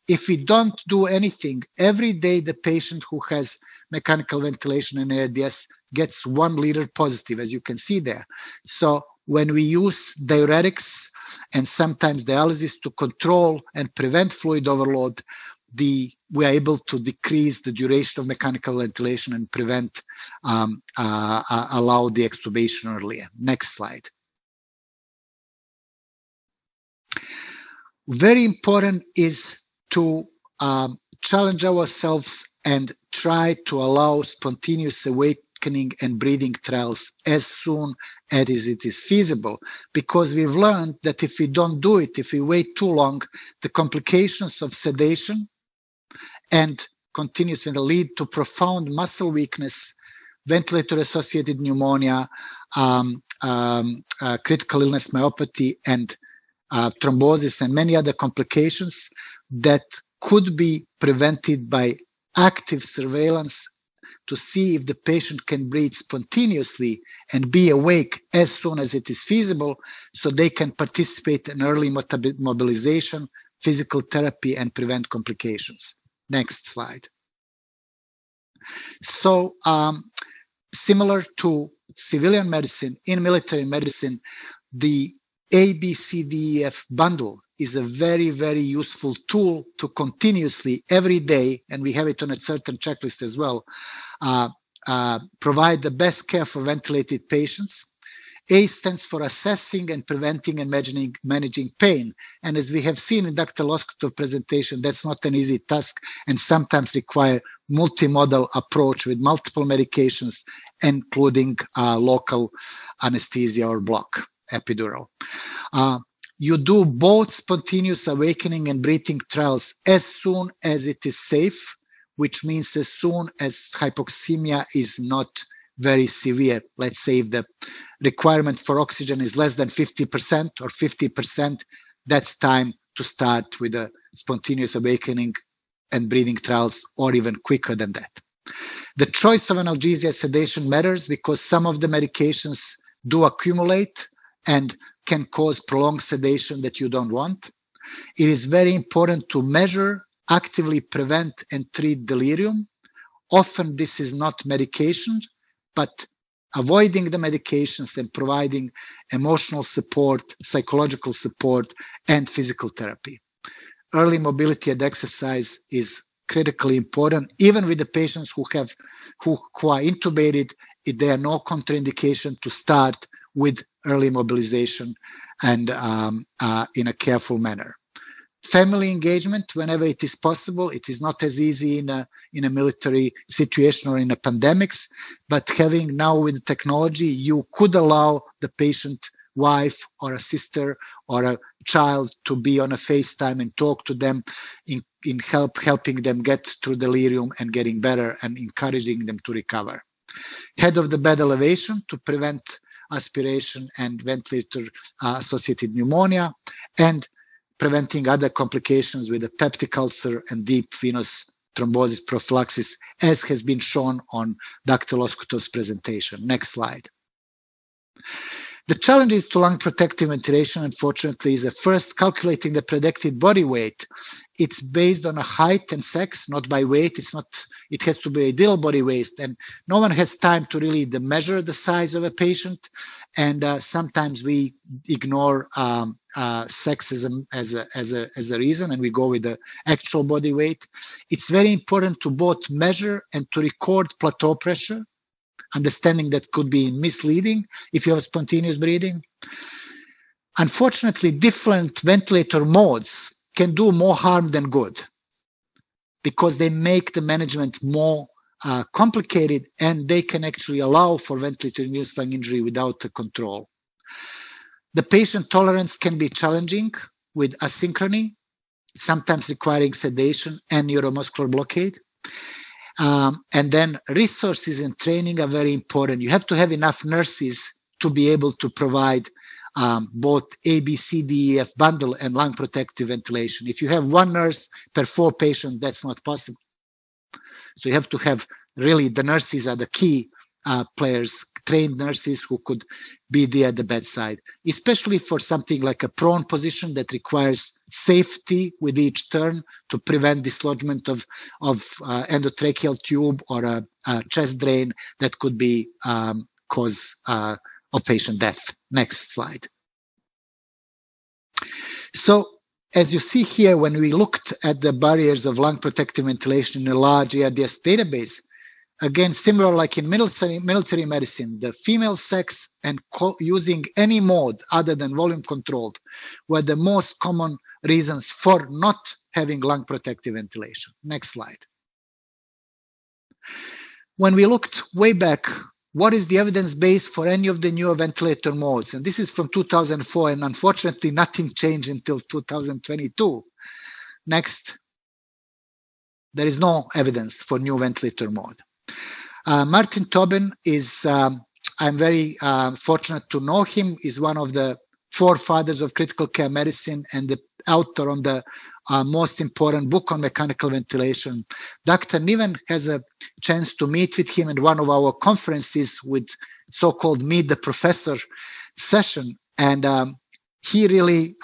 If we don't do anything, every day the patient who has mechanical ventilation and ARDS gets 1 liter positive, as you can see there. So when we use diuretics and sometimes dialysis to control and prevent fluid overload, we are able to decrease the duration of mechanical ventilation and prevent, allow the extubation earlier. Next slide. Very important is to challenge ourselves and try to allow spontaneous awakening and breathing trials as soon as it is feasible, because we've learned that if we don't do it, if we wait too long, the complications of sedation and continuous will lead to profound muscle weakness, ventilator-associated pneumonia, critical illness myopathy, and thrombosis, and many other complications that could be prevented by active surveillance to see if the patient can breathe spontaneously and be awake as soon as it is feasible, so they can participate in early mobilization, physical therapy, and prevent complications. Next slide. So similar to civilian medicine, in military medicine, the ABCDEF bundle is a very, very useful tool to continuously, every day, and we have it on a certain checklist as well, provide the best care for ventilated patients. A stands for assessing and preventing and managing pain. And as we have seen in Dr. Loskutov's presentation, that's not an easy task and sometimes require multimodal approach with multiple medications, including local anesthesia or block epidural. You do both spontaneous awakening and breathing trials as soon as it is safe, which means as soon as hypoxemia is not very severe. Let's say if the requirement for oxygen is less than 50% or 50%, that's time to start with a spontaneous awakening and breathing trials, or even quicker than that. The choice of analgesia sedation matters because some of the medications do accumulate and can cause prolonged sedation that you don't want. It is very important to measure, actively prevent, and treat delirium. Often this is not medication, but avoiding the medications and providing emotional support, psychological support, and physical therapy. Early mobility and exercise is critically important. Even with the patients who are intubated, there are no contraindication to start with early mobilization and in a careful manner. Family engagement, whenever it is possible. It is not as easy in a military situation or in a pandemics, but having now with the technology, you could allow the patient wife or a sister or a child to be on a FaceTime and talk to them in helping them get through delirium and getting better and encouraging them to recover. Head of the bed elevation to prevent aspiration and ventilator associated pneumonia, and preventing other complications with a peptic ulcer and deep venous thrombosis prophylaxis, as has been shown on Dr. Loskutov's presentation. Next slide. The challenges to lung protective ventilation, unfortunately, is first calculating the predicted body weight. It's based on a height and sex, not by weight. It has to be ideal body weight, and no one has time to really measure the size of a patient. And sometimes we ignore sexism as a reason, and we go with the actual body weight. It's very important to both measure and to record plateau pressure. Understanding that could be misleading if you have spontaneous breathing. Unfortunately, different ventilator modes can do more harm than good because they make the management more complicated, and they can actually allow for ventilator-induced lung injury without the control. The patient tolerance can be challenging with asynchrony, sometimes requiring sedation and neuromuscular blockade. And then resources and training are very important. You have to have enough nurses to be able to provide both A, B, C, D, E, F bundle and lung protective ventilation. If you have one nurse per 4 patients, that's not possible. So you have to have really the nurses are the key players, trained nurses who could be there at the bedside, especially for something like a prone position that requires safety with each turn to prevent dislodgement of endotracheal tube or a chest drain that could be cause of patient death. Next slide. So as you see here, when we looked at the barriers of lung protective ventilation in a large GRDS database, again, similar like in military medicine, the female sex and using any mode other than volume controlled were the most common reasons for not having lung protective ventilation. Next slide. When we looked way back, what is the evidence base for any of the newer ventilator modes? And this is from 2004, and unfortunately nothing changed until 2022. Next. There is no evidence for new ventilator mode. Martin Tobin is, I'm very fortunate to know him, is one of the forefathers of critical care medicine and the author on the most important book on mechanical ventilation. Dr. Niven has a chance to meet with him in one of our conferences with so-called Meet the Professor session. And he really,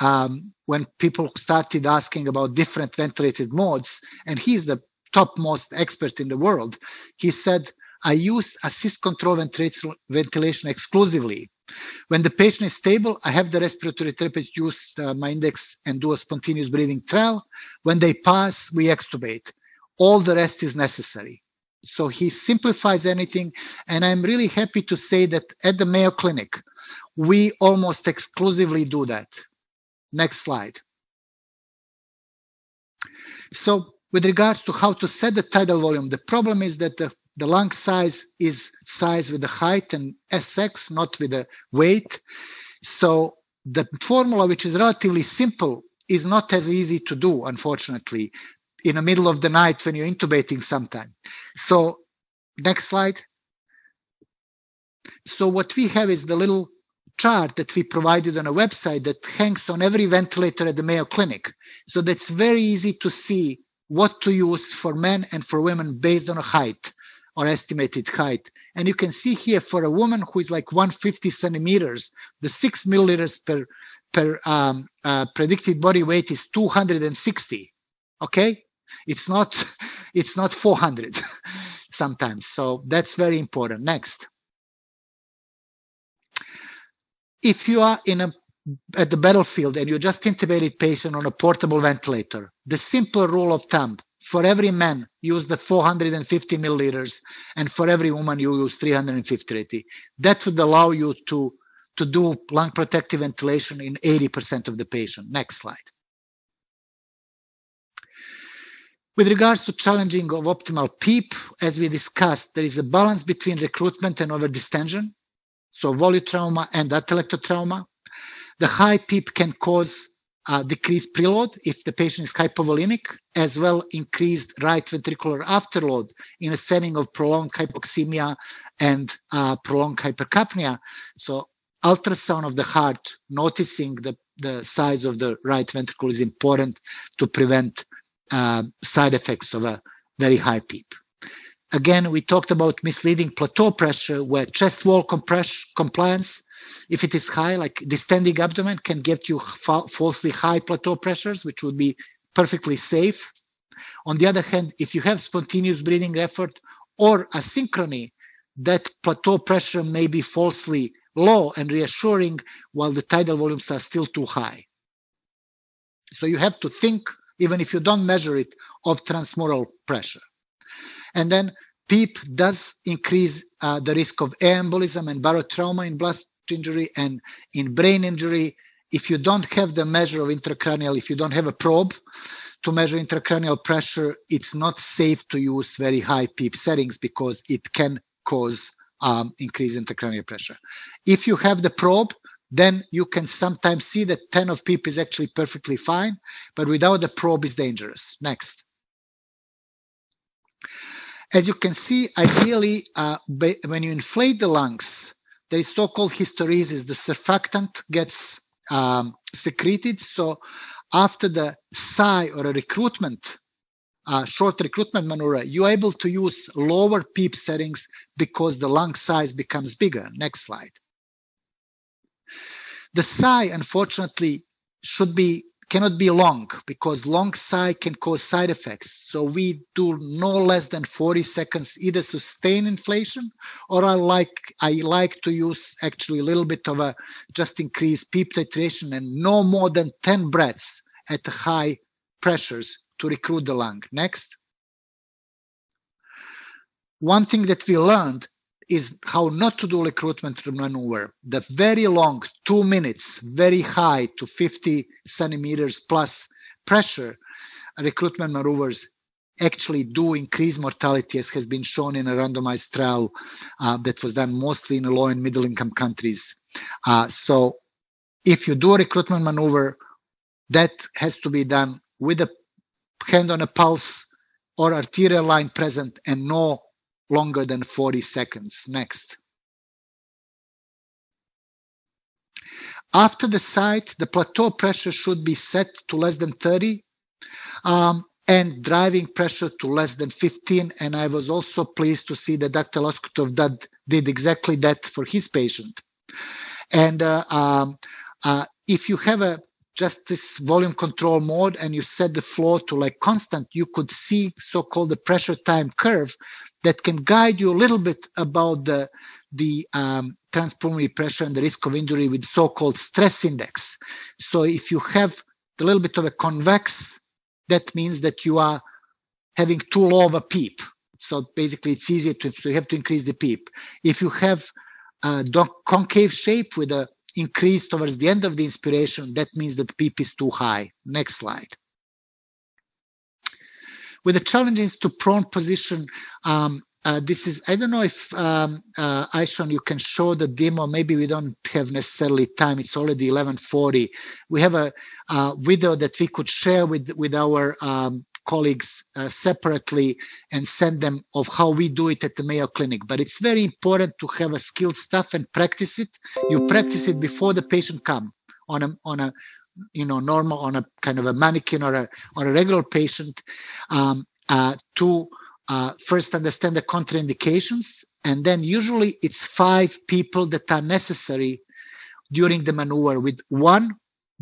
when people started asking about different ventilated modes, and he's the topmost expert in the world, he said, I use assist control ventilation exclusively. When the patient is stable, I have the respiratory therapist use my index and do a spontaneous breathing trial. When they pass, we extubate. All the rest is necessary. So he simplifies anything. And I'm really happy to say that at the Mayo Clinic, we almost exclusively do that. Next slide. So with regards to how to set the tidal volume, the problem is that the lung size is size with the height and SX, not with the weight. So the formula, which is relatively simple, is not as easy to do, unfortunately, in the middle of the night when you're intubating sometime. So next slide. So what we have is the little chart that we provided on a website that hangs on every ventilator at the Mayo Clinic. So that's very easy to see what to use for men and for women based on a height. or estimated height. And you can see here for a woman who is like 150 centimeters, the 6 milliliters per predicted body weight is 260. Okay, it's not 400 sometimes. So that's very important. Next, if you are at the battlefield and you just intubated patient on a portable ventilator, the simple rule of thumb: for every man, use the 450 milliliters, and for every woman, you use 350. That would allow you to do lung protective ventilation in 80% of the patient. Next slide. With regards to challenging of optimal PEEP, as we discussed, there is a balance between recruitment and overdistension, so volutrauma and atelectotrauma. The high PEEP can cause decreased preload if the patient is hypovolemic, as well increased right ventricular afterload in a setting of prolonged hypoxemia and prolonged hypercapnia. So ultrasound of the heart, noticing the size of the right ventricle is important to prevent side effects of a very high PEEP. Again, we talked about misleading plateau pressure, where chest wall compliance, if it is high, like distending abdomen, can get you falsely high plateau pressures, which would be perfectly safe. On the other hand, if you have spontaneous breathing effort or asynchrony, that plateau pressure may be falsely low and reassuring while the tidal volumes are still too high. So you have to think, even if you don't measure it, of transmural pressure. And then PEEP does increase the risk of air embolism and barotrauma in blast injury and in brain injury. If you don't have the measure of intracranial, if you don't have a probe to measure intracranial pressure, it's not safe to use very high PEEP settings because it can cause increased intracranial pressure. If you have the probe, then you can sometimes see that 10 of PEEP is actually perfectly fine, but without the probe is dangerous. Next. As you can see, ideally, when you inflate the lungs, there is so-called hysteresis. The surfactant gets secreted. So after the sigh or a recruitment, short recruitment maneuver, you're able to use lower PEEP settings because the lung size becomes bigger. Next slide. The sigh, unfortunately, cannot be long because long sigh can cause side effects. So we do no less than 40 seconds, either sustained inflation, or I like to use actually a little bit of a just increased PEEP titration and no more than 10 breaths at high pressures to recruit the lung. Next. One thing that we learned is how not to do recruitment maneuver. The very long 2 minutes, very high to 50 centimeters plus pressure recruitment maneuvers actually do increase mortality, as has been shown in a randomized trial that was done mostly in low and middle income countries. So if you do a recruitment maneuver, that has to be done with a hand on a pulse or arterial line present and no longer than 40 seconds. Next. After the site, the plateau pressure should be set to less than 30 and driving pressure to less than 15. And I was also pleased to see that Dr. Loskutov did exactly that for his patient. And if you have just this volume control mode and you set the flow to like constant, you could see so-called the pressure time curve that can guide you a little bit about the transpulmonary pressure and the risk of injury with so-called stress index. So if you have a little bit of a convex, that means that you are having too low of a PEEP. So basically it's easier to have to increase the PEEP. If you have a concave shape with a increase towards the end of the inspiration, that means that PEEP is too high. Next slide. With the challenges to prone position, this is, I don't know if Aishon, you can show the demo. Maybe we don't have necessarily time. It's already 11:40. We have a video that we could share with our colleagues separately and send them of how we do it at the Mayo Clinic. But it's very important to have a skilled staff and practice it. You practice it before the patient come on a normal, on a kind of a mannequin or a regular patient to first understand the contraindications, and then usually it's 5 people that are necessary during the maneuver, with 1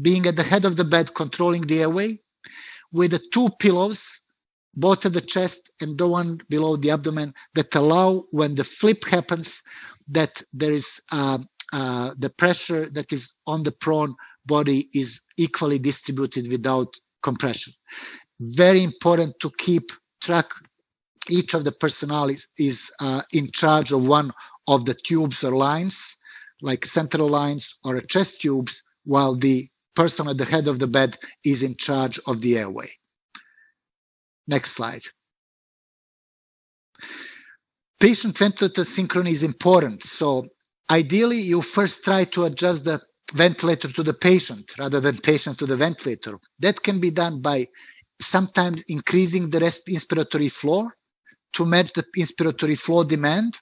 being at the head of the bed controlling the airway, with the 2 pillows, both at the chest and the one below the abdomen, that allow, when the flip happens, that there is the pressure that is on the prone body is equally distributed without compression. Very important to keep track. Each of the personnel is in charge of one of the tubes or lines, like central lines or chest tubes, while the person at the head of the bed is in charge of the airway. Next slide. Patient ventilator synchrony is important. So ideally, you first try to adjust the ventilator to the patient rather than patient to the ventilator. That can be done by sometimes increasing the inspiratory flow to match the inspiratory flow demand.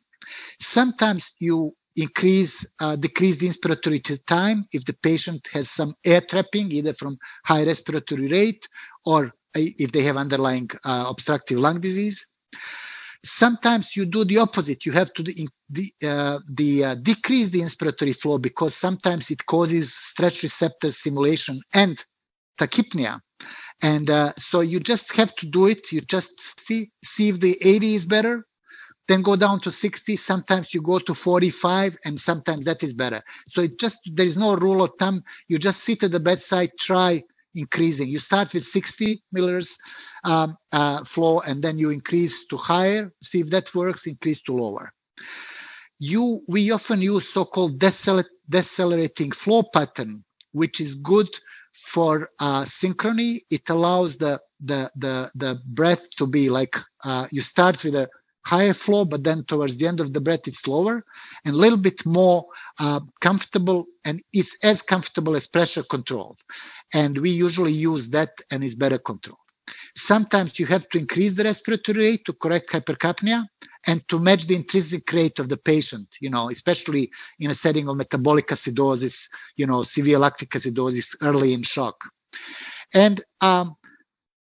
Sometimes you decrease the inspiratory time if the patient has some air trapping, either from high respiratory rate or if they have underlying obstructive lung disease. Sometimes you do the opposite. You have to decrease the inspiratory flow because sometimes it causes stretch receptor stimulation and tachypnea. And so you just have to do it. You just see if the 80 is better, then go down to 60. Sometimes you go to 45, and sometimes that is better. So there is no rule of thumb. You just sit at the bedside, try increasing. You start with 60 milliliters flow, and then you increase to higher, see if that works, increase to lower. We often use so-called decelerating flow pattern, which is good for synchrony. It allows the breath to be like you start with a higher flow, but then towards the end of the breath it's lower and a little bit more comfortable, and it's as comfortable as pressure controlled. And we usually use that, and it's better controlled. Sometimes you have to increase the respiratory rate to correct hypercapnia and to match the intrinsic rate of the patient, especially in a setting of metabolic acidosis, severe lactic acidosis early in shock. And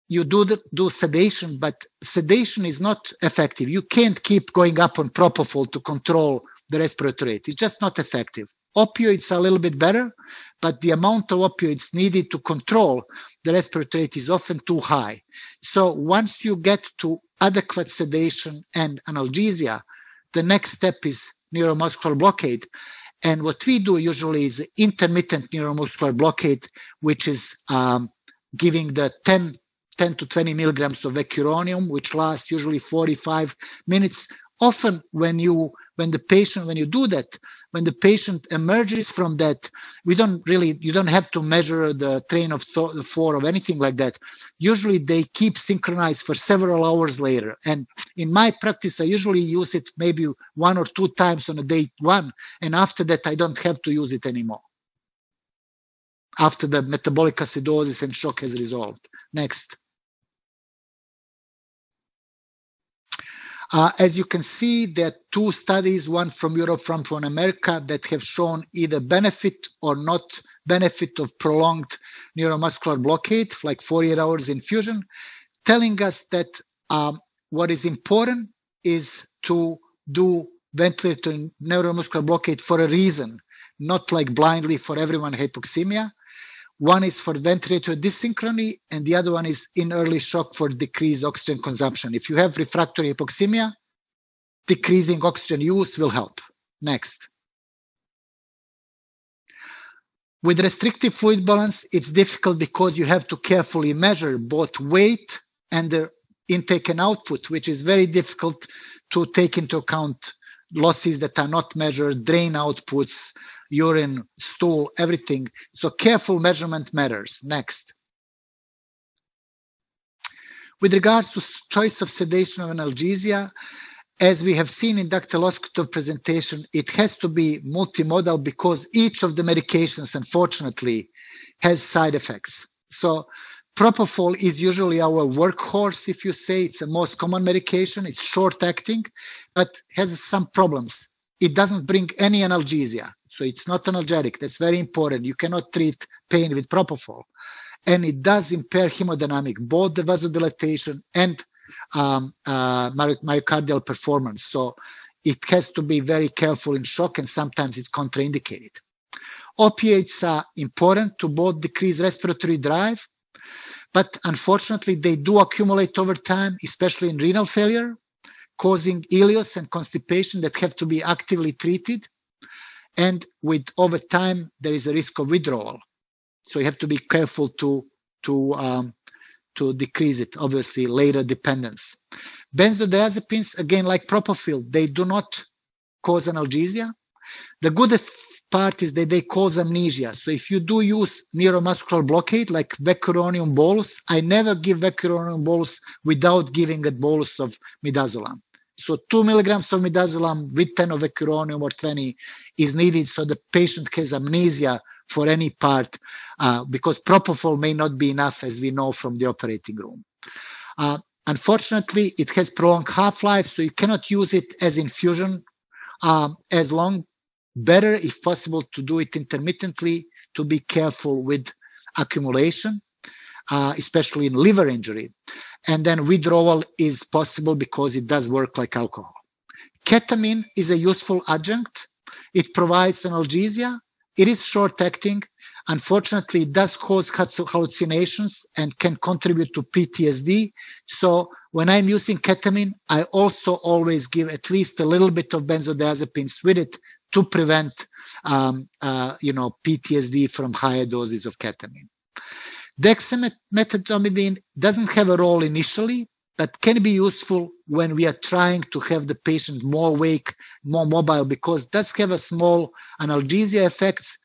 you do sedation, but sedation is not effective. You can't keep going up on propofol to control the respiratory rate. It's just not effective. Opioids are a little bit better, but the amount of opioids needed to control the respiratory rate is often too high. So once you get to adequate sedation and analgesia, the next step is neuromuscular blockade. And what we do usually is intermittent neuromuscular blockade, which is giving the 10 to 20 milligrams of vecuronium, which lasts usually 45 minutes. Often when you do that, when the patient emerges from that, you don't have to measure the train of thought or anything like that. Usually they keep synchronized for several hours later. And in my practice, I usually use it maybe 1 or 2 times on a day 1. And after that, I don't have to use it anymore, after the metabolic acidosis and shock has resolved. Next. As you can see, there are 2 studies, one from Europe, one from America, that have shown either benefit or not benefit of prolonged neuromuscular blockade, like 48 hours infusion, telling us that what is important is to do ventilator neuromuscular blockade for a reason, not like blindly for everyone hypoxemia. One is for ventilator dysynchrony, and the other one is in early shock for decreased oxygen consumption. If you have refractory hypoxemia, decreasing oxygen use will help. Next. With restrictive fluid balance, it's difficult because you have to carefully measure both weight and the intake and output, which is very difficult to take into account losses that are not measured, drain outputs, urine, stool, everything. So careful measurement matters. Next. With regards to choice of sedation or analgesia, as we have seen in Dr. Loskutov's presentation, it has to be multimodal because each of the medications, unfortunately, has side effects. So propofol is usually our workhorse, if you say. It's the most common medication. It's short-acting, but has some problems. It doesn't bring any analgesia. So it's not analgesic. That's very important. You cannot treat pain with propofol. And it does impair hemodynamic, both the vasodilatation and myocardial performance. So it has to be very careful in shock, and sometimes it's contraindicated. Opiates are important to both decrease respiratory drive, but unfortunately they do accumulate over time, especially in renal failure, causing ileus and constipation that have to be actively treated. And with over time, there is a risk of withdrawal. So you have to be careful to decrease it, obviously, later dependence. Benzodiazepines, again, like propofol, they do not cause analgesia. The good part is that they cause amnesia. So if you do use neuromuscular blockade, like vecuronium bolus, I never give vecuronium bolus without giving a bolus of midazolam. So 2 milligrams of midazolam with 10 of vecuronium or 20 is needed so the patient has amnesia for any part, because propofol may not be enough, as we know from the operating room. Unfortunately, it has prolonged half-life, so you cannot use it as infusion as long. Better, if possible, to do it intermittently, to be careful with accumulation, especially in liver injury. And then withdrawal is possible because it does work like alcohol. Ketamine is a useful adjunct. It provides analgesia. It is short-acting. Unfortunately, it does cause hallucinations and can contribute to PTSD. So when I'm using ketamine, I also always give at least a little bit of benzodiazepines with it to prevent, PTSD from higher doses of ketamine. Dexmedetomidine doesn't have a role initially, but can be useful when we are trying to have the patient more awake, more mobile, because it does have a small analgesia effects.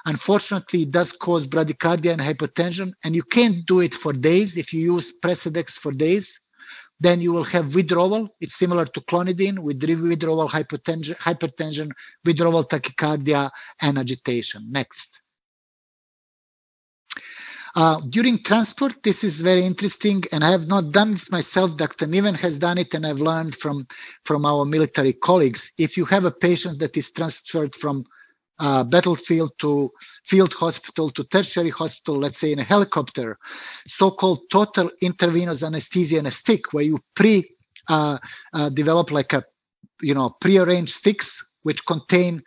Unfortunately, it does cause bradycardia and hypotension, and you can't do it for days. If you use Precedex for days, then you will have withdrawal. It's similar to clonidine with withdrawal hypertension, withdrawal tachycardia, and agitation. Next. During transport, this is very interesting, and I have not done this myself. Dr. Niven has done it, and I've learned from our military colleagues. If you have a patient that is transferred from battlefield to field hospital to tertiary hospital, let's say in a helicopter, so-called total intravenous anesthesia in a stick, where you develop like a, prearranged sticks which contain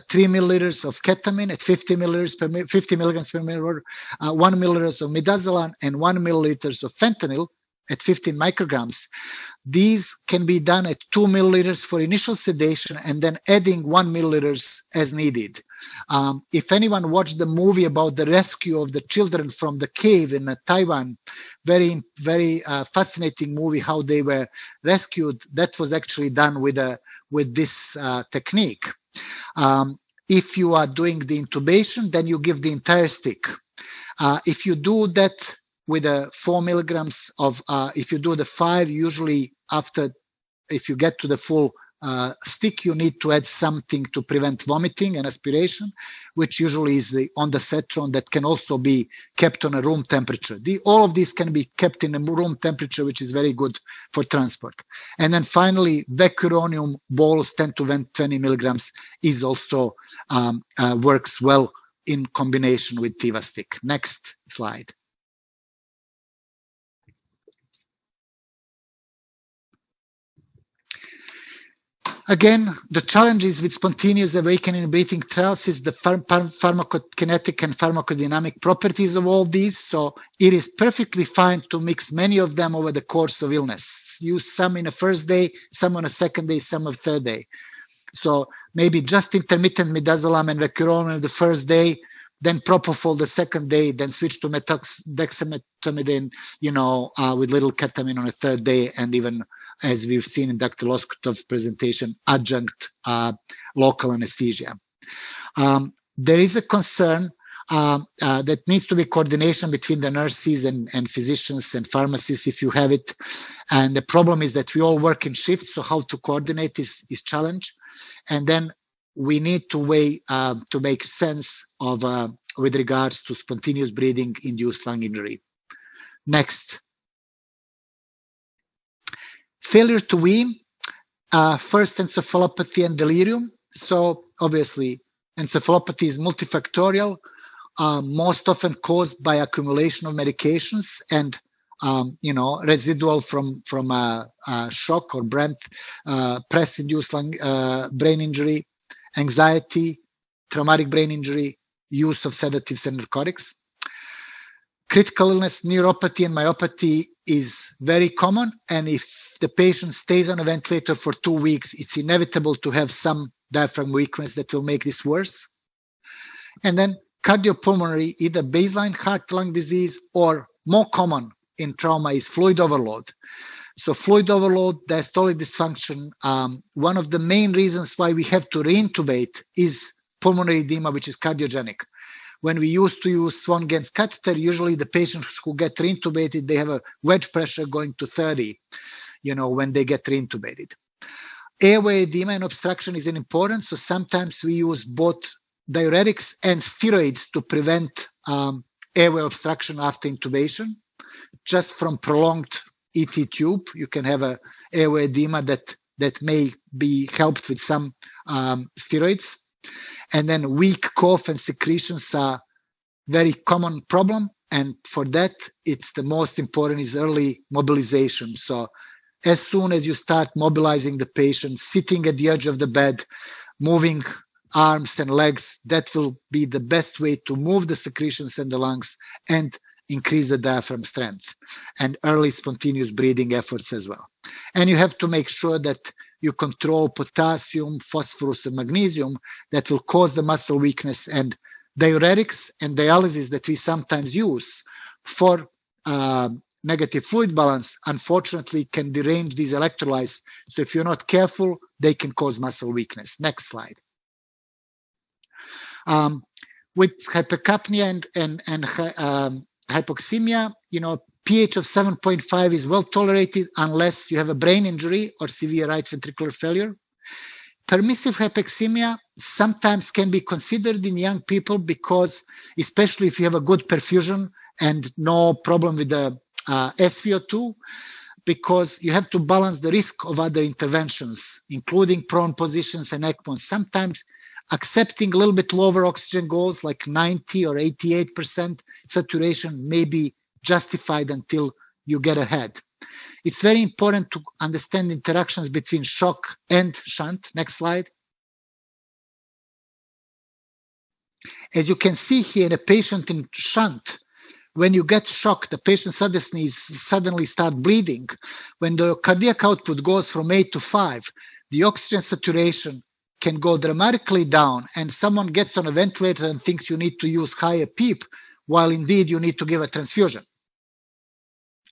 3 milliliters of ketamine at 50 milligrams per milliliter, 1 milliliter of midazolam, and 1 milliliter of fentanyl at 15 micrograms. These can be done at 2 milliliters for initial sedation and then adding 1 milliliter as needed. If anyone watched the movie about the rescue of the children from the cave in Taiwan, very, very fascinating movie, how they were rescued. That was actually done with this technique. If you are doing the intubation, then you give the entire stick. If you do that with 4 milligrams of, if you do the 5, usually after, if you get to the full stick, you need to add something to prevent vomiting and aspiration, which usually is the ondansetron that can also be kept on a room temperature. All of these can be kept in a room temperature, which is very good for transport. And then finally, vecuronium bolus 10 to 20 milligrams is also works well in combination with Tivastic. Next slide. Again, the challenges with spontaneous awakening breathing trials is the pharmacokinetic and pharmacodynamic properties of all these. So it is perfectly fine to mix many of them over the course of illness. Use some in a first day, some on a second day, some on a third day. So maybe just intermittent midazolam and vecuronium the first day, then propofol the second day, then switch to dexmedetomidine, with little ketamine on a third day, and even, as we've seen in Dr. Loskutov's presentation, adjunct local anesthesia. There is a concern that needs to be coordination between the nurses and physicians and pharmacists if you have it. And the problem is that we all work in shifts, so how to coordinate is challenge. And then we need to weigh to make sense of with regards to spontaneous breathing induced lung injury. Next. Failure to wean, first encephalopathy and delirium. So obviously, encephalopathy is multifactorial, most often caused by accumulation of medications and residual from a shock or press-induced brain injury, anxiety, traumatic brain injury, use of sedatives and narcotics. Critical illness, neuropathy, and myopathy is very common. And if the patient stays on a ventilator for 2 weeks, it's inevitable to have some diaphragm weakness that will make this worse. And then cardiopulmonary, either baseline heart-lung disease or more common in trauma is fluid overload. So fluid overload, diastolic dysfunction, one of the main reasons why we have to reintubate is pulmonary edema, which is cardiogenic. When we used to use Swan-Ganz catheter, usually the patients who get reintubated, they have a wedge pressure going to 30, when they get reintubated. Airway edema and obstruction is important. So sometimes we use both diuretics and steroids to prevent airway obstruction after intubation. Just from prolonged ET tube, you can have a airway edema that may be helped with some steroids. And then weak cough and secretions are very common problem. And for that, it's the most important is early mobilization. So as soon as you start mobilizing the patient, sitting at the edge of the bed, moving arms and legs, that will be the best way to move the secretions in the lungs and increase the diaphragm strength, and early spontaneous breathing efforts as well. And you have to make sure that you control potassium, phosphorus, and magnesium that will cause the muscle weakness. And diuretics and dialysis that we sometimes use for negative fluid balance, unfortunately, can derange these electrolytes. So if you're not careful, they can cause muscle weakness. Next slide. With hypercapnia and hypoxemia, pH of 7.5 is well tolerated unless you have a brain injury or severe right ventricular failure. Permissive hypoxemia sometimes can be considered in young people because, especially if you have a good perfusion and no problem with the SVO2, because you have to balance the risk of other interventions, including prone positions and ECMO. Sometimes accepting a little bit lower oxygen goals like 90 or 88% saturation may be justified until you get ahead. It's very important to understand interactions between shock and shunt. Next slide. As you can see here in a patient in shunt, when you get shocked, the patient suddenly start bleeding. When the cardiac output goes from 8 to 5, the oxygen saturation can go dramatically down, and someone gets on a ventilator and thinks you need to use higher PEEP, while indeed you need to give a transfusion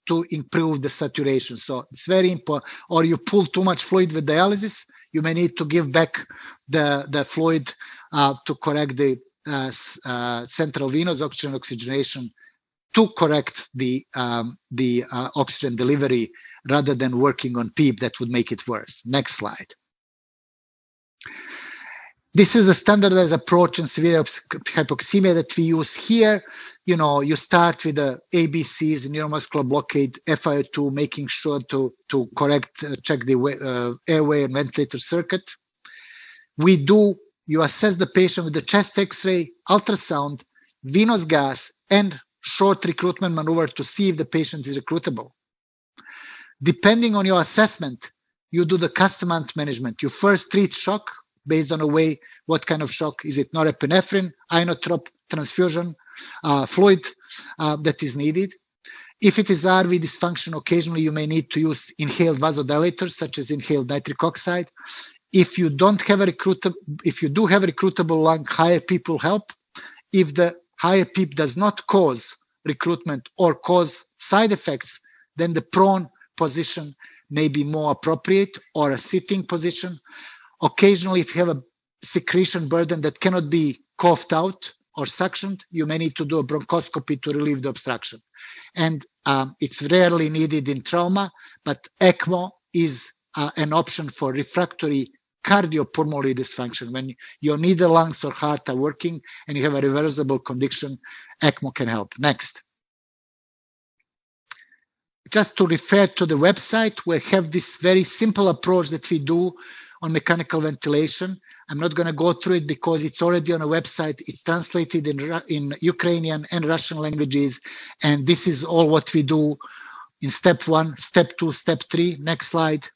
to improve the saturation. So it's very important. Or you pull too much fluid with dialysis, you may need to give back the fluid to correct the central venous oxygenation to correct the oxygen delivery rather than working on PEEP that would make it worse. Next slide. This is the standardized approach in severe hypoxemia that we use here. You start with the ABCs, neuromuscular blockade, FiO2, making sure to correct, check the airway and ventilator circuit. You assess the patient with the chest X-ray, ultrasound, venous gas, and short recruitment maneuver to see if the patient is recruitable. Depending on your assessment, you do the customized management. You first treat shock based on what kind of shock. Is it norepinephrine, inotrope, transfusion, fluid that is needed? If it is RV dysfunction, occasionally you may need to use inhaled vasodilators such as inhaled nitric oxide. If you do have a recruitable lung, higher PEEP will help. If the higher PEEP does not cause recruitment or cause side effects, then the prone position may be more appropriate, or a sitting position. Occasionally, if you have a secretion burden that cannot be coughed out or suctioned, you may need to do a bronchoscopy to relieve the obstruction. And it's rarely needed in trauma, but ECMO is an option for refractory cardiopulmonary dysfunction. When your neither lungs or heart are working and you have a reversible condition, ECMO can help. Next. Just to refer to the website, we have this very simple approach that we do on mechanical ventilation. I'm not going to go through it because it's already on a website. It's translated in Ukrainian and Russian languages. And this is all what we do in step 1, step 2, step 3. Next slide.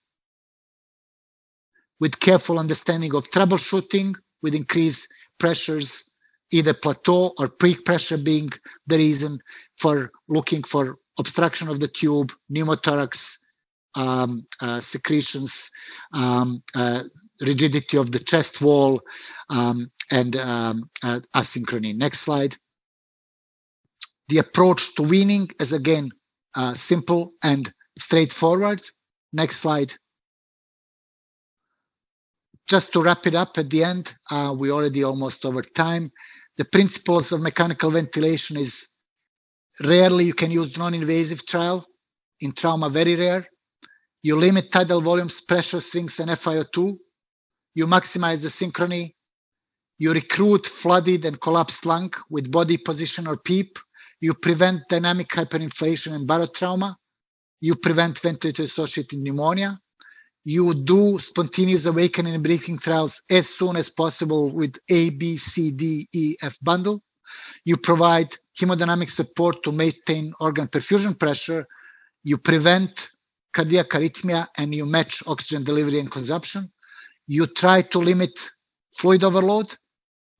With careful understanding of troubleshooting with increased pressures, either plateau or peak pressure being the reason for looking for obstruction of the tube, pneumothorax, secretions, rigidity of the chest wall, and asynchrony. Next slide. The approach to weaning is again simple and straightforward. Next slide. Just to wrap it up at the end, we're already almost over time. The principles of mechanical ventilation is rarely you can use non-invasive trial. In trauma, very rare. You limit tidal volumes, pressure swings, and FiO2. You maximize the synchrony. You recruit flooded and collapsed lung with body position or PEEP. You prevent dynamic hyperinflation and barotrauma. You prevent ventilator-associated pneumonia. You do spontaneous awakening and breathing trials as soon as possible with A, B, C, D, E, F bundle. You provide hemodynamic support to maintain organ perfusion pressure. You prevent cardiac arrhythmia and you match oxygen delivery and consumption. You try to limit fluid overload.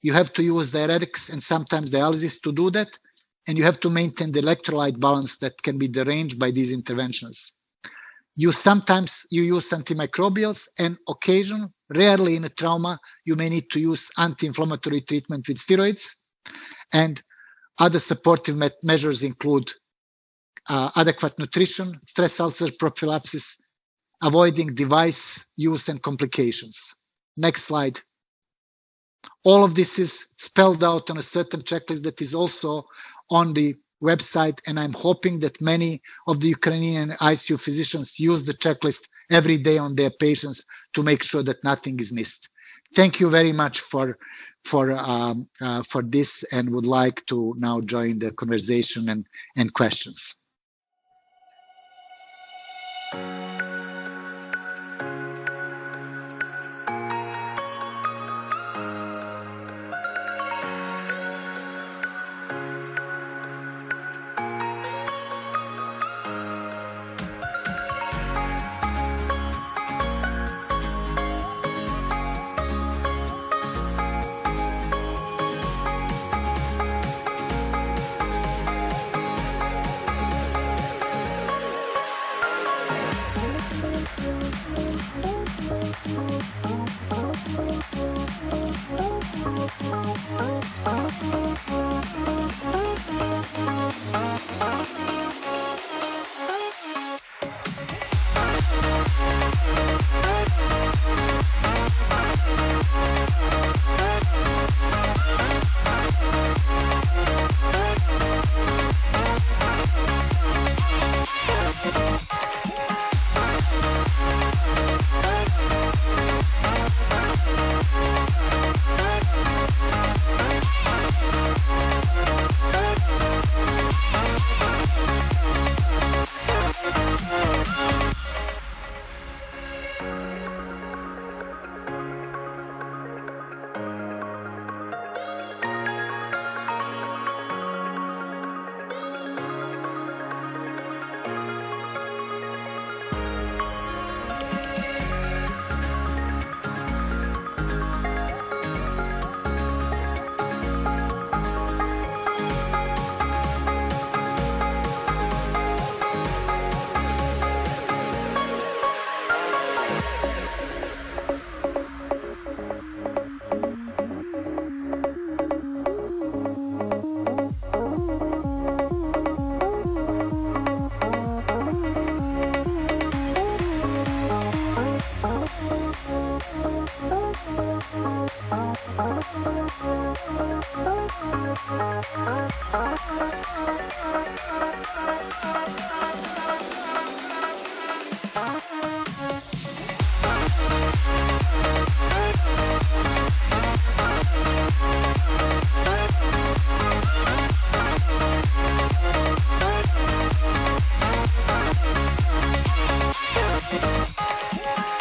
You have to use diuretics and sometimes dialysis to do that. And you have to maintain the electrolyte balance that can be deranged by these interventions. You use antimicrobials and occasionally, rarely in a trauma, you may need to use anti-inflammatory treatment with steroids. And other supportive measures include adequate nutrition, stress ulcer prophylaxis, avoiding device use and complications. Next slide. All of this is spelled out on a certain checklist that is also on the website, and I'm hoping that many of the Ukrainian ICU physicians use the checklist every day on their patients to make sure that nothing is missed. Thank you very much for this, and would like to now join the conversation and questions.